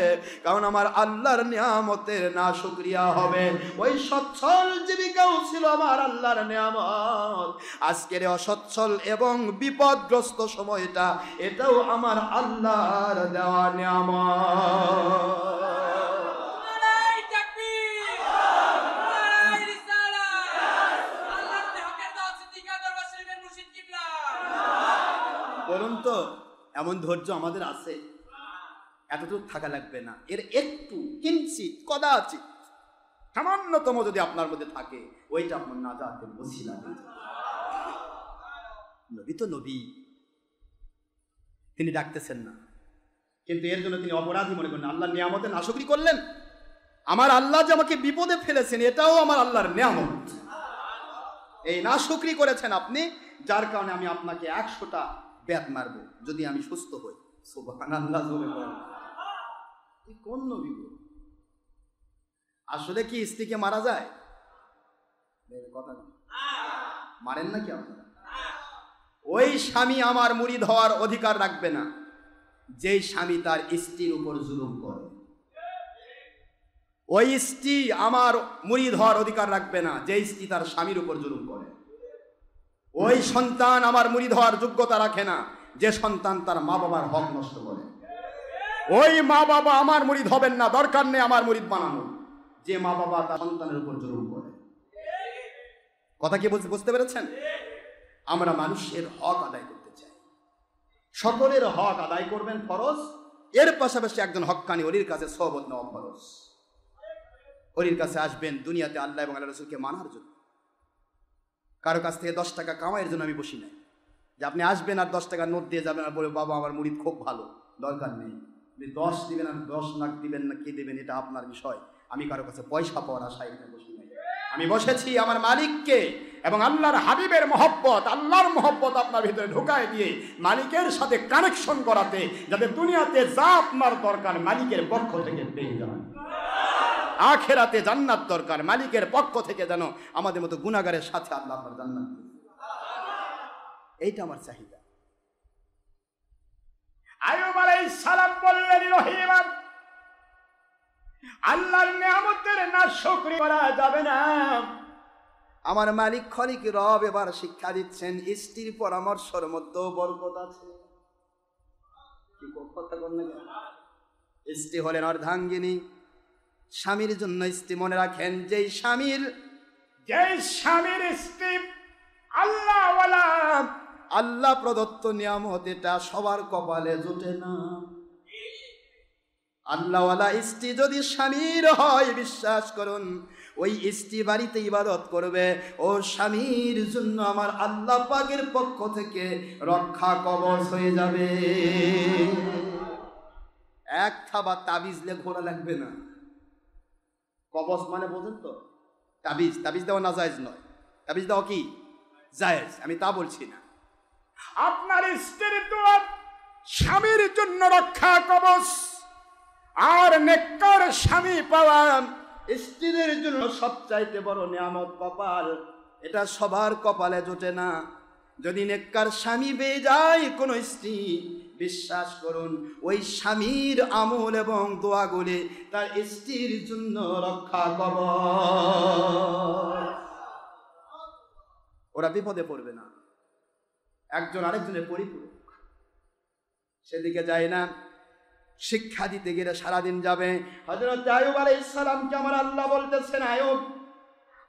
কারণ আমার আল্লাহর নিয়ামতের না শুকরিয়া হবে। ওই সচ্ছল জীবিকাও ছিল আমার আল্লাহর নিয়ামত, আজকের অসচ্ছল এবং বিপদগ্রস্ত সময়টা এটাও আমার আল্লাহর দেওয়া নিয়ামত। বলুন তো, এমন ধৈর্য আমাদের আছে? এতটুকু থাকা লাগবে না, এর একটু কিঞ্চিত কদাচিৎ সামান্যতম যদি আপনার মধ্যে থাকে, ওইটা আপনার নাজাতের ওসিলা হয়ে যাবে। নবী তো নবী, তিনি ডাকতেছেন না, কিন্তু এর জন্য তিনি অপরাধী মনে করেন, আল্লাহর নিয়ামতে নাশুকরি করলেন। আমার আল্লাহ যে আমাকে বিপদে ফেলেছেন, এটাও আমার আল্লাহর নিয়ামত। এই নাশুকরি করেছেন আপনি, যার কারণে আমি আপনাকে 100টা ব্যাট মারবো যদি আমি সুস্থ হই। সুবহানাল্লাহ, জোরে বলেন। কোন নবী? আসলে কি স্ত্রীকে মারা যায়? কথা মারেন নাকি আপনারা? ওই স্বামী আমার মুরিদ হওয়ার অধিকার রাখবে না যেই স্বামী তার স্ত্রীর উপর জুলুম করে। ওই স্ত্রী আমার মুরিদ হওয়ার অধিকার রাখবে না যেই স্ত্রী তার স্বামীর উপর জুলুম করে। ওই সন্তান আমার মুরিদ হওয়ার যোগ্যতা রাখে না যে সন্তান তার মা বাবার হক নষ্ট করে। ওই মা বাবা আমার মুরিদ হবেন না, দরকার নেই আমার মুরিদ বানানো, যে মা বাবা তার সন্তানের উপর জুলুম করে। কথা কি বুঝতে পেরেছেন? আমরা মানুষের হক আদায় করতে চাই, সকলের হক আদায় করবেন ফরজ, এর পাশাপাশি একজন হক্কানি ওলির কাছে সহবত নেওয়া ফরজ। ওলির কাছে আসবেন দুনিয়াতে আল্লাহ এবং আল্লাহ রাসূলকে মানার জন্য। কারো কাছ থেকে 10 টাকা কামাইয়ের জন্য আমি বসি নাই, যে আপনি আসবেন আর 10 টাকা নোট দিয়ে যাবেন আর বলে বাবা আমার মুরিদ খুব ভালো। দরকার নেই, আপনি 10 দিবেন আর 10 লাখ দিবেন না কি দিবেন এটা আপনার বিষয়। আমি কারো কাছে পয়সা পাওয়ার আশায় এখানে বসি নাই, আমি বসেছি আমার মালিককে এবং আল্লাহর হাবিবের মহব্বত, আল্লাহর মহব্বত আপনার ভিতরে ঢুকায় দিয়ে মালিকের সাথে কানেকশন করাতে, যাতে দুনিয়াতে যা আপনার দরকার মালিকের পক্ষ থেকে পেয়ে যান। আখেরাতে জান্নাত দরকার, মালিকের পক্ষ থেকে যেন আমাদের মতো গুনাহগারের সাথে আল্লাহ আপনার জান্নাত দেন। এইটা আমার চাহিদা। আইয়ুব আলাইহিস সালাম বললেন, রহিম, আল্লাহর নিয়ামতের নাশুকরি করা যাবে না। আমার মালিক খলিক রব এবার শিক্ষা দিচ্ছেন, স্ত্রীর পরামর্শের মধ্যেও বরকত আছে। কি কথা বললেন? স্ত্রী হলেন অর্ধাঙ্গিনী। স্বামীর জন্য স্ত্রী মনে রাখেন, যেই স্বামীর স্ত্রী আল্লাহওয়ালা, আল্লাহ প্রদত্ত নিয়ামত এটা সবার কপালে জোটে না। আল্লাহওয়ালা স্ত্রী যদি স্বামীর হয়, বিশ্বাস করুন ওই স্ত্রী বাড়িতে ইবাদত করবে, ও স্বামীর জন্য আমার আল্লাহ পাকের পক্ষ থেকে রক্ষা কবচ হয়ে যাবে। এক থাবা তাবিজ লে ঘোরা লাগবে না। কবচ মানে বোঝেন তো? তাবিজ, তাবিজ দেওয়া না জায়েজ নয়, তাবিজ দেওয়া কি জায়েজ, আমি তা বলছি না। আপনার স্ত্রীর দোয়া স্বামীর জন্য রক্ষা কবচ, আর নেককার স্বামী পাওয়া স্ত্রীদের জন্য সবচাইতে বড় নিয়ামত কপাল। এটা সবার কপালে জোটে না। যদি নেককার স্বামী পেয়ে যায় কোন স্ত্রী, বিশ্বাস করুন ওই স্বামীর আমল এবং দোয়াগুলি তার স্ত্রীর জন্য রক্ষা কবচ। ওরা বিপদে পড়বে না, একজন আরেকজনের পরিপূরক। সেদিকে যায় না। শিক্ষা দিতে গেলে সারাদিন যাবে। হযরত আইয়ুব আলাইহিস সালামকে আমার আল্লাহ বলতেছেন, আইয়ুব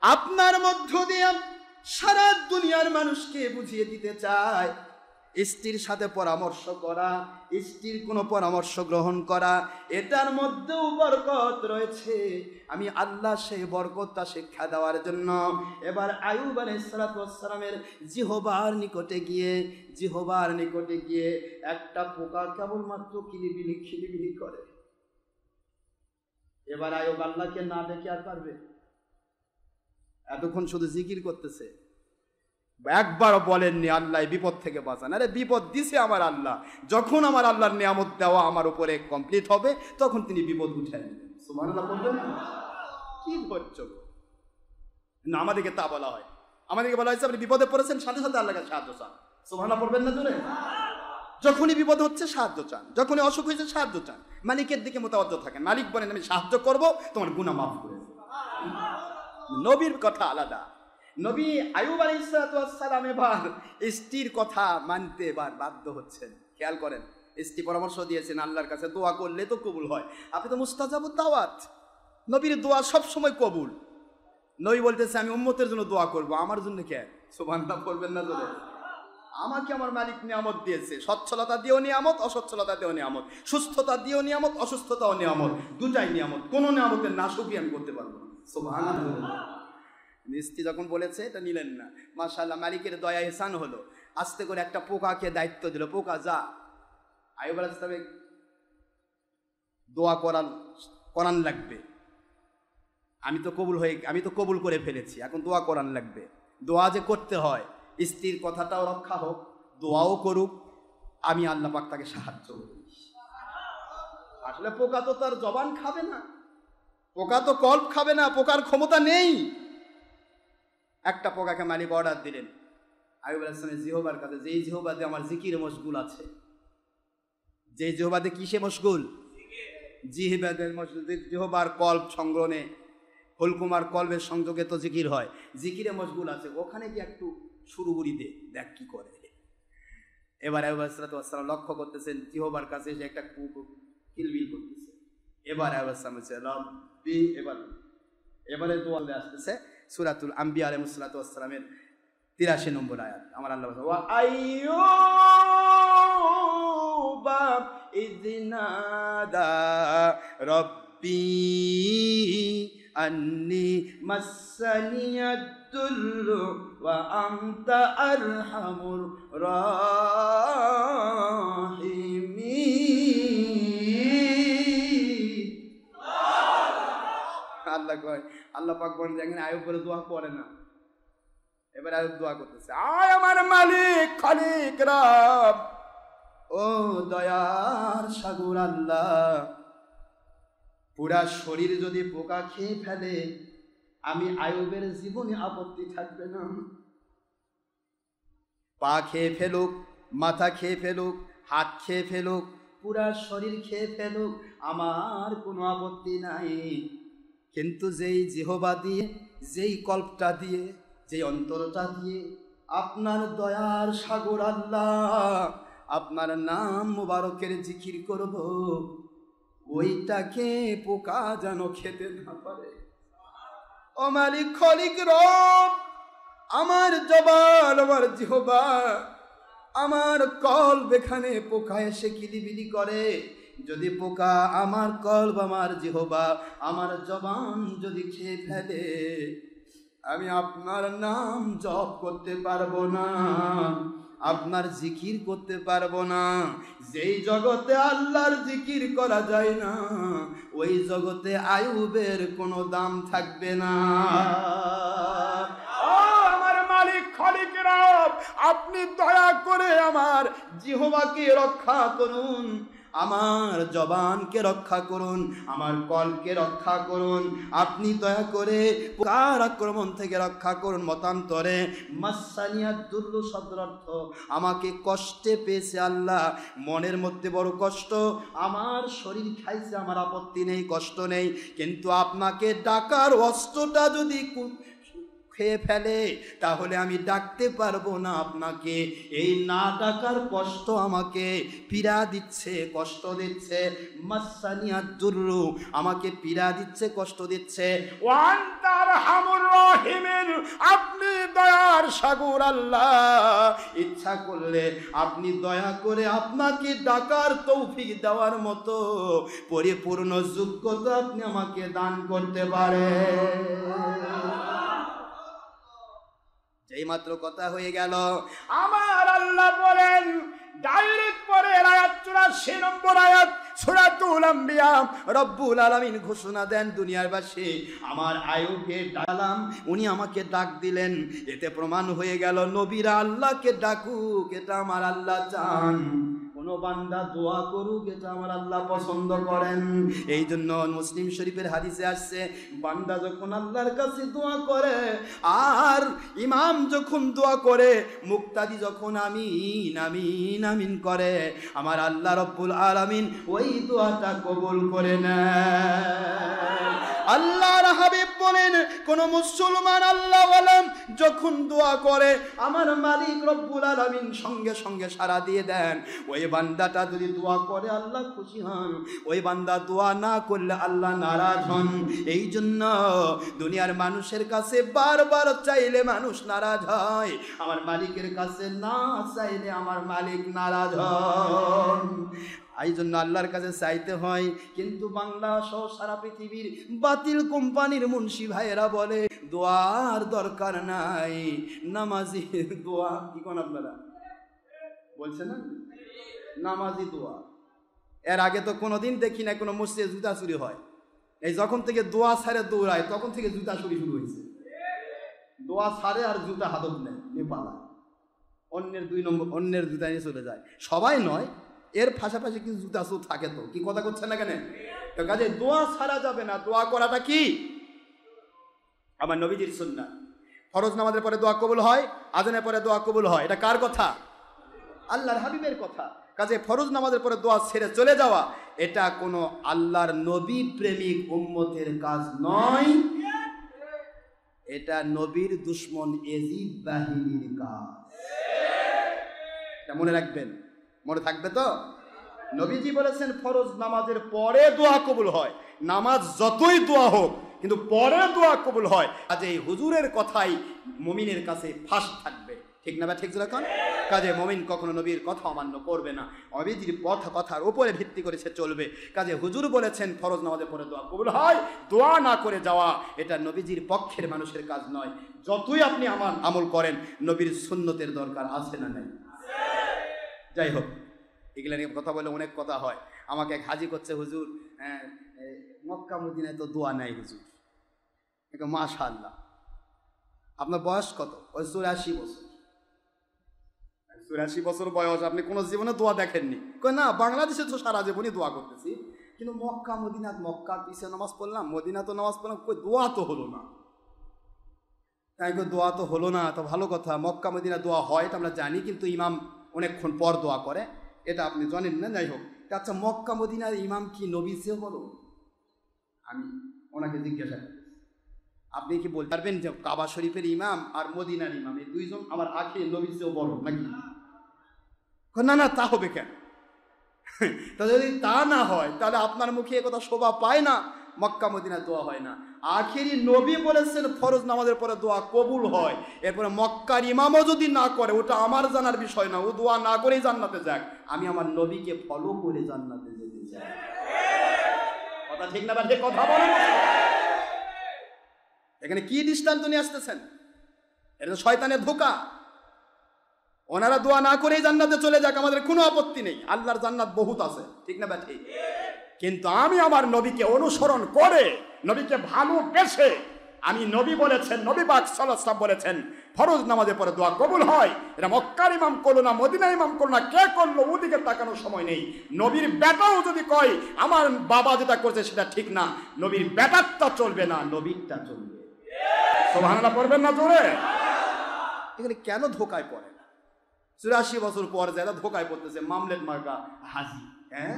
আপনার মধ্য দিয়ে সারা দুনিয়ার মানুষকে বুঝিয়ে দিতে চায় স্ত্রীর সাথে পরামর্শ করা, স্ত্রীর কোনো পরামর্শ গ্রহণ করা, এটার মধ্যেও বরকত রয়েছে। আমি আল্লাহ সেই বরকতটা শিক্ষা দেওয়ার জন্য এবার আইয়ুব আলাইহিস সালামের জিহবার নিকটে গিয়ে একটা পোকা কেবলমাত্র কিলিবিলি করে। এবার আইয়ুব আল্লাহকে না ডেকে আর পারবে? এতক্ষণ শুধু জিকির করতেছে, একবারও বলেননি আল্লাহ বিপদ থেকে বাঁচান। আরে বিপদ দিছে আমার আল্লাহ। যখন আমার আল্লাহর নিয়ামত দেওয়া আমার উপরে কমপ্লিট হবে তখন তিনি বিপদ উঠায় নেবেন। সুবহানাল্লাহ বলবেন না? কি হচ্ছে না? আমাদেরকে তা বলা হয়, আমাদেরকে বলা হয়েছে আপনি বিপদে পড়েছেন সাথে সাথে আল্লাহর কাছে সাহায্য চান। সুবহানাল্লাহ বলবেন না জোরে? যখনই বিপদ হচ্ছে সাহায্য চান, যখনই অসুখ হয়েছে সাহায্য চান, মালিকের দিকে মোতাবজ্জ থাকেন। মালিক বলেন আমি সাহায্য করব, তোমার গুনাহ মাফ করে দেব। নবীর কথা আলাদা। নবী আইয়ুব আলাইহিস সালাম এবার স্ত্রীর কথা মানতে এবার বাধ্য হচ্ছেন। খেয়াল করেন, স্ত্রী পরামর্শ দিয়েছেন আল্লাহর কাছে দোয়া করলে তো কবুল হয়। আপনি তো মুস্তাজাবুদ দাওয়াত, নবীর দোয়া সব সময় কবুল। নবী বলতেছে আমি উম্মতের জন্য দোয়া করব, আমার জন্য কে? সুবহানাল্লাহ বলবেন না জোরে? আমাকে আমার মালিক নিয়ামত দিয়েছে, সচ্ছলতা দিয়েও নিয়ামত, অসচ্ছলতা দিয়েও নিয়ামত, সুস্থতা দিয়েও নিয়ামত, অসুস্থতাও নিয়ামত, দুটাই নিয়ামত। কোনো নিয়ামতের নাশুকরি আমি করতে পারবো না। সুবহানাল্লাহ। স্ত্রী যখন বলেছে এটা নিলেন না। মাশাআল্লাহ, মালিকের দয়া ইহসান হলো। আস্তে করে একটা পোকাকে দায়িত্ব দিল, পোকা যা। আইয়ুব আলাইহিস সালাম দোয়া করান লাগবে। আমি তো কবুল করে ফেলেছি, এখন দোয়া করান লাগবে। দোয়া যে করতে হয়, স্ত্রীর কথাটাও রক্ষা হোক, দোয়াও করুক, আমি আল্লাহ পাক তাকে সাহায্য করি। আসলে পোকা তো তার জবান খাবে না, পোকা তো কল্প খাবে না, পোকার ক্ষমতা নেই। একটা পোকাকে মালিক অর্ডার দিলেন আইয়ুব আলাইহিস সালামের জিহবার কাছে, যেই জিহবাতে আমার জিকিরে মশগুল আছে। যেই জিহবাতে কিসে মশগুল? জিহবাদের মশগুল। জিহবার কল্প সংগ্রহণে, হুলকুমার কল্পের সংযোগে তো জিকির হয়, জিকিরে মশগুল আছে। ওখানে কি একটু শুরুবুরি দেখ কি করে। এবার আইয়ুব আলাইহিস সালাম লক্ষ্য করতেছেন জিহবার কাছে এসে একটা কিলবিল করতেছে। এবার আইয়ুব আলাইহিস সালাম বলছে রব্বি, এবারে দোয়া আসতেছে সূরাতুল আম্বিয়া আলাইহিস সালামের 83 নম্বর আয়াত। আমার আল্লাহ বলেন ওয়া আইয়ুবা ইযনাদা রব্বি আন্নি মাসানিয়াদ-দুররু ওয়া আনতা আরহামুর রাহিমিন। আল্লাহ কয়, আল্লাহ পাক বলেন দেখেন আইয়ুব করে দোয়া করে না। এবার আইয়ুব দোয়া করতেছে, আয় আমার মালিক খালিক রব, ও দয়ার সাগর আল্লাহ, পুরা শরীর যদি পোকা খেয়ে ফেলে আমি আইয়ুবের জীবনে আপত্তি থাকবে না। পা খেয়ে ফেলুক, মাথা খেয়ে ফেলুক, হাত খেয়ে ফেলুক, পুরা শরীর খেয়ে ফেলুক, আমার কোনো আপত্তি নাই। কিন্তু যেই জিহবা দিয়ে, যেই কল্পটা দিয়ে, যেই অন্তরটা দিয়ে আপনার দয়ার সাগর আল্লাহ আপনার নাম মুবারকের জিকির করব, ওইটাকে পোকা যেন খেতে না পারে। ও মালিক খালিক রব, আমার জবান, আমার জিহবা, আমার কল্ব এখানে পোকা এসে কিলিবিলি করে। যদি পোকা আমার কল্ব, আমার জিহবা, আমার জবান যদি খেয়ে ফেলে আমি আপনার নাম জপ করতে পারবো না, আপনার জিকির করতে পারবো না। যেই জগতে আল্লাহর জিকির করা যায় না ওই জগতে আইয়ুবের কোনো দাম থাকবে না। আমার মালিক খালিক রব, আপনি দয়া করে আমার জিহবাকে রক্ষা করুন, আমার জবানকে রক্ষা করুন, আমার কলকে রক্ষা করুন। আপনি দয়া করে কার আক্রমণ থেকে রক্ষা করুন। মতান্তরে মাসানিয়াত দুর্লু শব্দের অর্থ আমাকে কষ্টে পেয়েছে আল্লাহ, মনের মধ্যে বড় কষ্ট, আমার শরীর খাইছে, আমার আপত্তি নেই, কষ্ট নেই, কিন্তু আপনাকে ডাকার অস্ত্রটা যদি খেয়ে ফেলে তাহলে আমি ডাকতে পারবো না আপনাকে। এই না ডাকার কষ্ট আমাকে পীড়া দিচ্ছে, কষ্ট দিচ্ছে। মাসানিয়াত দুররু আমাকে পীড়া দিচ্ছে, কষ্ট দিচ্ছে। ওয়ান্তার হামুর রহিমের, আপনি দয়ার সাগর আল্লাহ। ইচ্ছা করলে আপনি দয়া করে আপনাকে ডাকার তৌফিক দেওয়ার মতো পরিপূর্ণ যোগ্যতা আপনি আমাকে দান করতে পারেন। যেই মাত্র কথা হয়ে গেল, আমার আল্লাহ বলেন ডাইরেক্ট পরে আয়াত 84 নম্বর আয়াত সূরাতুল আম্বিয়া, রব্বুল আলামিন ঘোষণা দেন দুনিয়ারবাসী আমার আয়ুবকে ডাকলাম, উনি আমাকে ডাক দিলেন। এতে প্রমাণ হয়ে গেল নবীরা আল্লাহকে ডাকুক এটা আমার আল্লাহ চান, কোন বান্দা দোয়া করুক এটা আমার আল্লাহ পছন্দ করেন। এই জন্য মুসলিম শরীফের হাদিসে আসছে, বান্দা যখন আল্লাহর কাছে দোয়া করে আর ইমাম যখন দোয়া করে, মুক্তাদি যখন আমিন আমিন আমিন করে, আমার আল্লাহ রব্বুল আলামিন ওই দোয়াটা কবুল করে নেয়। আল্লাহর হাবিব বলেন কোন মুসলমান আল্লাহ ওয়ালা যখন দোয়া করে আমার মালিক রব্বুল আলামিন সঙ্গে সঙ্গে সাড়া দিয়ে দেন। ওই বান্দাটা যদি দোয়া করে আল্লাহ খুশি হন, ওই বান্দা দোয়া না করলে আল্লাহ নারাজ হন। এই জন্য দুনিয়ার মানুষের কাছে বারবার চাইলে মানুষ নারাজ হয়, আমার মালিকের কাছে না চাইলে আমার মালিক নারাজ হন। এই জন্য আল্লাহর কাছে চাইতে হয়। কিন্তু বাংলা সহ সারা পৃথিবীর বাতিল কোম্পানির মুন্সি ভাইয়েরা বলে দোয়ার দরকার নাই, নামাজি দোয়া। কি কোন আপনারা বলছে না নামাজি দোয়া? এর আগে তো কোনোদিন দেখি না কোনো মসজিদে জুতা চুরি হয়। এই যখন থেকে দোয়া ছাড়ে দৌড়ায় তখন থেকে জুতা চুরি শুরু হয়েছে। দোয়া ছাড়ে আর জুতা হাতত নেয়, নেপালায় অন্যের 2 নম্বর অন্যের জুতা নিয়ে চলে যায়। সবাই নয়, এর পাশাপাশি কিছু জুতা চুর থাকে। তো কি কথা করছেন না কেন? তো কাজে দোয়া ছাড়া যাবে না। দোয়া করাটা কি আমার নবীজির সুন্নাত। ফরজ নামাজের পরে দোয়া কবুল হয়, আজানের পরে দোয়া কবুল হয়। এটা কার কথা? আল্লাহর হাবিবের কথা। কাজে ফরজ নামাজের পরে দোয়া ছেড়ে চলে যাওয়া এটা কোনো আল্লাহর নবী প্রেমিক উম্মতের কাজ নয়, এটা নবীর দুশ্মন এজিদ বাহিনীর কাজ। এটা মনে রাখবেন, মনে থাকবে তো? নবীজি বলেছেন ফরজ নামাজের পরে দোয়া কবুল হয়। নামাজ যতই দোয়া হোক কিন্তু পরে দোয়া কবুল হয়। আজ এই হুজুরের কথাই মুমিনের কাছে ফাঁস থাকবে, ঠিক না? ঠিক যখন কাজে মুমিন কখনো নবীর কথা অমান্য করবে না, নবীজির কথার উপরে ভিত্তি করে সে চলবে। কাজে হুজুর বলেছেন ফরজ নামাজের পরে দোয়া কবুল হয়, দোয়া না করে যাওয়া এটা নবীজির পক্ষের মানুষের কাজ নয়। যতই আপনি আমার আমল করেন, নবীর সুন্নতের দরকার আছে না নাই? যাই হোক, এগুলো নিয়ে কথা বলে অনেক কথা হয়। আমাকে এক হাজি করছে, হুজুর মক্কা মদিনায় তো দোয়া নাই হুজুর। মাশাআল্লাহ, আপনার বয়স কত? ওই 84 বছর। 84 বছর বয়স, আপনি কোনো জীবনে দোয়া দেখেননি? কই না, বাংলাদেশে তো সারা জীবনই দোয়া করতেছি, কিন্তু মক্কা মদিনা, মক্কার পিছিয়ে নামাজ পড়লাম, মদিনা তো নামাজ পড়লাম, কই দোয়া তো হলো না। তাই দোয়া তো হলো না, তো ভালো কথা। মক্কা মদিনা দোয়া হয় এটা আমরা জানি, কিন্তু ইমাম অনেকক্ষণ পর দোয়া করে, এটা আপনি জানেন না। যাই হোক, আচ্ছা মক্কা মদিনার ইমাম কি নবী চেয়ে বলো? আমি ওনাকে জিজ্ঞাসা করি, আপনি কি বলতে পারবেন যে কাবা শরীফের ইমাম আর মদিনার ইমাম এই দুইজন আমার আখে নবী চেয়েও বড় নাকি? না না, তা হবে কেন? তা যদি তা না হয় তাহলে আপনার মুখে এ কথা শোভা পায় না, মক্কা মদিনা দোয়া হয় না। আখেরি নবী বলেছেন ফরজ নামাজের পরে দোয়া কবুল হয়, এরপরে মক্কার ইমামও যদি না করে ওটা আমার জানার বিষয় না, ও দোয়া না করেই জান্নাতে যাক, আমি আমার নবীকে ফলো করে জান্নাতে যেতে চাই। কথা ঠিক না? ঠিক কথা বলেন। এখানে কি দৃষ্টান্ত নিয়ে আসতেছেন? এটা তো শয়তানের ধোঁকা। ওনারা দোয়া না করেই জান্নাতে চলে যাক, আমাদের কোনো আপত্তি নেই, আল্লাহর জান্নাত বহুত আছে, ঠিক না ব্যাঠি? কিন্তু আমি আমার নবীকে অনুসরণ করে, নবীকে ভালোবেসে আমি নবী বলেছেন, নবী পাক সাল্লাল্লাহু আলাইহি ওয়াসাল্লাম বলেছেন ফরজ নামাজের পরে দোয়া কবুল হয়। এটা মক্কার ইমাম করলো না, মদিনা ইমাম করলো না, কে করলো ওদিকে তাকানোর সময় নেই। নবীর বেটাও যদি কয় আমার বাবা যেটা করছে সেটা ঠিক না, নবীর বেটারটা চলবে না, নবীরটা চলবে। সুবহানাল্লাহ পড়বেন না জোরে? এখানে কেন ধোকায় পড়ে না? 84 বছর পর যারা ধোকায় পড়তেছে, মামলেট মার্কা হাজি। হ্যাঁ,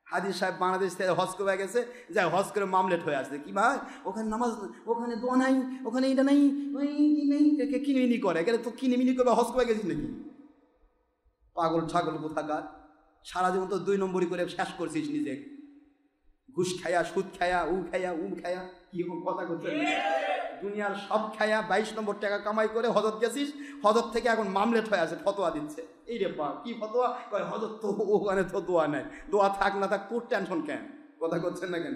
হাজি সাহেব বাংলাদেশ থেকে হজ করে গেছে, যাই হজ করে মামলেট হয়ে আসছে। কি ভাই ওখানে নামাজ, ওখানে দোয়া নাই, ওখানে এটা নাই, ওই নেই, কিনিমিনি করে গেলে তো কিনিমিনি করবে, হজ করে গেছিস নাকি? পাগল ছাগল কোথাকার, সারা জীবন তো 2 নম্বরই করে শেষ করছিস নিজে, ঘুষ খায়া, সুদ খায়া, খায়া, খায়া, কি কথা করছে, দুনিয়ার সব খায়া 22 নম্বর টাকা কামাই করে হজত গেছিস, হজত থেকে এখন মামলেট হয়ে আছে, ফতোয়া দিচ্ছে। এই রে বা কি ফতোয়া কয়, হজত তো ওখানে তো দোয়া নেই, দোয়া থাক না থাক তোর টেনশন কেন? কথা করছেন না কেন?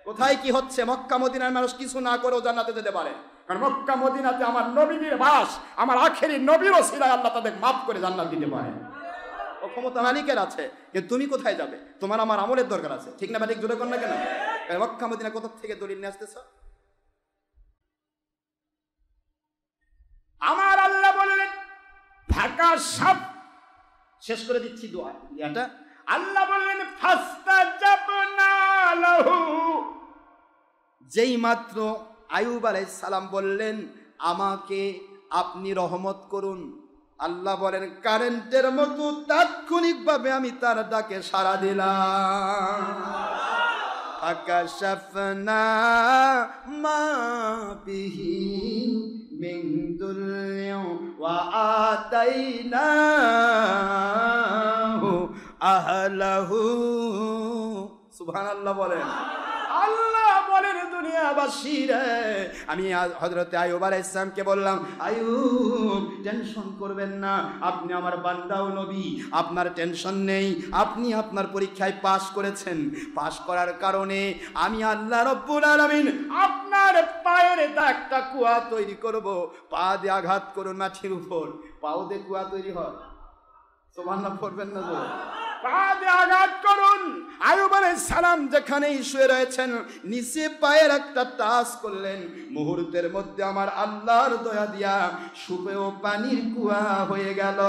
কোথায় কি হচ্ছে? মক্কা মদিনার মানুষ কিছু না করেও জান্নাতে যেতে পারে, কারণ মক্কা মদিনাতে আমার নবীর বাস, আমার আখেরি নবীর ওসিলায় আল্লাহ তাদের মাফ করে জান্নাত দিতে পারে। ও ক্ষমতা মালিকের আছে, কিন্তু তুমি কোথায় যাবে? তোমার আমার আমলের দরকার আছে, ঠিক না? ঠিক জোরে কর না কেন? মক্কা মদিনা কোথা থেকে দলিল নিয়ে আসতেছ? আমার আল্লাহ বললেন ঢাকা সব শেষ করে দিচ্ছি দোয়া এটা। আল্লাহ বললেন ফাস্তাজাবনা লাহু, যেই মাত্র আইয়ুব আলাইহিস সালাম বললেন আমাকে আপনি রহমত করুন, আল্লাহ বলেন কারেন্টের মতো তাৎক্ষণিকভাবে আমি তার ডাকে সাড়া দিলাম। আকাশাফনা মা বিহি মিন দুররিন ওয়া আতাইনাহু আহলাহু। সুবহানাল্লাহ বলেন। আল্লাহ বলেন দুনিয়াবাসীরা, আমি হযরতে আইয়ুব আলাইহিস সালামকে বললাম আইয়ুব টেনশন করবেন না, আপনি আমার বান্দা ও নবী, আপনার টেনশন নেই, আপনি আপনার পরীক্ষায় পাস করেছেন, পাস করার কারণে আমি আল্লাহ রাব্বুল আলামিন আপনার পায়ের একটা কুয়া তৈরি করব, পা দিয়ে আঘাত করুন মাটির উপর, পাও দিয়ে কুয়া তৈরি হয়। সুবহানাল্লাহ পড়বেন না জোরে? আঘাত করুন। আইয়ুব আলাইহিস সালাম যেখানেই শুয়ে রয়েছেন নিচে পায়ের একটা টাচ করলেন, মুহূর্তের মধ্যে আমার আল্লাহর দয়া দিয়া সুপেয় পানির কুয়া হয়ে গেল।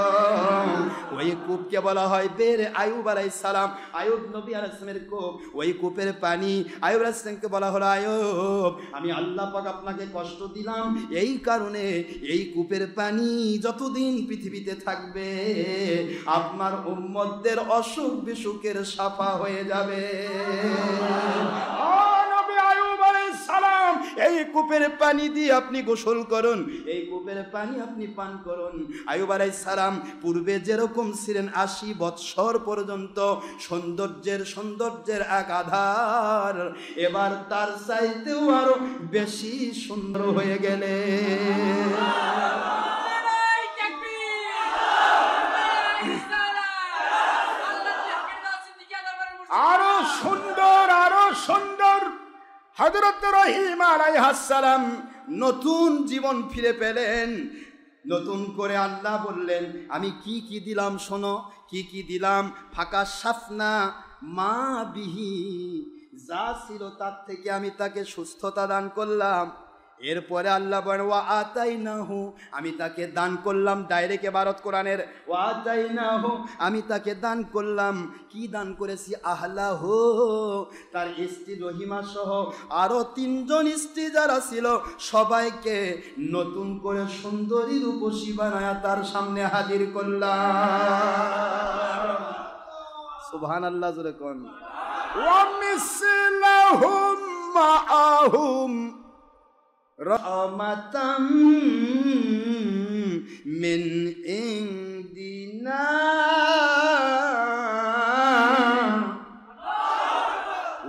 ওই কূপকে বলা হয় বের আইয়ুব আলাইহিস সালাম, আইয়ুব নবী আলাইহিস সালামের কূপ। ওই কূপের পানি আইয়ুব আলাইহিস সালামকে বলা হলো আইয়ুব আমি আল্লাহ পাক আপনাকে কষ্ট দিলাম, এই কারণে এই কূপের পানি যতদিন পৃথিবীতে থাকবে আপনার উম্মতদের অসুখ বিসুখের সাফা হয়ে যাবে। নবী আইয়ুব আলাইহিস সালাম এই কূপের পানি দিয়ে আপনি গোসল করুন, এই কূপের পানি আপনি পান করুন। আইয়ুব আলাইহিস সালাম পূর্বে যেরকম ছিলেন 80 বৎসর পর্যন্ত সৌন্দর্যের এক আধার, এবার তার চাইতেও আরো বেশি সুন্দর হয়ে গেলে। আরো সুন্দর, আরো সুন্দর। হযরত রহিম আলাইহিস সালাম নতুন জীবন ফিরে পেলেন। নতুন করে আল্লাহ বললেন আমি কি কি দিলাম শোনো, কি কি দিলাম। ফাঁকা সাফনা মা বিহি, যা ছিল তার থেকে আমি তাকে সুস্থতা দান করলাম। এরপরে আল্লাহ বলেন ওয়া আতাইনাহু, আমি তাকে দান করলাম, ডাইরেক্ট ইবারত কোরআনের ওয়া আতাইনাহু, আমি তাকে দান করলাম। কি দান করেছি? আহলাহু, তার স্ত্রী রহিমা সহ আরো 3 জন স্ত্রী যারা ছিল সবাইকে নতুন করে সুন্দরী রূপসী বানায়া তার সামনে হাজির করলাম। সুবহানাল্লাহ জোরে কোন। ওয়া মিসলাহুম মাআহুম রহমাতাম মিন ইনদিনা,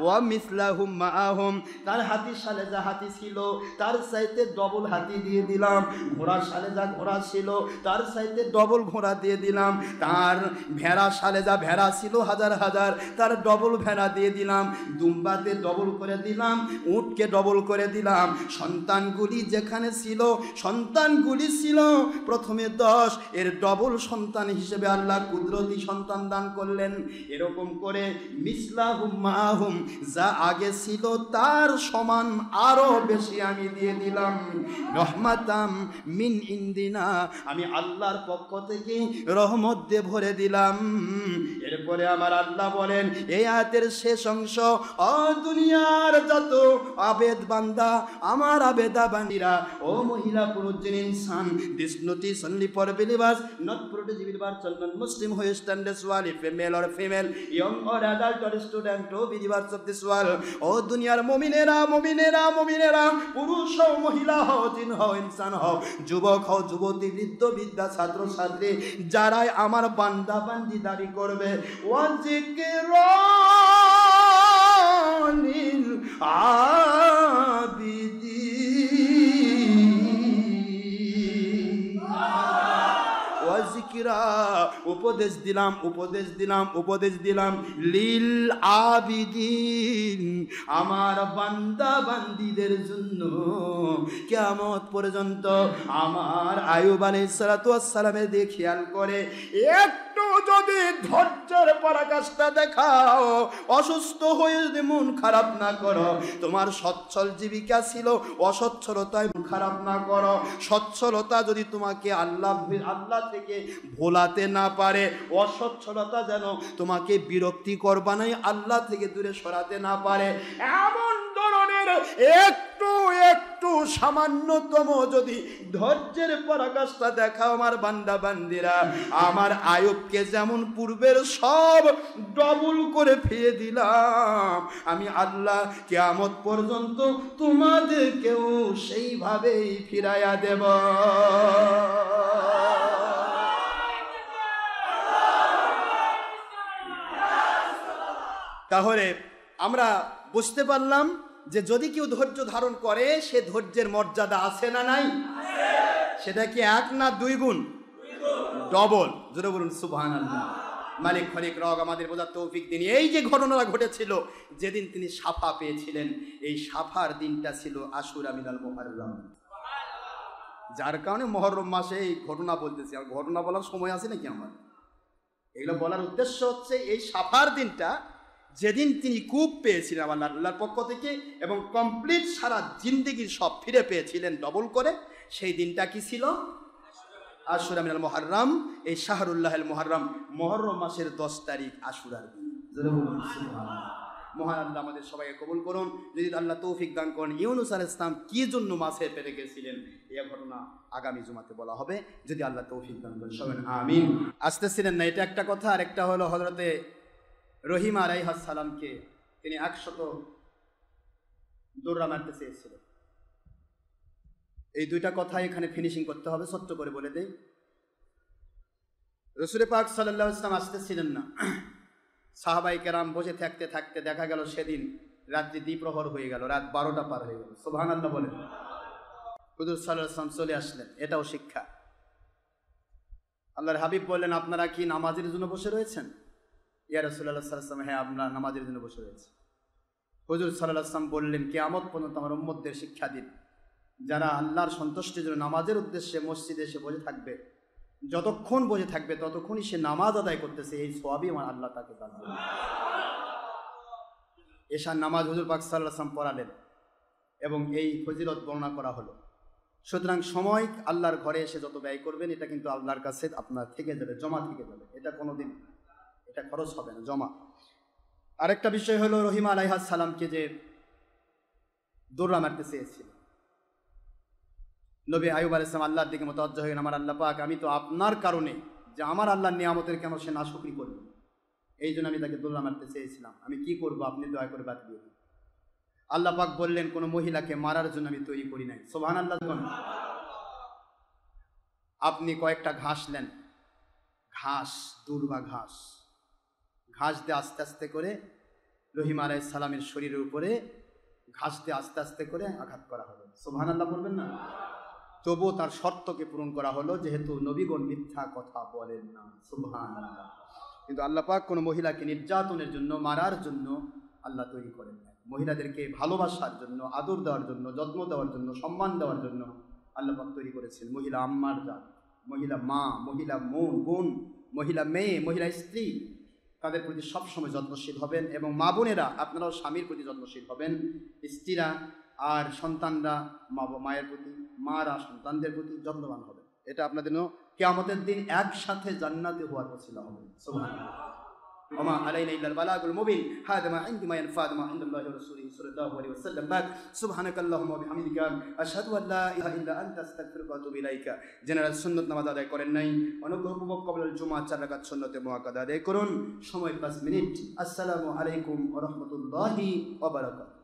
ওয়া মিসলাহুম মাআহুম, তার হাতির সালে যা হাতি ছিল তার চাইতে ডবল হাতি দিয়ে দিলাম, ঘোড়ার সালে যা ঘোড়া ছিল তার চাইতে ডবল ঘোড়া দিয়ে দিলাম, তার ভেড়া সালে যা ভেড়া ছিল হাজার হাজার তার ডবল ভেড়া দিয়ে দিলাম, দুম্বাতে ডবল করে দিলাম, উটকে ডবল করে দিলাম। সন্তানগুলি যেখানে ছিল, সন্তানগুলি ছিল প্রথমে 10, এর ডবল সন্তান হিসেবে আল্লাহ কুদরতি সন্তান দান করলেন। এরকম করে মিসলাহুম মাআহুম, যা আগে ছিল তার সমান আরো বেশি আমি দিয়ে দিলাম। রহমাতাম মিন ইন্দিনা, আমি আল্লাহর পক্ষ থেকে রহমত দিয়ে ভরে দিলাম। এরপরে আমার আল্লাহ বলেন এই আয়াতের শেষ অংশ, ও দুনিয়ার যত আবেদ বান্দা, আমার আবেদা বান্দিরা, ও মহিলা পুরুষ যিনি ইনসান, this notice only for believers, not protective person non Muslim who standards wall if male or female, young or adult or student O believers of this world. ও দুনিয়ার মুমিনেরা, মুমিনেরা, মুমিনেরা, পুরুষ হও, মহিলা হও, জিন হও, ইনসান হও, যুবক হও, যুবতী, বৃদ্ধ, বিদ্যা, ছাত্র ছাত্রী, যারাই আমার বান্দা বান্দি দাবি করবে, ওয়াজিকিরানিল আবিদিন, ওয়াজিকিরা, উপদেশ দিলাম, উপদেশ দিলাম, উপদেশ দিলাম, লিল আবিদিন, আমার বান্দা বান্দিদের জন্য কিয়ামত পর্যন্ত। আমার আয়ুব আলাইহিস সালাতু ওয়াস সালামের দিয়ে খেয়াল করে একটু যদি ধৈর্যের পরাকাষ্ঠা দেখাও, অসুস্থ হয়ে যদি মন খারাপ না করো, তোমার সচ্ছল জীবিকা ছিল, অসচ্ছলতায় মন খারাপ না করো, সচ্ছলতা যদি তোমাকে আল্লাহ থেকে ভোলাতে না পারে, অসচ্ছলতা যেন তোমাকে বিরক্তিকর বানায় আল্লাহ থেকে দূরে সরাতে না পারে, এমন ধরনের একটু একটু সামান্যতম যদি ধৈর্যের পরাকাষ্ঠা দেখাও আমার বান্দা বান্দিরা, আমার আয়ুবকে যেমন পূর্বের সব ডবল করে ফিরে দিলাম, আমি আল্লাহ কিয়ামত পর্যন্ত তোমাদেরকেও সেইভাবেই ফিরাইয়া দেব। তাহলে আমরা বুঝতে পারলাম যে যদি কেউ ধৈর্য ধারণ করে, সে ধৈর্যের মর্যাদা আছে না নাই? সেটা কি এক না দুই গুণ? ডবল। জোরে বলুন সুবহানাল্লাহ। মালিক খলিক রগ আমাদের বোঝার তৌফিক দিন। এই যে ঘটনাটা ঘটেছিল, যেদিন তিনি সাফা পেয়েছিলেন, এই সাফার দিনটা ছিল আশুরা মিনাল মুহররম, যার কারণে মুহররম মাসে এই ঘটনা বলতেছি। আর ঘটনা বলার সময় আছে নাকি আমার? এগুলো বলার উদ্দেশ্য হচ্ছে এই সাফার দিনটা যেদিন তিনি কূপ পেয়েছিলেন আল্লাহর পক্ষ থেকে, এবং কমপ্লিট সারা জিন্দেগির সব ফিরে পেয়েছিলেন ডবল করে, সেই দিনটা কি ছিল? আশুরা মিনাল মুহররম। এই শাহরুল্লাহিল মুহররম, মুহররম মাসের 10 তারিখ আশুরার দিন। মহান আল্লাহ আমাদের সবাইকে কবুল করুন। যদি আল্লাহ তৌফিক দান করেন, ইউনূস আলাইহিস সালাম কি জন্য মাছে পেরে গেছিলেন, এই ঘটনা আগামী জুমাতে বলা হবে, যদি আল্লাহ তৌফিক দান করেন। সবাই আমিন। আসতেছিলেন না, এটা একটা কথা। আর একটা হলো হযরতে রহিমা আলাইহিস সালামকে তিনি 100 দৌড়া মারতে চেয়েছিলেন। এই দুইটা কথা এখানে ফিনিশিং করতে হবে, ছোট্ট করে বলে দেই। রাসূল পাক সাল্লাল্লাহু আলাইহি ওয়াসাল্লাম আসতেছিলেন না, সাহাবায়ে কেরাম বসে থাকতে থাকতে দেখা গেল সেদিন রাত্রি দ্বিপ্রহর হয়ে গেল, রাত 12টা পার হয়ে গেল। সুবহানাল্লাহ বলেন। হুজুর সাল্লাল্লাহু আলাইহি ওয়াসাল্লাম চলে আসলেন, এটাও শিক্ষা। আল্লাহর হাবিব বললেন, আপনারা কি নামাজের জন্য বসে রয়েছেন? ইয়া রাসূলুল্লাহ সাল্লাল্লাহু আলাইহি ওয়াসাল্লাম, হ্যাঁ আমরা নামাজের জন্য বসে রয়েছি। হুজুর সাল্লাল্লাহু আলাইহি ওয়াসাল্লাম বললেন, কিয়ামত পর্যন্ত আমার উম্মতদের শিক্ষা দিন, যারা আল্লাহর সন্তুষ্টির জন্য নামাজের উদ্দেশ্যে মসজিদে এসে বসে থাকবে, যতক্ষণ বসে থাকবে ততক্ষণই সে নামাজ আদায় করতেছে, এই সওয়াবই আমার আল্লাহ তাকে দান করবেন। এশার নামাজ হুজুর পাক সাল্লাল্লাহু আলাইহি ওয়াসাল্লাম পড়ালেন এবং এই ফজিলত বর্ণনা করা হলো। সুতরাং সময় আল্লাহর ঘরে এসে যত ব্যয় করবেন, এটা কিন্তু আল্লাহর কাছে আপনার থেকে যাবে, জমা থেকে যাবে। এটা কোনোদিন এটা খরচ হবে না, জমা। আরেকটা বিষয় হলো, রহিমা আলাইহিস সালামকে যে দৌড়া মারতে চেয়েছিল, নবী আইয়ুব আলাইহিস সালাম আল্লাহর দিকে মুতাওয়াজ্জহ হয়ে, আমার আল্লাহ পাক, আমি তো আপনার কারণে যে আমার আল্লাহর নিয়ামতের কেন সে নাশুকরি করবে, এই জন্য আমি তাকে দৌড়া মারতে চেয়েছিলাম, আমি কি করব, আপনি দয়া করে বাদ দিয়ে দিন। আল্লাহ পাক বললেন, কোনো মহিলাকে মারার জন্য আমি তৈরি করি নাই। সুবহানাল্লাহ। আপনি কয়েকটা ঘাস নেন, ঘাস, দুর্বা ঘাস, ঘাস দিয়ে আস্তে আস্তে করে রহিমা আলাইহিস সালামের শরীরের উপরে ঘাস দিয়ে আস্তে আস্তে করে আঘাত করা হলো। সুবহানাল্লাহ বলবেন না? তবুও তার শর্তকে পূরণ করা হলো, যেহেতু নবীগণ মিথ্যা কথা বলেন না। সুবহানাল্লাহ। কিন্তু আল্লাহ পাক কোনো মহিলাকে নির্যাতনের জন্য, মারার জন্য আল্লাহ তৈরি করেন না। মহিলাদেরকে ভালোবাসার জন্য, আদর দেওয়ার জন্য, যত্ন দেওয়ার জন্য, সম্মান দেওয়ার জন্য আল্লাহ পাক তৈরি করেছেন। মহিলা আম্মার জাত, মহিলা মা, মহিলা বোন, মহিলা মেয়ে, মহিলা স্ত্রী, তাদের প্রতি সবসময় যত্নশীল হবেন, এবং মা বোনেরা আপনারাও স্বামীর প্রতি যত্নশীল হবেন। স্ত্রীরা আর সন্তানরা মায়ের প্রতি, মারা সন্তানদের প্রতি যত্নবান হবেন। এটা আপনাদের জন্য কিয়ামতের দিন একসাথে জান্নাতে হওয়ার ওসিলা হবে। সুবহানাল্লাহ। وما علينا إلا البلاغ المبين. هذا ما عندي ما ينفع ما عند الله ورسوله صلى الله عليه وسلم. بعد سبحانك اللهم وبحمدك أشهد أن لا إله إلا أنت أستغفرك وأتوب إليك. জেনারেল সুন্নত নামাজ আদায় করেন নাই, অনুগ্রহপূর্বক কবুল জুমা 4 রাকাত সুন্নতে মুআক্কাদা আদায় করুন। সময় 5 মিনিট। আসসালামু আলাইকুম ওয়া রাহমাতুল্লাহি ওয়া বারাকাতুহু।